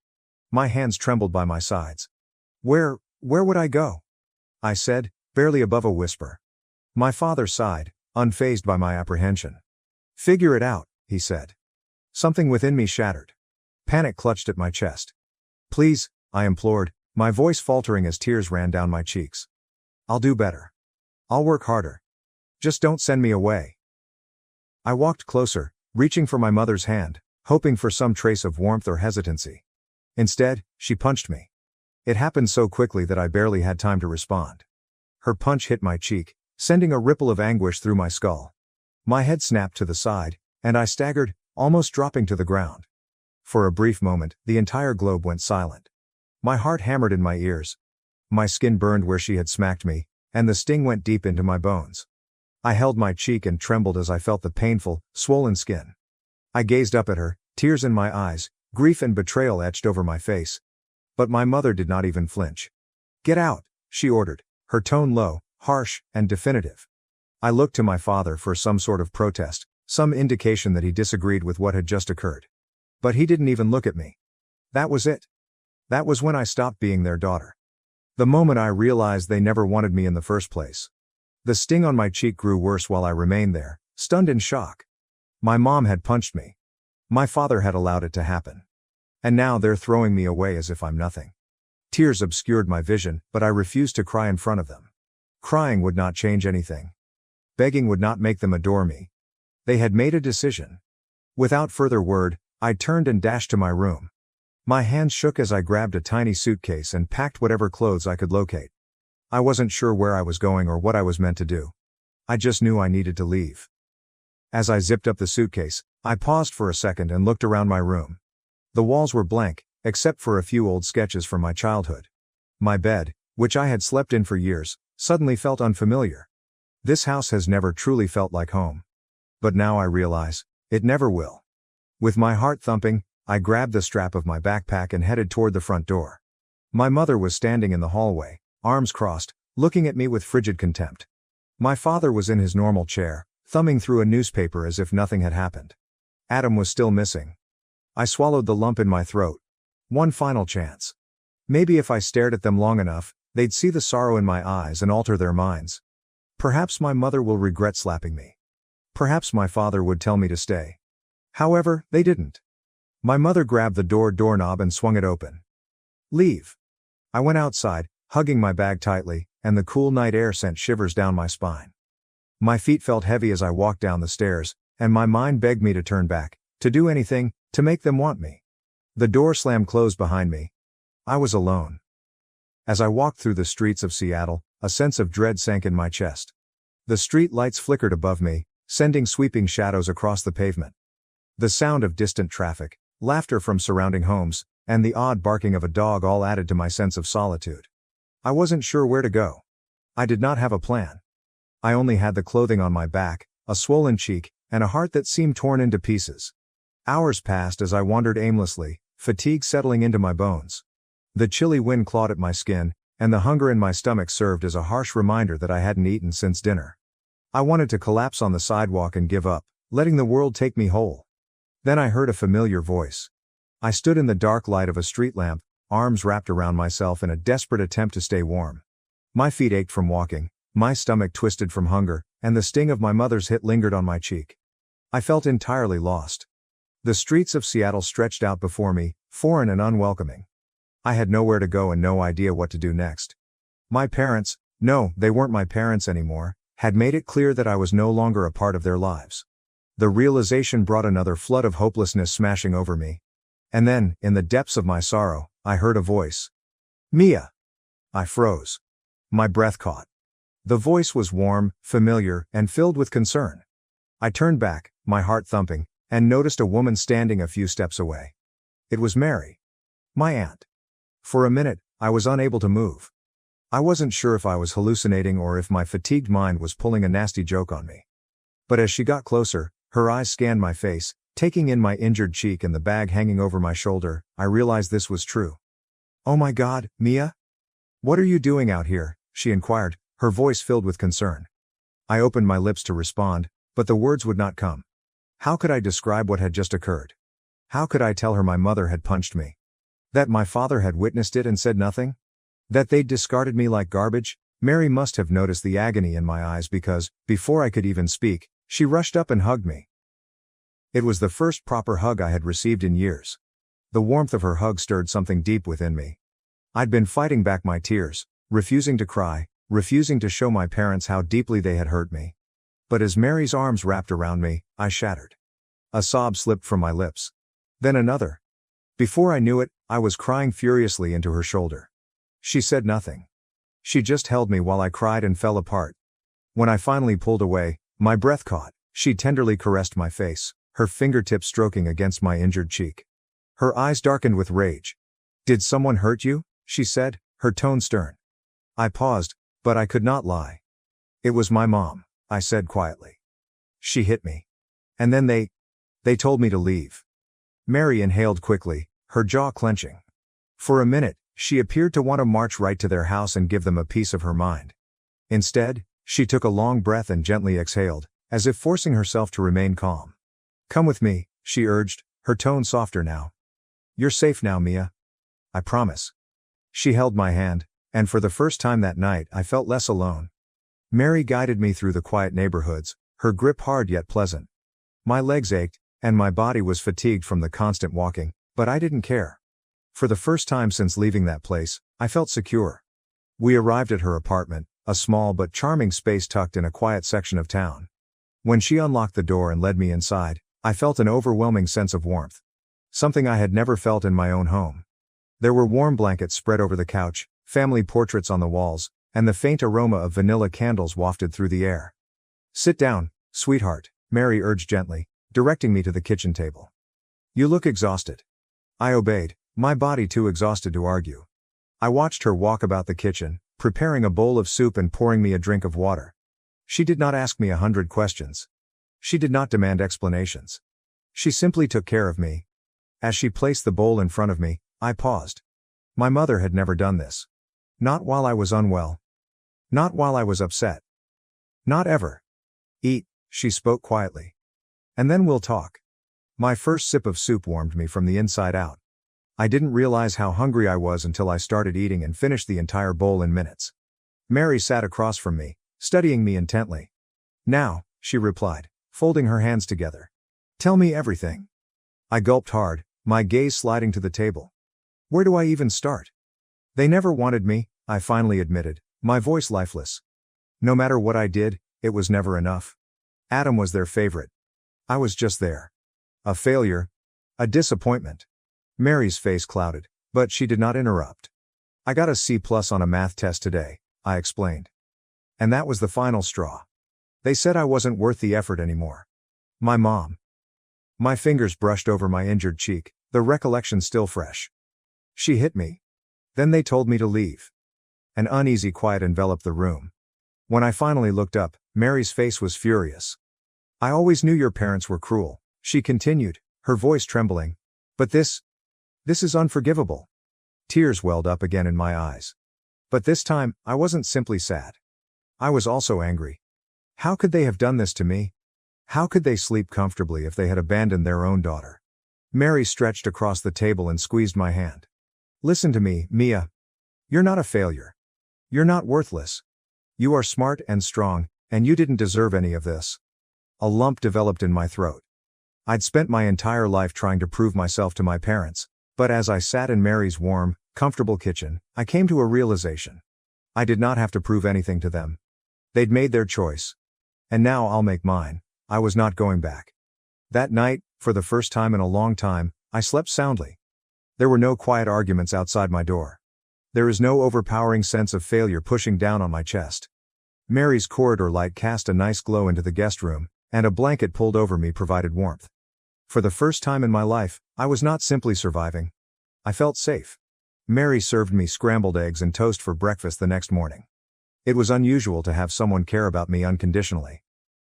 My hands trembled by my sides. Where would I go?" I said, barely above a whisper. My father sighed, unfazed by my apprehension. "Figure it out," he said. Something within me shattered. Panic clutched at my chest. "Please," I implored, my voice faltering as tears ran down my cheeks. "I'll do better. I'll work harder. Just don't send me away." I walked closer, reaching for my mother's hand, hoping for some trace of warmth or hesitancy. Instead, she punched me. It happened so quickly that I barely had time to respond. Her punch hit my cheek, sending a ripple of anguish through my skull. My head snapped to the side, and I staggered, almost dropping to the ground. For a brief moment, the entire globe went silent. My heart hammered in my ears. My skin burned where she had smacked me, and the sting went deep into my bones. I held my cheek and trembled as I felt the painful, swollen skin. I gazed up at her, tears in my eyes, grief and betrayal etched over my face. But my mother did not even flinch. "Get out," she ordered, her tone low, harsh, and definitive. I looked to my father for some sort of protest, some indication that he disagreed with what had just occurred. But he didn't even look at me. That was it. That was when I stopped being their daughter. The moment I realized they never wanted me in the first place. The sting on my cheek grew worse while I remained there, stunned in shock. My mom had punched me. My father had allowed it to happen. And now they're throwing me away as if I'm nothing. Tears obscured my vision, but I refused to cry in front of them. Crying would not change anything. Begging would not make them adore me. They had made a decision. Without further word, I turned and dashed to my room. My hands shook as I grabbed a tiny suitcase and packed whatever clothes I could locate. I wasn't sure where I was going or what I was meant to do. I just knew I needed to leave. As I zipped up the suitcase, I paused for a second and looked around my room. The walls were blank, except for a few old sketches from my childhood. My bed, which I had slept in for years, suddenly felt unfamiliar. This house has never truly felt like home. But now I realize, it never will. With my heart thumping, I grabbed the strap of my backpack and headed toward the front door. My mother was standing in the hallway, arms crossed, looking at me with frigid contempt. My father was in his normal chair, thumbing through a newspaper as if nothing had happened. Adam was still missing. I swallowed the lump in my throat. One final chance. Maybe if I stared at them long enough, they'd see the sorrow in my eyes and alter their minds. Perhaps my mother will regret slapping me. Perhaps my father would tell me to stay. However, they didn't. My mother grabbed the doorknob and swung it open. "Leave." I went outside, hugging my bag tightly, and the cool night air sent shivers down my spine. My feet felt heavy as I walked down the stairs, and my mind begged me to turn back, to do anything, to make them want me. The door slammed closed behind me. I was alone. As I walked through the streets of Seattle, a sense of dread sank in my chest. The street lights flickered above me, sending sweeping shadows across the pavement. The sound of distant traffic, laughter from surrounding homes, and the odd barking of a dog all added to my sense of solitude. I wasn't sure where to go. I did not have a plan. I only had the clothing on my back, a swollen cheek, and a heart that seemed torn into pieces. Hours passed as I wandered aimlessly, fatigue settling into my bones. The chilly wind clawed at my skin, and the hunger in my stomach served as a harsh reminder that I hadn't eaten since dinner. I wanted to collapse on the sidewalk and give up, letting the world take me whole. Then I heard a familiar voice. I stood in the dark light of a street lamp, arms wrapped around myself in a desperate attempt to stay warm. My feet ached from walking, my stomach twisted from hunger, and the sting of my mother's hit lingered on my cheek. I felt entirely lost. The streets of Seattle stretched out before me, foreign and unwelcoming. I had nowhere to go and no idea what to do next. My parents, no, they weren't my parents anymore, had made it clear that I was no longer a part of their lives. The realization brought another flood of hopelessness smashing over me. And then, in the depths of my sorrow, I heard a voice. "Mia." I froze. My breath caught. The voice was warm, familiar, and filled with concern. I turned back, my heart thumping, and noticed a woman standing a few steps away. It was Mary. My aunt. For a minute, I was unable to move. I wasn't sure if I was hallucinating or if my fatigued mind was pulling a nasty joke on me. But as she got closer, her eyes scanned my face, taking in my injured cheek and the bag hanging over my shoulder. I realized this was true. "Oh my God, Mia? What are you doing out here?" she inquired, her voice filled with concern. I opened my lips to respond, but the words would not come. How could I describe what had just occurred? How could I tell her my mother had punched me? That my father had witnessed it and said nothing? That they'd discarded me like garbage? Mary must have noticed the agony in my eyes because, before I could even speak, she rushed up and hugged me. It was the first proper hug I had received in years. The warmth of her hug stirred something deep within me. I'd been fighting back my tears, refusing to cry, refusing to show my parents how deeply they had hurt me. But as Mary's arms wrapped around me, I shattered. A sob slipped from my lips. Then another. Before I knew it, I was crying furiously into her shoulder. She said nothing. She just held me while I cried and fell apart. When I finally pulled away, my breath caught. She tenderly caressed my face, her fingertips stroking against my injured cheek. Her eyes darkened with rage. "Did someone hurt you?" she said, her tone stern. I paused, but I could not lie. "It was my mom," I said quietly. "She hit me. And then they told me to leave." Mary inhaled quickly, her jaw clenching. For a minute, she appeared to want to march right to their house and give them a piece of her mind. Instead, she took a long breath and gently exhaled, as if forcing herself to remain calm. "Come with me," she urged, her tone softer now. "You're safe now, Mia. I promise." She held my hand, and for the first time that night I felt less alone. Mary guided me through the quiet neighborhoods, her grip hard yet pleasant. My legs ached, and my body was fatigued from the constant walking, but I didn't care. For the first time since leaving that place, I felt secure. We arrived at her apartment, a small but charming space tucked in a quiet section of town. When she unlocked the door and led me inside, I felt an overwhelming sense of warmth. Something I had never felt in my own home. There were warm blankets spread over the couch, family portraits on the walls, and the faint aroma of vanilla candles wafted through the air. "Sit down, sweetheart," Mary urged gently, directing me to the kitchen table. "You look exhausted." I obeyed, my body too exhausted to argue. I watched her walk about the kitchen, preparing a bowl of soup and pouring me a drink of water. She did not ask me 100 questions. She did not demand explanations. She simply took care of me. As she placed the bowl in front of me, I paused. My mother had never done this. Not while I was unwell. Not while I was upset. Not ever. "Eat," she spoke quietly. "And then we'll talk." My first sip of soup warmed me from the inside out. I didn't realize how hungry I was until I started eating and finished the entire bowl in minutes. Mary sat across from me, studying me intently. "Now," she replied, folding her hands together. "Tell me everything." I gulped hard, my gaze sliding to the table. "Where do I even start?" "They never wanted me," I finally admitted, my voice lifeless. "No matter what I did, it was never enough. Adam was their favorite. I was just there. A failure. A disappointment." Mary's face clouded, but she did not interrupt. "I got a C+ on a math test today," I explained. "And that was the final straw. They said I wasn't worth the effort anymore. My mom." My fingers brushed over my injured cheek, the recollection still fresh. "She hit me. Then they told me to leave." An uneasy quiet enveloped the room. When I finally looked up, Mary's face was furious. "I always knew your parents were cruel," she continued, her voice trembling. "But this is unforgivable." Tears welled up again in my eyes. But this time, I wasn't simply sad. I was also angry. How could they have done this to me? How could they sleep comfortably if they had abandoned their own daughter? Mary stretched across the table and squeezed my hand. "Listen to me, Mia. You're not a failure. You're not worthless. You are smart and strong, and you didn't deserve any of this." A lump developed in my throat. I'd spent my entire life trying to prove myself to my parents, but as I sat in Mary's warm, comfortable kitchen, I came to a realization. I did not have to prove anything to them. They'd made their choice. And now I'll make mine. I was not going back. That night, for the first time in a long time, I slept soundly. There were no quiet arguments outside my door. There is no overpowering sense of failure pushing down on my chest. Mary's corridor light cast a nice glow into the guest room, and a blanket pulled over me provided warmth. For the first time in my life, I was not simply surviving. I felt safe. Mary served me scrambled eggs and toast for breakfast the next morning. It was unusual to have someone care about me unconditionally,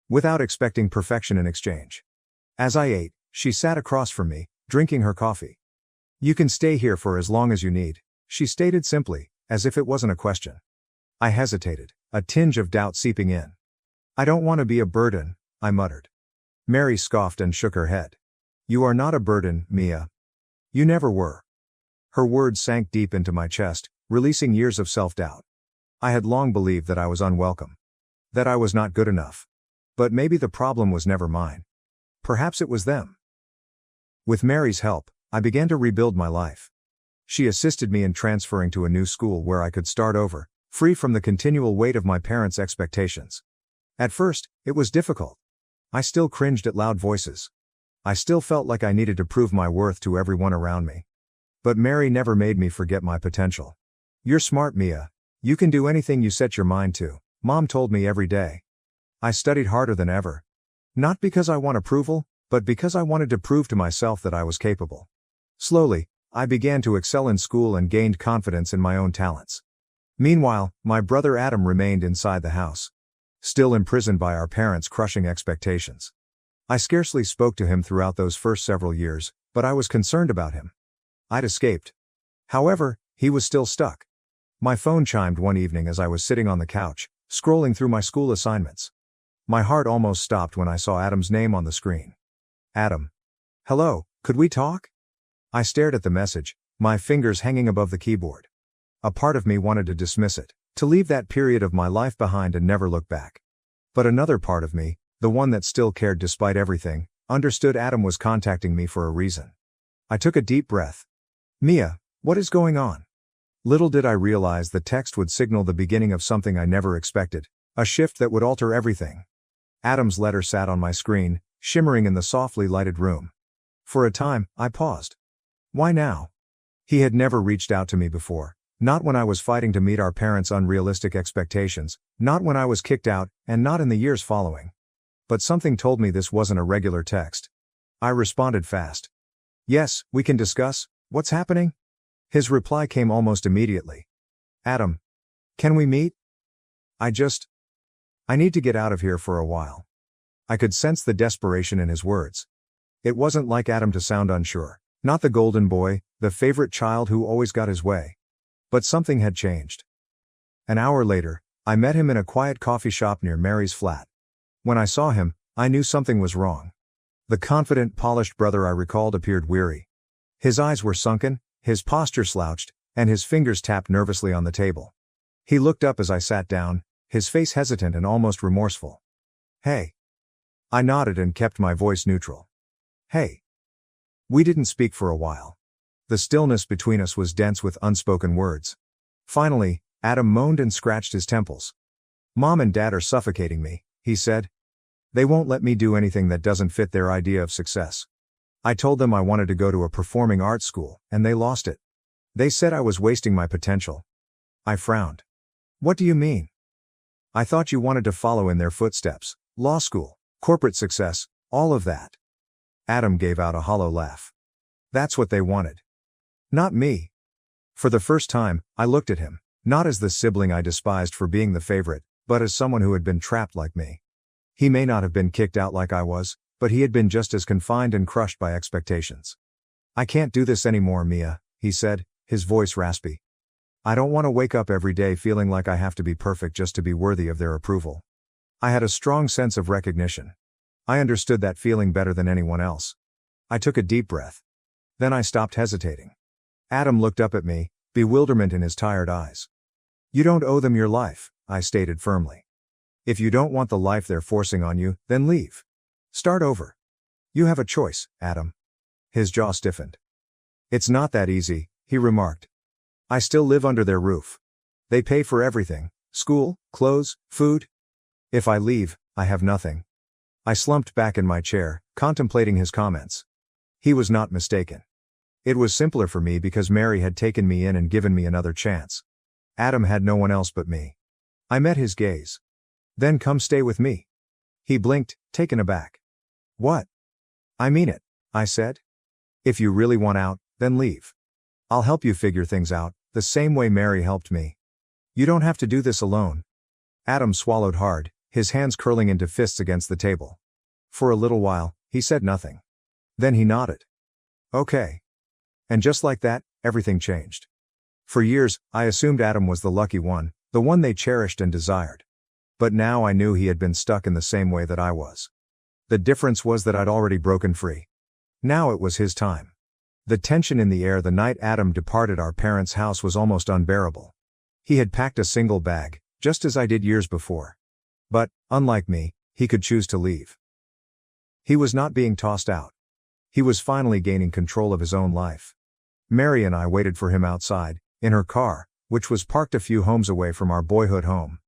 without expecting perfection in exchange. As I ate, she sat across from me, drinking her coffee. "You can stay here for as long as you need," she stated simply, as if it wasn't a question. I hesitated. a tinge of doubt seeping in. "I don't want to be a burden," I muttered. Mary scoffed and shook her head. "You are not a burden, Mia. You never were." Her words sank deep into my chest, releasing years of self-doubt. I had long believed that I was unwelcome. That I was not good enough. But maybe the problem was never mine. Perhaps it was them. With Mary's help, I began to rebuild my life. She assisted me in transferring to a new school where I could start over, free from the continual weight of my parents' expectations. At first, it was difficult. I still cringed at loud voices. I still felt like I needed to prove my worth to everyone around me. But Mary never made me forget my potential. "You're smart, Mia. You can do anything you set your mind to," Mom told me every day. I studied harder than ever. Not because I want approval, but because I wanted to prove to myself that I was capable. Slowly, I began to excel in school and gained confidence in my own talents. Meanwhile, my brother Adam remained inside the house. Still imprisoned by our parents' crushing expectations. I scarcely spoke to him throughout those first several years, but I was concerned about him. I'd escaped. However, he was still stuck. My phone chimed one evening as I was sitting on the couch, scrolling through my school assignments. My heart almost stopped when I saw Adam's name on the screen. "Adam. Hello, could we talk?" I stared at the message, my fingers hanging above the keyboard. A part of me wanted to dismiss it, to leave that period of my life behind and never look back. But another part of me, the one that still cared despite everything, understood Adam was contacting me for a reason. I took a deep breath. "Mia, what is going on?" Little did I realize the text would signal the beginning of something I never expected, a shift that would alter everything. Adam's letter sat on my screen, shimmering in the softly lighted room. For a time, I paused. Why now? He had never reached out to me before, not when I was fighting to meet our parents' unrealistic expectations, not when I was kicked out, and not in the years following. But something told me this wasn't a regular text. I responded fast. "Yes, we can discuss. What's happening?" His reply came almost immediately. "Adam. Can we meet? I need to get out of here for a while." I could sense the desperation in his words. It wasn't like Adam to sound unsure, not the golden boy, the favorite child who always got his way. But something had changed. An hour later, I met him in a quiet coffee shop near Mary's flat. When I saw him, I knew something was wrong. The confident, polished brother I recalled appeared weary. His eyes were sunken, his posture slouched, and his fingers tapped nervously on the table. He looked up as I sat down, his face hesitant and almost remorseful. "Hey." I nodded and kept my voice neutral. "Hey." We didn't speak for a while. The stillness between us was dense with unspoken words. Finally, Adam moaned and scratched his temples. "Mom and Dad are suffocating me," he said. "They won't let me do anything that doesn't fit their idea of success. I told them I wanted to go to a performing arts school, and they lost it. They said I was wasting my potential." I frowned. "What do you mean? I thought you wanted to follow in their footsteps, law school, corporate success, all of that." Adam gave out a hollow laugh. "That's what they wanted. Not me." For the first time, I looked at him, not as the sibling I despised for being the favorite, but as someone who had been trapped like me. He may not have been kicked out like I was, but he had been just as confined and crushed by expectations. "I can't do this anymore, Mia," he said, his voice raspy. "I don't want to wake up every day feeling like I have to be perfect just to be worthy of their approval." I had a strong sense of recognition. I understood that feeling better than anyone else. I took a deep breath. Then I stopped hesitating. Adam looked up at me, bewilderment in his tired eyes. "You don't owe them your life," I stated firmly. "If you don't want the life they're forcing on you, then leave. Start over. You have a choice, Adam." His jaw stiffened. "It's not that easy," he remarked. "I still live under their roof. They pay for everything, school, clothes, food. If I leave, I have nothing." I slumped back in my chair, contemplating his comments. He was not mistaken. It was simpler for me because Mary had taken me in and given me another chance. Adam had no one else but me. I met his gaze. "Then come stay with me." He blinked, taken aback. "What?" "I mean it," I said. "If you really want out, then leave. I'll help you figure things out, the same way Mary helped me. You don't have to do this alone." Adam swallowed hard, his hands curling into fists against the table. For a little while, he said nothing. Then he nodded. "Okay." And just like that, everything changed. For years, I assumed Adam was the lucky one, The one they cherished and desired. But now I knew he had been stuck in the same way that I was. The difference was that I'd already broken free. Now it was his time. The tension in the air the night Adam departed our parents' house was almost unbearable. He had packed a single bag, just as I did years before. But, unlike me, he could choose to leave. He was not being tossed out. He was finally gaining control of his own life. Mary and I waited for him outside, in her car, which was parked a few homes away from our boyhood home.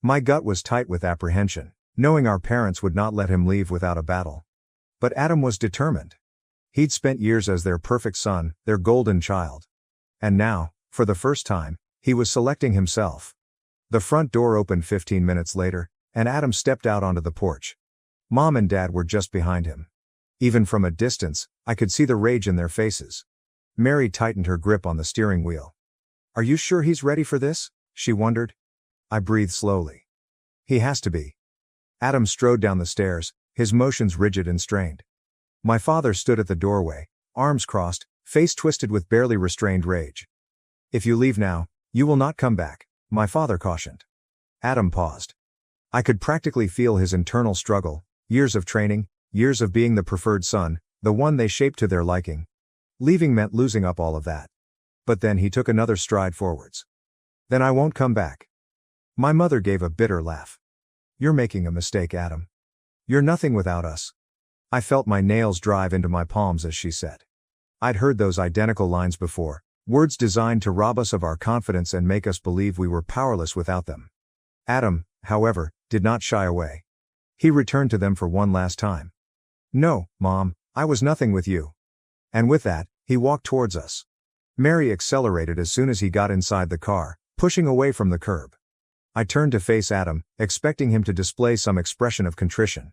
My gut was tight with apprehension, knowing our parents would not let him leave without a battle. But Adam was determined. He'd spent years as their perfect son, their golden child. And now, for the first time, he was selecting himself. The front door opened 15 minutes later, and Adam stepped out onto the porch. Mom and Dad were just behind him. Even from a distance, I could see the rage in their faces. Mary tightened her grip on the steering wheel. "Are you sure he's ready for this?" she wondered. I breathed slowly. "He has to be." Adam strode down the stairs, his motions rigid and strained. My father stood at the doorway, arms crossed, face twisted with barely restrained rage. "If you leave now, you will not come back," my father cautioned. Adam paused. I could practically feel his internal struggle, years of training, years of being the preferred son, the one they shaped to their liking. Leaving meant losing up all of that. But then he took another stride forwards. "Then I won't come back." My mother gave a bitter laugh. "You're making a mistake, Adam. You're nothing without us." I felt my nails drive into my palms as she said. I'd heard those identical lines before, words designed to rob us of our confidence and make us believe we were powerless without them. Adam, however, did not shy away. He returned to them for one last time. "No, Mom, I was nothing with you." And with that, he walked towards us. Mary accelerated as soon as he got inside the car, pushing away from the curb. I turned to face Adam, expecting him to display some expression of contrition.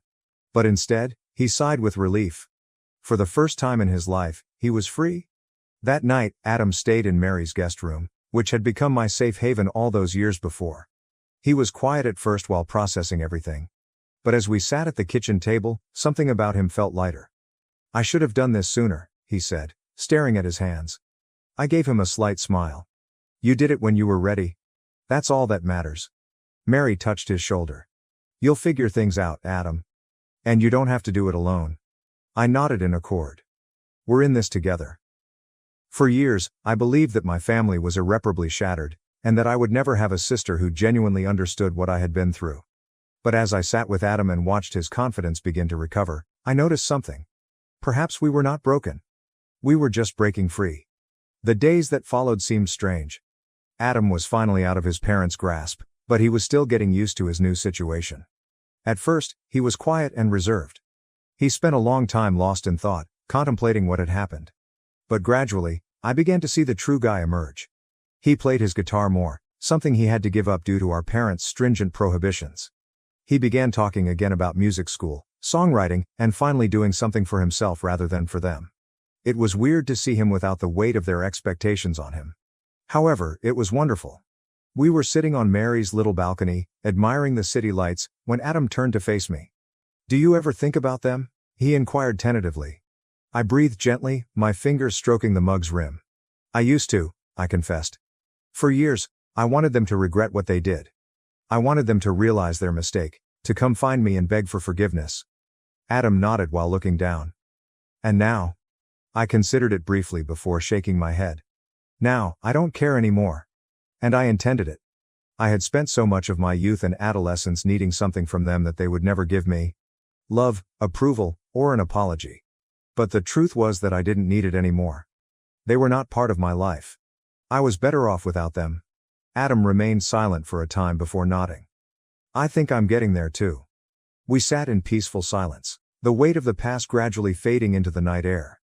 But instead, he sighed with relief. For the first time in his life, he was free. That night, Adam stayed in Mary's guest room, which had become my safe haven all those years before. He was quiet at first while processing everything. But as we sat at the kitchen table, something about him felt lighter. "I should have done this sooner," he said, staring at his hands. I gave him a slight smile. "You did it when you were ready. That's all that matters." Mary touched his shoulder. "You'll figure things out, Adam. And you don't have to do it alone." I nodded in accord. "We're in this together." For years, I believed that my family was irreparably shattered, and that I would never have a sister who genuinely understood what I had been through. But as I sat with Adam and watched his confidence begin to recover, I noticed something. Perhaps we were not broken. We were just breaking free. The days that followed seemed strange. Adam was finally out of his parents' grasp, but he was still getting used to his new situation. At first, he was quiet and reserved. He spent a long time lost in thought, contemplating what had happened. But gradually, I began to see the true guy emerge. He played his guitar more, something he had to give up due to our parents' stringent prohibitions. He began talking again about music school, songwriting, and finally doing something for himself rather than for them. It was weird to see him without the weight of their expectations on him. However, it was wonderful. We were sitting on Mary's little balcony, admiring the city lights, when Adam turned to face me. "Do you ever think about them?" he inquired tentatively. I breathed gently, my fingers stroking the mug's rim. "I used to," I confessed. "For years, I wanted them to regret what they did. I wanted them to realize their mistake, to come find me and beg for forgiveness." Adam nodded while looking down. "And now?" I considered it briefly before shaking my head. "Now, I don't care anymore." And I intended it. I had spent so much of my youth and adolescence needing something from them that they would never give me. Love, approval, or an apology. But the truth was that I didn't need it anymore. They were not part of my life. I was better off without them. Adam remained silent for a time before nodding. "I think I'm getting there too." We sat in peaceful silence, the weight of the past gradually fading into the night air.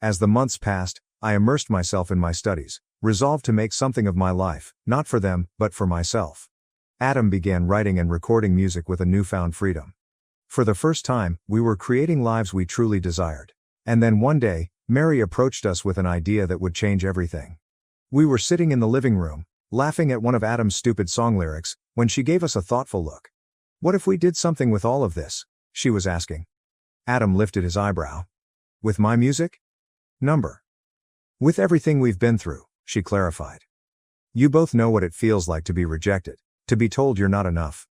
As the months passed, I immersed myself in my studies, resolved to make something of my life, not for them, but for myself. Adam began writing and recording music with a newfound freedom. For the first time, we were creating lives we truly desired. And then one day, Mary approached us with an idea that would change everything. We were sitting in the living room, laughing at one of Adam's stupid song lyrics, when she gave us a thoughtful look. "What if we did something with all of this?" she was asking. Adam lifted his eyebrow. "With my music?" "With everything we've been through," she clarified. You both know what it feels like to be rejected, to be told you're not enough.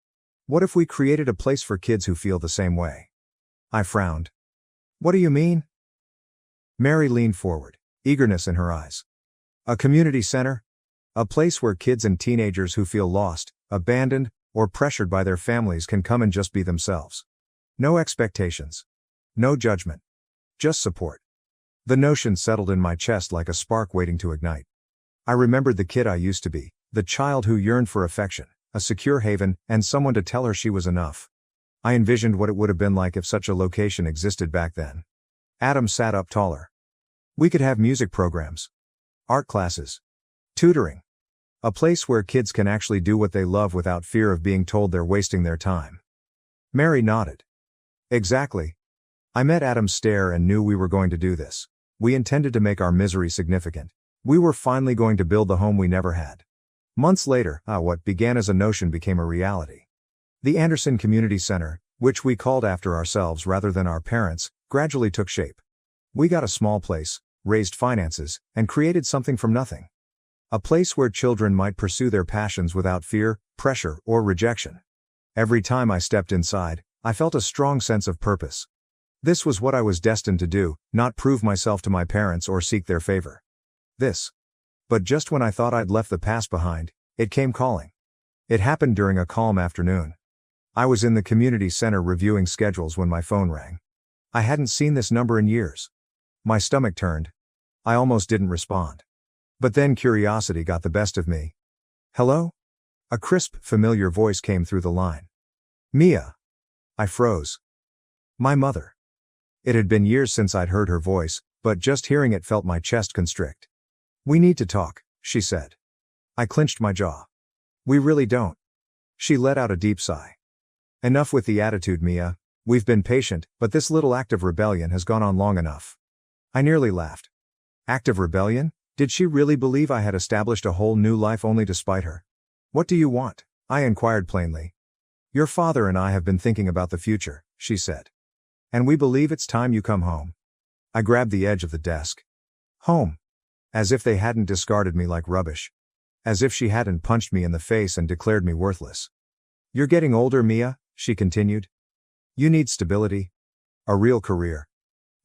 What if we created a place for kids who feel the same way? I frowned. What do you mean? Mary leaned forward, eagerness in her eyes. A community center? A place where kids and teenagers who feel lost, abandoned, or pressured by their families can come and just be themselves. No expectations. No judgment. Just support. The notion settled in my chest like a spark waiting to ignite. I remembered the kid I used to be, the child who yearned for affection, a secure haven, and someone to tell her she was enough. I envisioned what it would have been like if such a location existed back then. Adam sat up taller. We could have music programs, art classes, tutoring. A place where kids can actually do what they love without fear of being told they're wasting their time. Mary nodded. Exactly. I met Adam's stare and knew we were going to do this. We intended to make our misery significant. We were finally going to build the home we never had. Months later, what began as a notion became a reality. The Anderson Community Center, which we called after ourselves rather than our parents, gradually took shape. We got a small place, raised finances, and created something from nothing. A place where children might pursue their passions without fear, pressure, or rejection. Every time I stepped inside, I felt a strong sense of purpose. This was what I was destined to do, not prove myself to my parents or seek their favor. But just when I thought I'd left the past behind, it came calling. It happened during a calm afternoon. I was in the community center reviewing schedules when my phone rang. I hadn't seen this number in years. My stomach turned. I almost didn't respond. But then curiosity got the best of me. Hello? A crisp, familiar voice came through the line. Mia. I froze. My mother. It had been years since I'd heard her voice, but just hearing it felt my chest constrict. We need to talk, she said. I clenched my jaw. We really don't. She let out a deep sigh. Enough with the attitude, Mia. We've been patient, but this little act of rebellion has gone on long enough. I nearly laughed. Act of rebellion? Did she really believe I had established a whole new life only to spite her? What do you want? I inquired plainly. Your father and I have been thinking about the future, she said. And we believe it's time you come home. I grabbed the edge of the desk. Home. As if they hadn't discarded me like rubbish. As if she hadn't punched me in the face and declared me worthless. You're getting older, Mia, she continued. You need stability. A real career.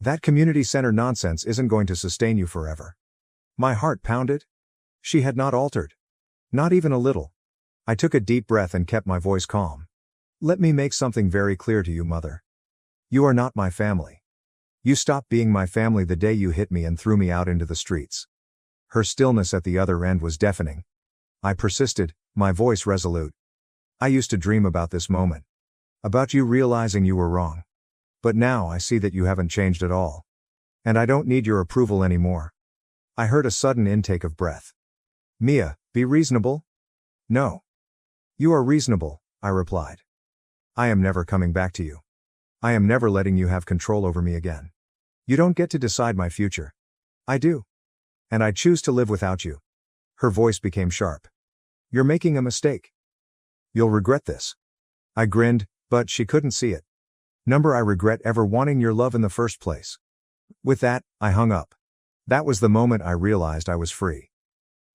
That community center nonsense isn't going to sustain you forever. My heart pounded. She had not altered. Not even a little. I took a deep breath and kept my voice calm. Let me make something very clear to you, Mother. You are not my family. You stopped being my family the day you hit me and threw me out into the streets. Her stillness at the other end was deafening. I persisted, my voice resolute. I used to dream about this moment. About you realizing you were wrong. But now I see that you haven't changed at all. And I don't need your approval anymore. I heard a sudden intake of breath. Mia, be reasonable? No. You are reasonable, I replied. I am never coming back to you. I am never letting you have control over me again. You don't get to decide my future. I do. And I choose to live without you. Her voice became sharp. You're making a mistake. You'll regret this. I grinned, but she couldn't see it. I regret ever wanting your love in the first place. With that, I hung up. That was the moment I realized I was free.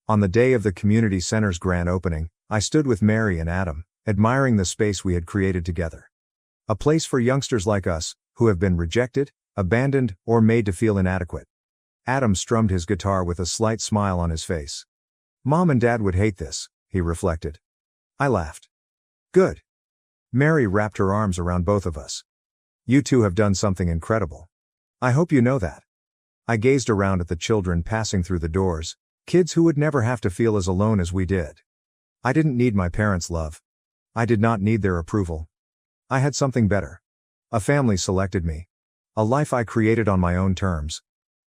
On the day of the community center's grand opening, I stood with Mary and Adam, admiring the space we had created together. A place for youngsters like us, who have been rejected, abandoned, or made to feel inadequate. Adam strummed his guitar with a slight smile on his face. Mom and Dad would hate this, he reflected. I laughed. Good. Mary wrapped her arms around both of us. You two have done something incredible. I hope you know that. I gazed around at the children passing through the doors, kids who would never have to feel as alone as we did. I didn't need my parents' love. I did not need their approval. I had something better. A family selected me. A life I created on my own terms.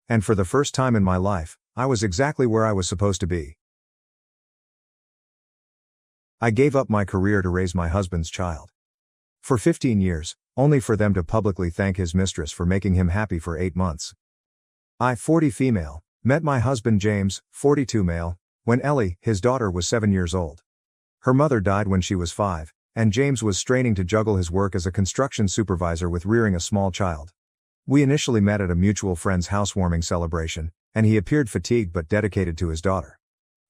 And for the first time in my life, I was exactly where I was supposed to be. I gave up my career to raise my husband's child. For 15 years, only for them to publicly thank his mistress for making him happy for 8 months. I, 40 female, met my husband James, 42 male, when Ellie, his daughter, was 7 years old. Her mother died when she was 5, and James was straining to juggle his work as a construction supervisor with rearing a small child. We initially met at a mutual friend's housewarming celebration, and he appeared fatigued but dedicated to his daughter.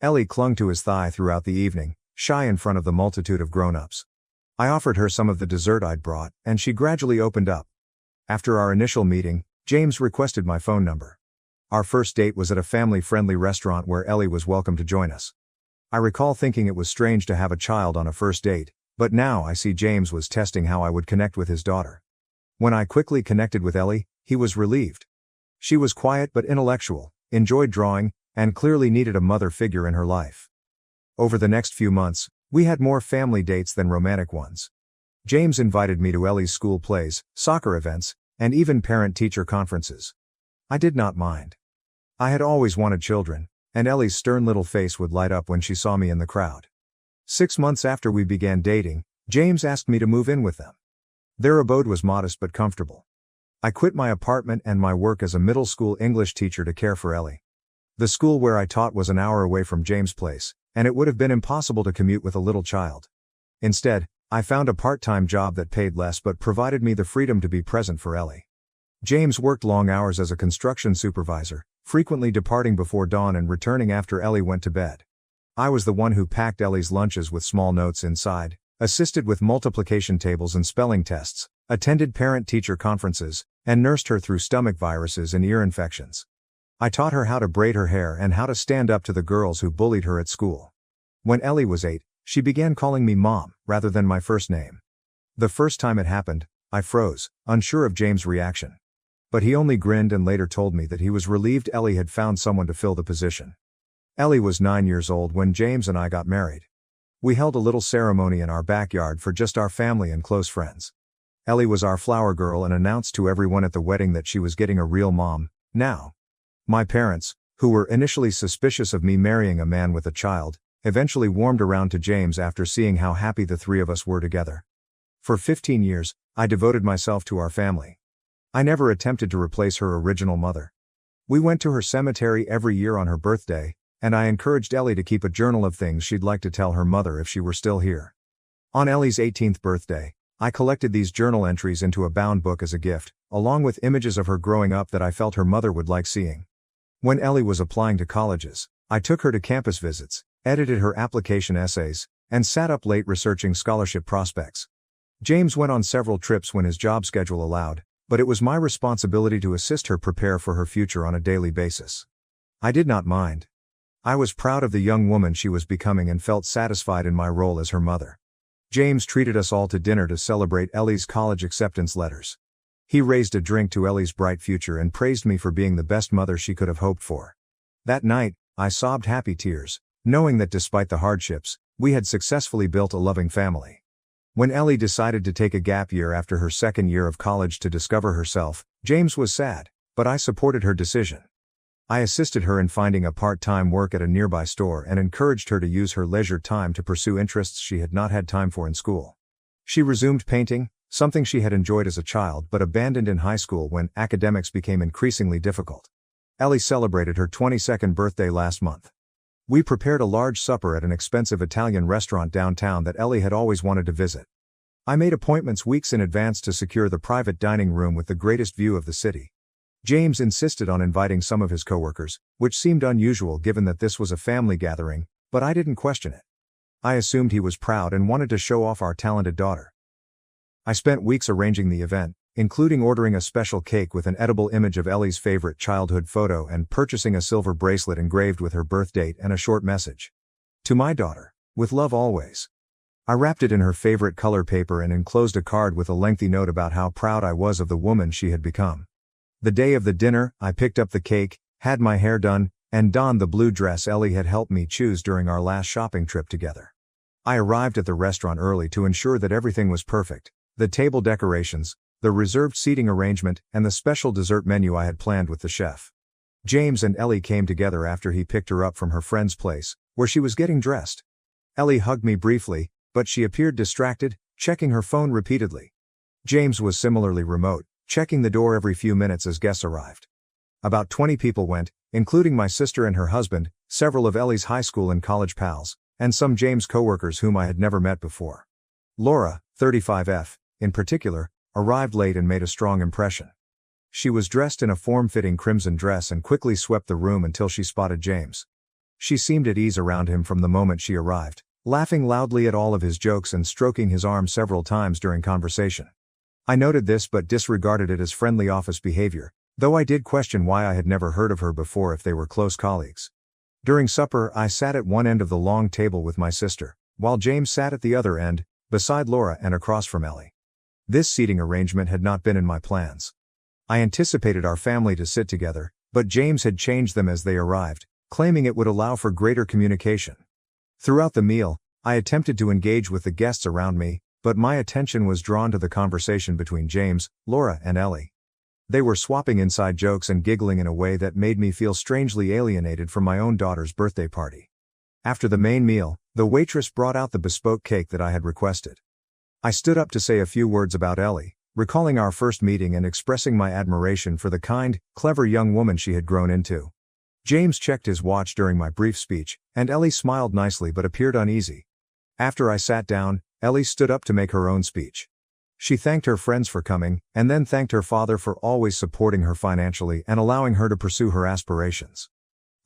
Ellie clung to his thigh throughout the evening, shy in front of the multitude of grown-ups. I offered her some of the dessert I'd brought, and she gradually opened up. After our initial meeting, James requested my phone number. Our first date was at a family-friendly restaurant where Ellie was welcome to join us. I recall thinking it was strange to have a child on a first date, but now I see James was testing how I would connect with his daughter. When I quickly connected with Ellie, he was relieved. She was quiet but intellectual, enjoyed drawing, and clearly needed a mother figure in her life. Over the next few months, we had more family dates than romantic ones. James invited me to Ellie's school plays, soccer events, and even parent-teacher conferences. I did not mind. I had always wanted children, and Ellie's stern little face would light up when she saw me in the crowd. 6 months after we began dating, James asked me to move in with them. Their abode was modest but comfortable. I quit my apartment and my work as a middle school English teacher to care for Ellie. The school where I taught was an hour away from James' place, and it would have been impossible to commute with a little child. Instead, I found a part-time job that paid less but provided me the freedom to be present for Ellie. James worked long hours as a construction supervisor, frequently departing before dawn and returning after Ellie went to bed. I was the one who packed Ellie's lunches with small notes inside, assisted with multiplication tables and spelling tests, attended parent-teacher conferences, and nursed her through stomach viruses and ear infections. I taught her how to braid her hair and how to stand up to the girls who bullied her at school. When Ellie was 8, she began calling me Mom, rather than my first name. The first time it happened, I froze, unsure of James' reaction. But he only grinned and later told me that he was relieved Ellie had found someone to fill the position. Ellie was 9 years old when James and I got married. We held a little ceremony in our backyard for just our family and close friends. Ellie was our flower girl and announced to everyone at the wedding that she was getting a real mom, now. My parents, who were initially suspicious of me marrying a man with a child, eventually warmed around to James after seeing how happy the three of us were together. For 15 years, I devoted myself to our family. I never attempted to replace her original mother. We went to her cemetery every year on her birthday, and I encouraged Ellie to keep a journal of things she'd like to tell her mother if she were still here. On Ellie's 18th birthday, I collected these journal entries into a bound book as a gift, along with images of her growing up that I felt her mother would like seeing. When Ellie was applying to colleges, I took her to campus visits, edited her application essays, and sat up late researching scholarship prospects. James went on several trips when his job schedule allowed, but it was my responsibility to assist her prepare for her future on a daily basis. I did not mind. I was proud of the young woman she was becoming and felt satisfied in my role as her mother. James treated us all to dinner to celebrate Ellie's college acceptance letters. He raised a drink to Ellie's bright future and praised me for being the best mother she could have hoped for. That night, I sobbed happy tears, knowing that despite the hardships, we had successfully built a loving family. When Ellie decided to take a gap year after her second year of college to discover herself, James was sad, but I supported her decision. I assisted her in finding a part-time work at a nearby store and encouraged her to use her leisure time to pursue interests she had not had time for in school. She resumed painting, something she had enjoyed as a child but abandoned in high school when academics became increasingly difficult. Ellie celebrated her 22nd birthday last month. We prepared a large supper at an expensive Italian restaurant downtown that Ellie had always wanted to visit. I made appointments weeks in advance to secure the private dining room with the greatest view of the city. James insisted on inviting some of his coworkers, which seemed unusual given that this was a family gathering, but I didn't question it. I assumed he was proud and wanted to show off our talented daughter. I spent weeks arranging the event, including ordering a special cake with an edible image of Ellie's favorite childhood photo and purchasing a silver bracelet engraved with her birth date and a short message. To my daughter, with love always. I wrapped it in her favorite color paper and enclosed a card with a lengthy note about how proud I was of the woman she had become. The day of the dinner, I picked up the cake, had my hair done, and donned the blue dress Ellie had helped me choose during our last shopping trip together. I arrived at the restaurant early to ensure that everything was perfect: the table decorations, the reserved seating arrangement, and the special dessert menu I had planned with the chef. James and Ellie came together after he picked her up from her friend's place, where she was getting dressed. Ellie hugged me briefly, but she appeared distracted, checking her phone repeatedly. James was similarly remote, checking the door every few minutes as guests arrived. About 20 people went, including my sister and her husband, several of Ellie's high school and college pals, and some James coworkers whom I had never met before. Laura, 35F, in particular, arrived late and made a strong impression. She was dressed in a form-fitting crimson dress and quickly swept the room until she spotted James. She seemed at ease around him from the moment she arrived, laughing loudly at all of his jokes and stroking his arm several times during conversation. I noted this but disregarded it as friendly office behavior, though I did question why I had never heard of her before if they were close colleagues. During supper, I sat at one end of the long table with my sister, while James sat at the other end, beside Laura and across from Ellie. This seating arrangement had not been in my plans. I anticipated our family to sit together, but James had changed them as they arrived, claiming it would allow for greater communication. Throughout the meal, I attempted to engage with the guests around me, but my attention was drawn to the conversation between James, Laura, and Ellie. They were swapping inside jokes and giggling in a way that made me feel strangely alienated from my own daughter's birthday party. After the main meal, the waitress brought out the bespoke cake that I had requested. I stood up to say a few words about Ellie, recalling our first meeting and expressing my admiration for the kind, clever young woman she had grown into. James checked his watch during my brief speech, and Ellie smiled nicely but appeared uneasy. After I sat down, Ellie stood up to make her own speech. She thanked her friends for coming, and then thanked her father for always supporting her financially and allowing her to pursue her aspirations.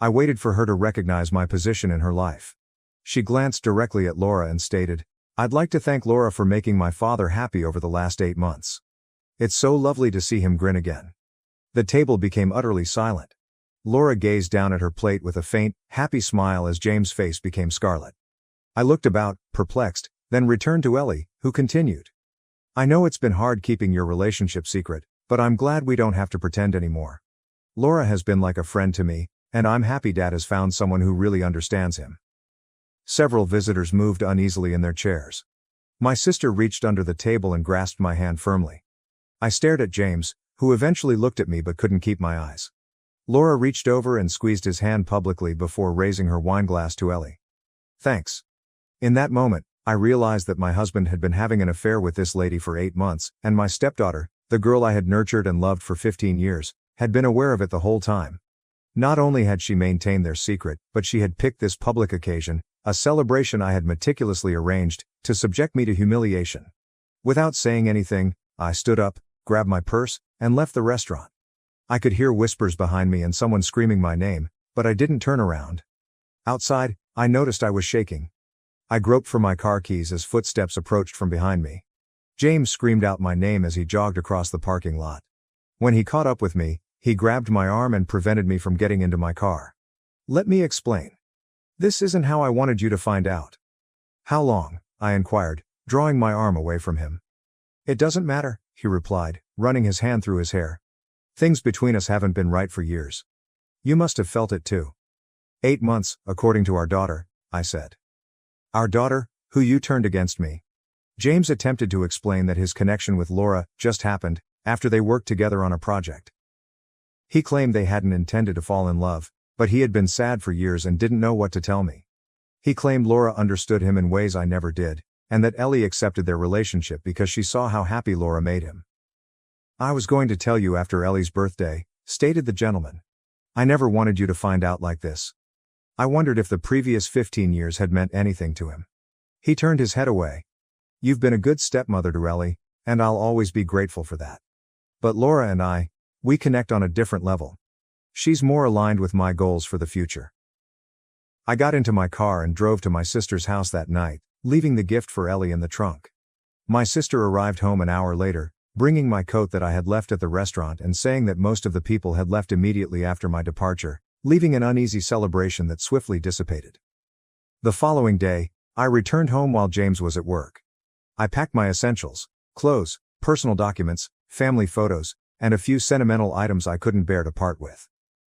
I waited for her to recognize my position in her life. She glanced directly at Laura and stated, "I'd like to thank Laura for making my father happy over the last 8 months. It's so lovely to see him grin again." The table became utterly silent. Laura gazed down at her plate with a faint, happy smile as James' face became scarlet. I looked about, perplexed, then returned to Ellie, who continued. "I know it's been hard keeping your relationship secret, but I'm glad we don't have to pretend anymore. Laura has been like a friend to me, and I'm happy Dad has found someone who really understands him." Several visitors moved uneasily in their chairs. My sister reached under the table and grasped my hand firmly. I stared at James, who eventually looked at me but couldn't keep my eyes. Laura reached over and squeezed his hand publicly before raising her wineglass to Ellie. "Thanks." In that moment, I realized that my husband had been having an affair with this lady for 8 months, and my stepdaughter, the girl I had nurtured and loved for 15 years, had been aware of it the whole time. Not only had she maintained their secret, but she had picked this public occasion, a celebration I had meticulously arranged, to subject me to humiliation. Without saying anything, I stood up, grabbed my purse, and left the restaurant. I could hear whispers behind me and someone screaming my name, but I didn't turn around. Outside, I noticed I was shaking. I groped for my car keys as footsteps approached from behind me. James screamed out my name as he jogged across the parking lot. When he caught up with me, he grabbed my arm and prevented me from getting into my car. "Let me explain. This isn't how I wanted you to find out." "How long?" I inquired, drawing my arm away from him. "It doesn't matter," he replied, running his hand through his hair. "Things between us haven't been right for years. You must have felt it too." 8 months, according to our daughter," I said. "Our daughter, who you turned against me?" James attempted to explain that his connection with Laura just happened after they worked together on a project. He claimed they hadn't intended to fall in love, but he had been sad for years and didn't know what to tell me. He claimed Laura understood him in ways I never did, and that Ellie accepted their relationship because she saw how happy Laura made him. "I was going to tell you after Ellie's birthday," stated the gentleman. "I never wanted you to find out like this." I wondered if the previous 15 years had meant anything to him. He turned his head away. "You've been a good stepmother to Ellie, and I'll always be grateful for that. But Laura and we connect on a different level. She's more aligned with my goals for the future." I got into my car and drove to my sister's house that night, leaving the gift for Ellie in the trunk. My sister arrived home an hour later, bringing my coat that I had left at the restaurant and saying that most of the people had left immediately after my departure, leaving an uneasy celebration that swiftly dissipated. The following day, I returned home while James was at work. I packed my essentials, clothes, personal documents, family photos, and a few sentimental items I couldn't bear to part with.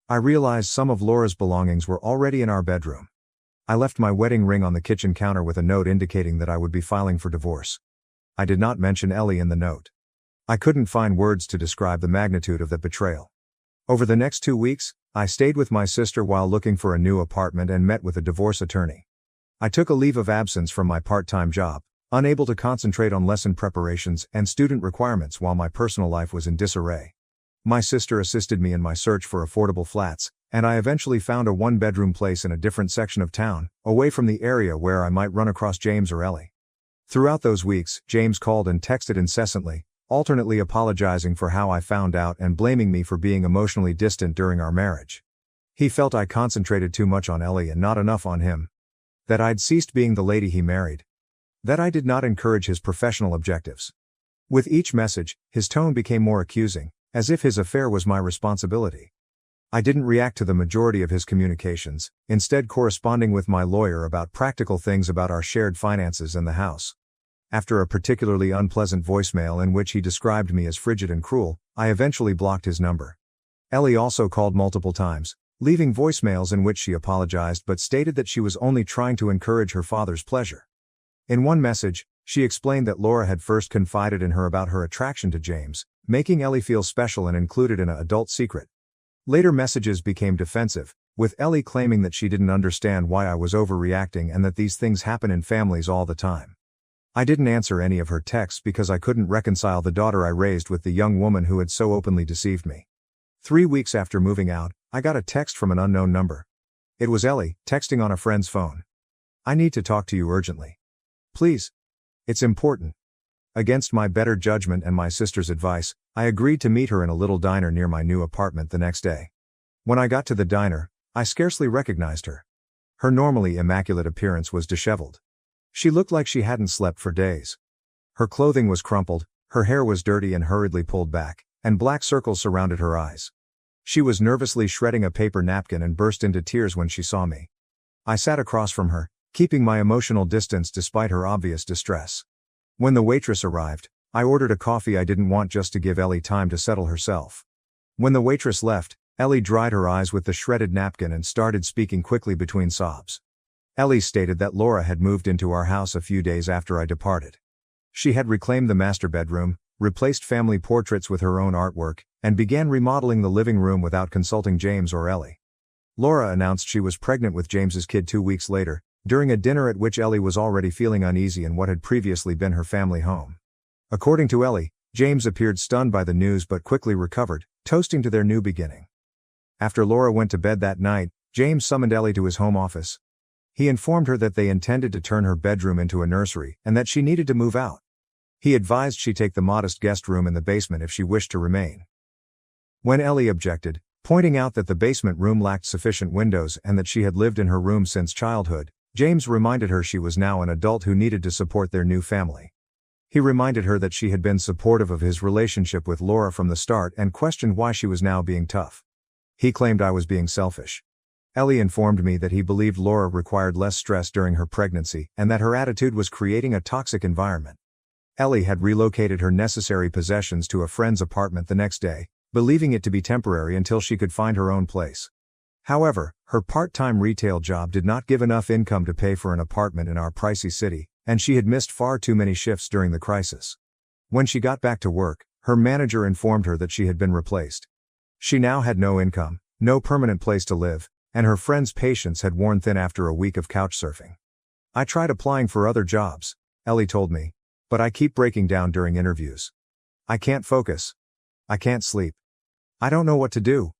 I realized some of Laura's belongings were already in our bedroom. I left my wedding ring on the kitchen counter with a note indicating that I would be filing for divorce. I did not mention Ellie in the note. I couldn't find words to describe the magnitude of that betrayal. Over the next 2 weeks, I stayed with my sister while looking for a new apartment and met with a divorce attorney. I took a leave of absence from my part-time job, unable to concentrate on lesson preparations and student requirements while my personal life was in disarray. My sister assisted me in my search for affordable flats, and I eventually found a 1-bedroom place in a different section of town, away from the area where I might run across James or Ellie. Throughout those weeks, James called and texted incessantly, alternately apologizing for how I found out and blaming me for being emotionally distant during our marriage. He felt I concentrated too much on Ellie and not enough on him. That I'd ceased being the lady he married. That I did not encourage his professional objectives. With each message, his tone became more accusing, as if his affair was my responsibility. I didn't react to the majority of his communications, instead corresponding with my lawyer about practical things about our shared finances and the house. After a particularly unpleasant voicemail in which he described me as frigid and cruel, I eventually blocked his number. Ellie also called multiple times, leaving voicemails in which she apologized but stated that she was only trying to encourage her father's pleasure. In one message, she explained that Laura had first confided in her about her attraction to James, making Ellie feel special and included in an adult secret. Later messages became defensive, with Ellie claiming that she didn't understand why I was overreacting and that these things happen in families all the time. I didn't answer any of her texts because I couldn't reconcile the daughter I raised with the young woman who had so openly deceived me. 3 weeks after moving out, I got a text from an unknown number. It was Ellie, texting on a friend's phone. "I need to talk to you urgently. Please. It's important." Against my better judgment and my sister's advice, I agreed to meet her in a little diner near my new apartment the next day. When I got to the diner, I scarcely recognized her. Her normally immaculate appearance was disheveled. She looked like she hadn't slept for days. Her clothing was crumpled, her hair was dirty and hurriedly pulled back, and black circles surrounded her eyes. She was nervously shredding a paper napkin and burst into tears when she saw me. I sat across from her, keeping my emotional distance despite her obvious distress. When the waitress arrived, I ordered a coffee I didn't want just to give Ellie time to settle herself. When the waitress left, Ellie dried her eyes with the shredded napkin and started speaking quickly between sobs. Ellie stated that Laura had moved into our house a few days after I departed. She had reclaimed the master bedroom, replaced family portraits with her own artwork, and began remodeling the living room without consulting James or Ellie. Laura announced she was pregnant with James's kid 2 weeks later, during a dinner at which Ellie was already feeling uneasy in what had previously been her family home. According to Ellie, James appeared stunned by the news but quickly recovered, toasting to their new beginning. After Laura went to bed that night, James summoned Ellie to his home office. He informed her that they intended to turn her bedroom into a nursery and that she needed to move out. He advised she take the modest guest room in the basement if she wished to remain. When Ellie objected, pointing out that the basement room lacked sufficient windows and that she had lived in her room since childhood, James reminded her she was now an adult who needed to support their new family. He reminded her that she had been supportive of his relationship with Laura from the start and questioned why she was now being tough. He claimed I was being selfish. Ellie informed me that he believed Laura required less stress during her pregnancy and that her attitude was creating a toxic environment. Ellie had relocated her necessary possessions to a friend's apartment the next day, believing it to be temporary until she could find her own place. However, her part-time retail job did not give enough income to pay for an apartment in our pricey city, and she had missed far too many shifts during the crisis. When she got back to work, her manager informed her that she had been replaced. She now had no income, no permanent place to live, and her friend's patience had worn thin after a week of couch surfing. "I tried applying for other jobs," Ellie told me, "but I keep breaking down during interviews. I can't focus. I can't sleep. I don't know what to do."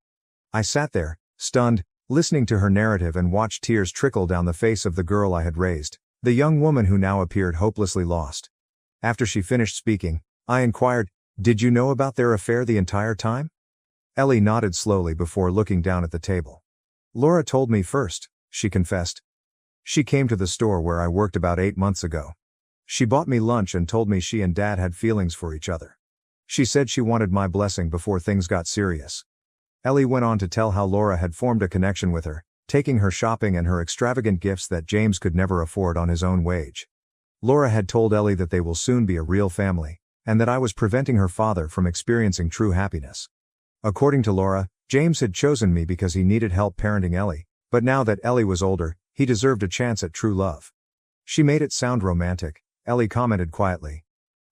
I sat there, stunned, listening to her narrative and watched tears trickle down the face of the girl I had raised, the young woman who now appeared hopelessly lost. After she finished speaking, I inquired, "Did you know about their affair the entire time?" Ellie nodded slowly before looking down at the table. "Laura told me first," she confessed. "She came to the store where I worked about 8 months ago. She bought me lunch and told me she and Dad had feelings for each other. She said she wanted my blessing before things got serious." Ellie went on to tell how Laura had formed a connection with her, taking her shopping and her extravagant gifts that James could never afford on his own wage. Laura had told Ellie that they will soon be a real family, and that I was preventing her father from experiencing true happiness. According to Laura, James had chosen me because he needed help parenting Ellie, but now that Ellie was older, he deserved a chance at true love. "She made it sound romantic," Ellie commented quietly.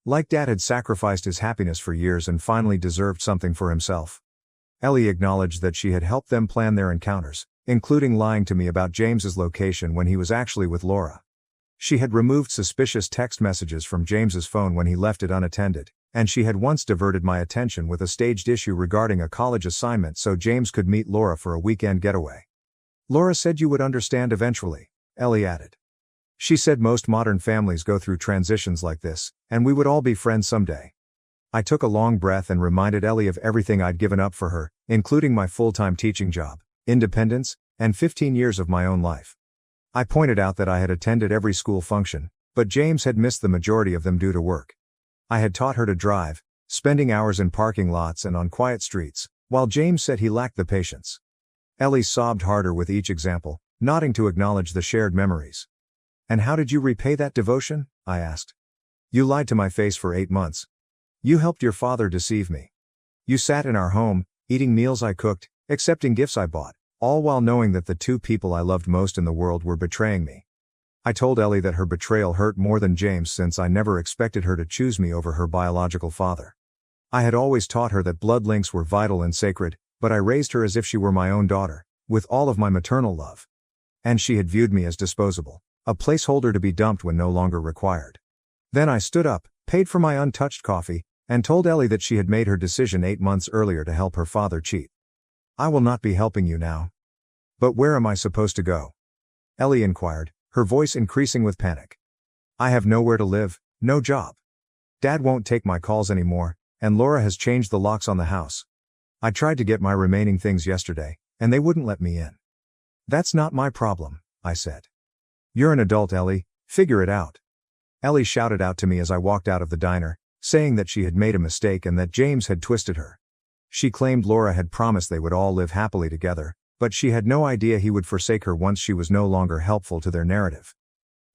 "Like Dad had sacrificed his happiness for years and finally deserved something for himself." Ellie acknowledged that she had helped them plan their encounters, including lying to me about James's location when he was actually with Laura. She had removed suspicious text messages from James's phone when he left it unattended, and she had once diverted my attention with a staged issue regarding a college assignment so James could meet Laura for a weekend getaway. "Laura said you would understand eventually," Ellie added. "She said most modern families go through transitions like this, and we would all be friends someday." I took a long breath and reminded Ellie of everything I'd given up for her, including my full-time teaching job. independence, and 15 years of my own life. I pointed out that I had attended every school function, but James had missed the majority of them due to work. I had taught her to drive, spending hours in parking lots and on quiet streets, while James said he lacked the patience. Ellie sobbed harder with each example, nodding to acknowledge the shared memories. "And how did you repay that devotion?" I asked. "You lied to my face for 8 months. You helped your father deceive me. You sat in our home, eating meals I cooked, accepting gifts I bought, all while knowing that the two people I loved most in the world were betraying me." I told Ellie that her betrayal hurt more than James since I never expected her to choose me over her biological father. I had always taught her that blood links were vital and sacred, but I raised her as if she were my own daughter, with all of my maternal love. And she had viewed me as disposable, a placeholder to be dumped when no longer required. Then I stood up, paid for my untouched coffee, and told Ellie that she had made her decision 8 months earlier to help her father cheat. "I will not be helping you now." "But where am I supposed to go?" Ellie inquired, her voice increasing with panic. "I have nowhere to live, no job. Dad won't take my calls anymore, and Laura has changed the locks on the house. I tried to get my remaining things yesterday, and they wouldn't let me in." "That's not my problem," I said. "You're an adult, Ellie, figure it out." Ellie shouted out to me as I walked out of the diner, saying that she had made a mistake and that James had twisted her. She claimed Laura had promised they would all live happily together, but she had no idea he would forsake her once she was no longer helpful to their narrative.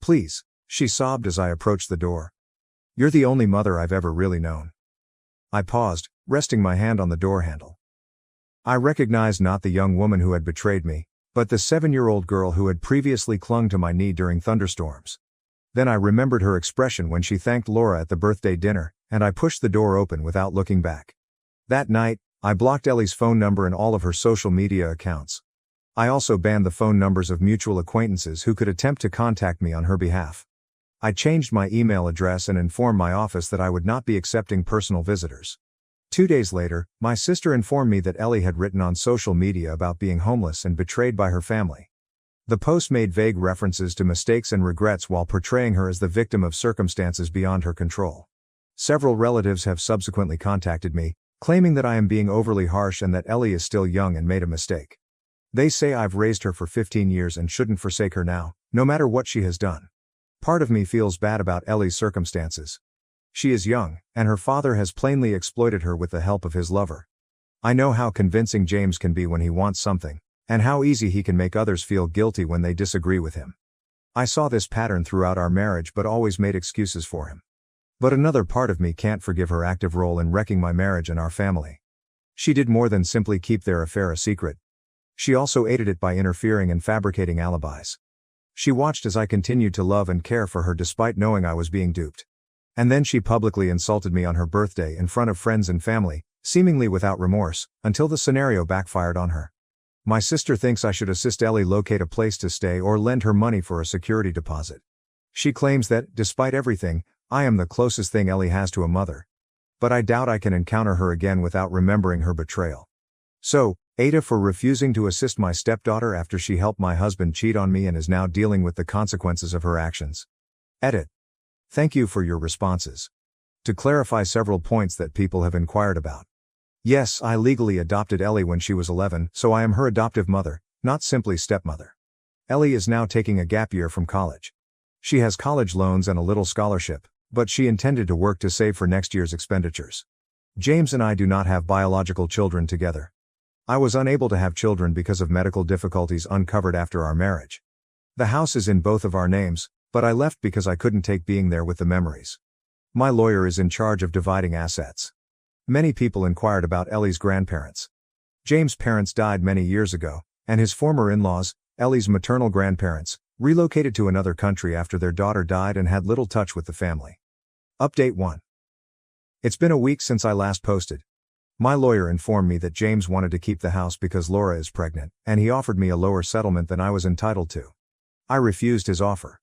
"Please," she sobbed as I approached the door. "You're the only mother I've ever really known." I paused, resting my hand on the door handle. I recognized not the young woman who had betrayed me, but the 7-year-old girl who had previously clung to my knee during thunderstorms. Then I remembered her expression when she thanked Laura at the birthday dinner, and I pushed the door open without looking back. That night, I blocked Ellie's phone number and all of her social media accounts. I also banned the phone numbers of mutual acquaintances who could attempt to contact me on her behalf. I changed my email address and informed my office that I would not be accepting personal visitors. 2 days later, my sister informed me that Ellie had written on social media about being homeless and betrayed by her family. The post made vague references to mistakes and regrets while portraying her as the victim of circumstances beyond her control. Several relatives have subsequently contacted me, claiming that I am being overly harsh and that Ellie is still young and made a mistake. They say I've raised her for 15 years and shouldn't forsake her now, no matter what she has done. Part of me feels bad about Ellie's circumstances. She is young, and her father has plainly exploited her with the help of his lover. I know how convincing James can be when he wants something, and how easy he can make others feel guilty when they disagree with him. I saw this pattern throughout our marriage but always made excuses for him. But another part of me can't forgive her active role in wrecking my marriage and our family. She did more than simply keep their affair a secret. She also aided it by interfering and fabricating alibis. She watched as I continued to love and care for her despite knowing I was being duped. And then she publicly insulted me on her birthday in front of friends and family, seemingly without remorse, until the scenario backfired on her. My sister thinks I should assist Ellie locate a place to stay or lend her money for a security deposit. She claims that, despite everything, I am the closest thing Ellie has to a mother. But I doubt I can encounter her again without remembering her betrayal. So, AITA for refusing to assist my stepdaughter after she helped my husband cheat on me and is now dealing with the consequences of her actions. Edit. Thank you for your responses. To clarify several points that people have inquired about. Yes, I legally adopted Ellie when she was 11, so I am her adoptive mother, not simply stepmother. Ellie is now taking a gap year from college. She has college loans and a little scholarship, but she intended to work to save for next year's expenditures. James and I do not have biological children together. I was unable to have children because of medical difficulties uncovered after our marriage. The house is in both of our names, but I left because I couldn't take being there with the memories. My lawyer is in charge of dividing assets. Many people inquired about Ellie's grandparents. James' parents died many years ago, and his former in-laws, Ellie's maternal grandparents, relocated to another country after their daughter died and had little touch with the family. Update 1. It's been a week since I last posted. My lawyer informed me that James wanted to keep the house because Laura is pregnant, and he offered me a lower settlement than I was entitled to. I refused his offer.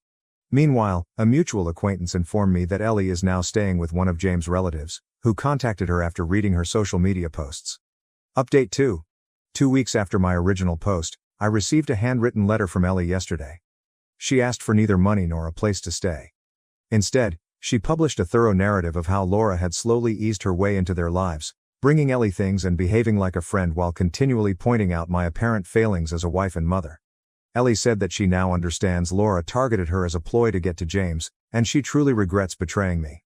Meanwhile, a mutual acquaintance informed me that Ellie is now staying with one of James' relatives, who contacted her after reading her social media posts. Update 2. 2 weeks after my original post, I received a handwritten letter from Ellie yesterday. She asked for neither money nor a place to stay. Instead, she published a thorough narrative of how Laura had slowly eased her way into their lives, bringing Ellie things and behaving like a friend while continually pointing out my apparent failings as a wife and mother. Ellie said that she now understands Laura targeted her as a ploy to get to James, and she truly regrets betraying me.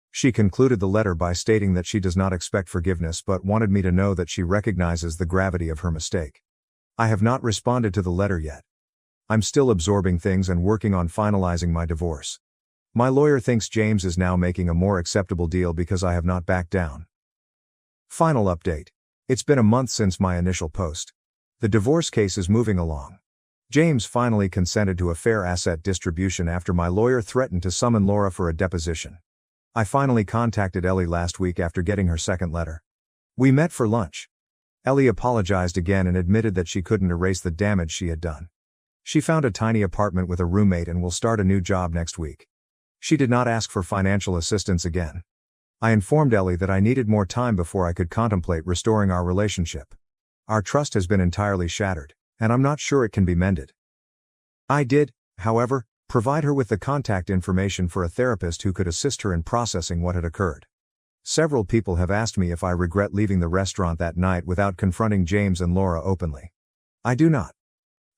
She concluded the letter by stating that she does not expect forgiveness but wanted me to know that she recognizes the gravity of her mistake. I have not responded to the letter yet. I'm still absorbing things and working on finalizing my divorce. My lawyer thinks James is now making a more acceptable deal because I have not backed down. Final update. It's been a month since my initial post. The divorce case is moving along. James finally consented to a fair asset distribution after my lawyer threatened to summon Laura for a deposition. I finally contacted Ellie last week after getting her second letter. We met for lunch. Ellie apologized again and admitted that she couldn't erase the damage she had done. She found a tiny apartment with a roommate and will start a new job next week. She did not ask for financial assistance again. I informed Ellie that I needed more time before I could contemplate restoring our relationship. Our trust has been entirely shattered, and I'm not sure it can be mended. I did, however, provide her with the contact information for a therapist who could assist her in processing what had occurred. Several people have asked me if I regret leaving the restaurant that night without confronting James and Laura openly. I do not.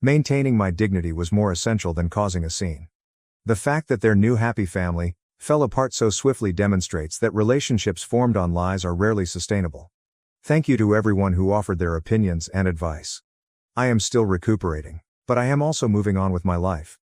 Maintaining my dignity was more essential than causing a scene. The fact that their new happy family fell apart so swiftly demonstrates that relationships formed on lies are rarely sustainable. Thank you to everyone who offered their opinions and advice. I am still recuperating, but I am also moving on with my life.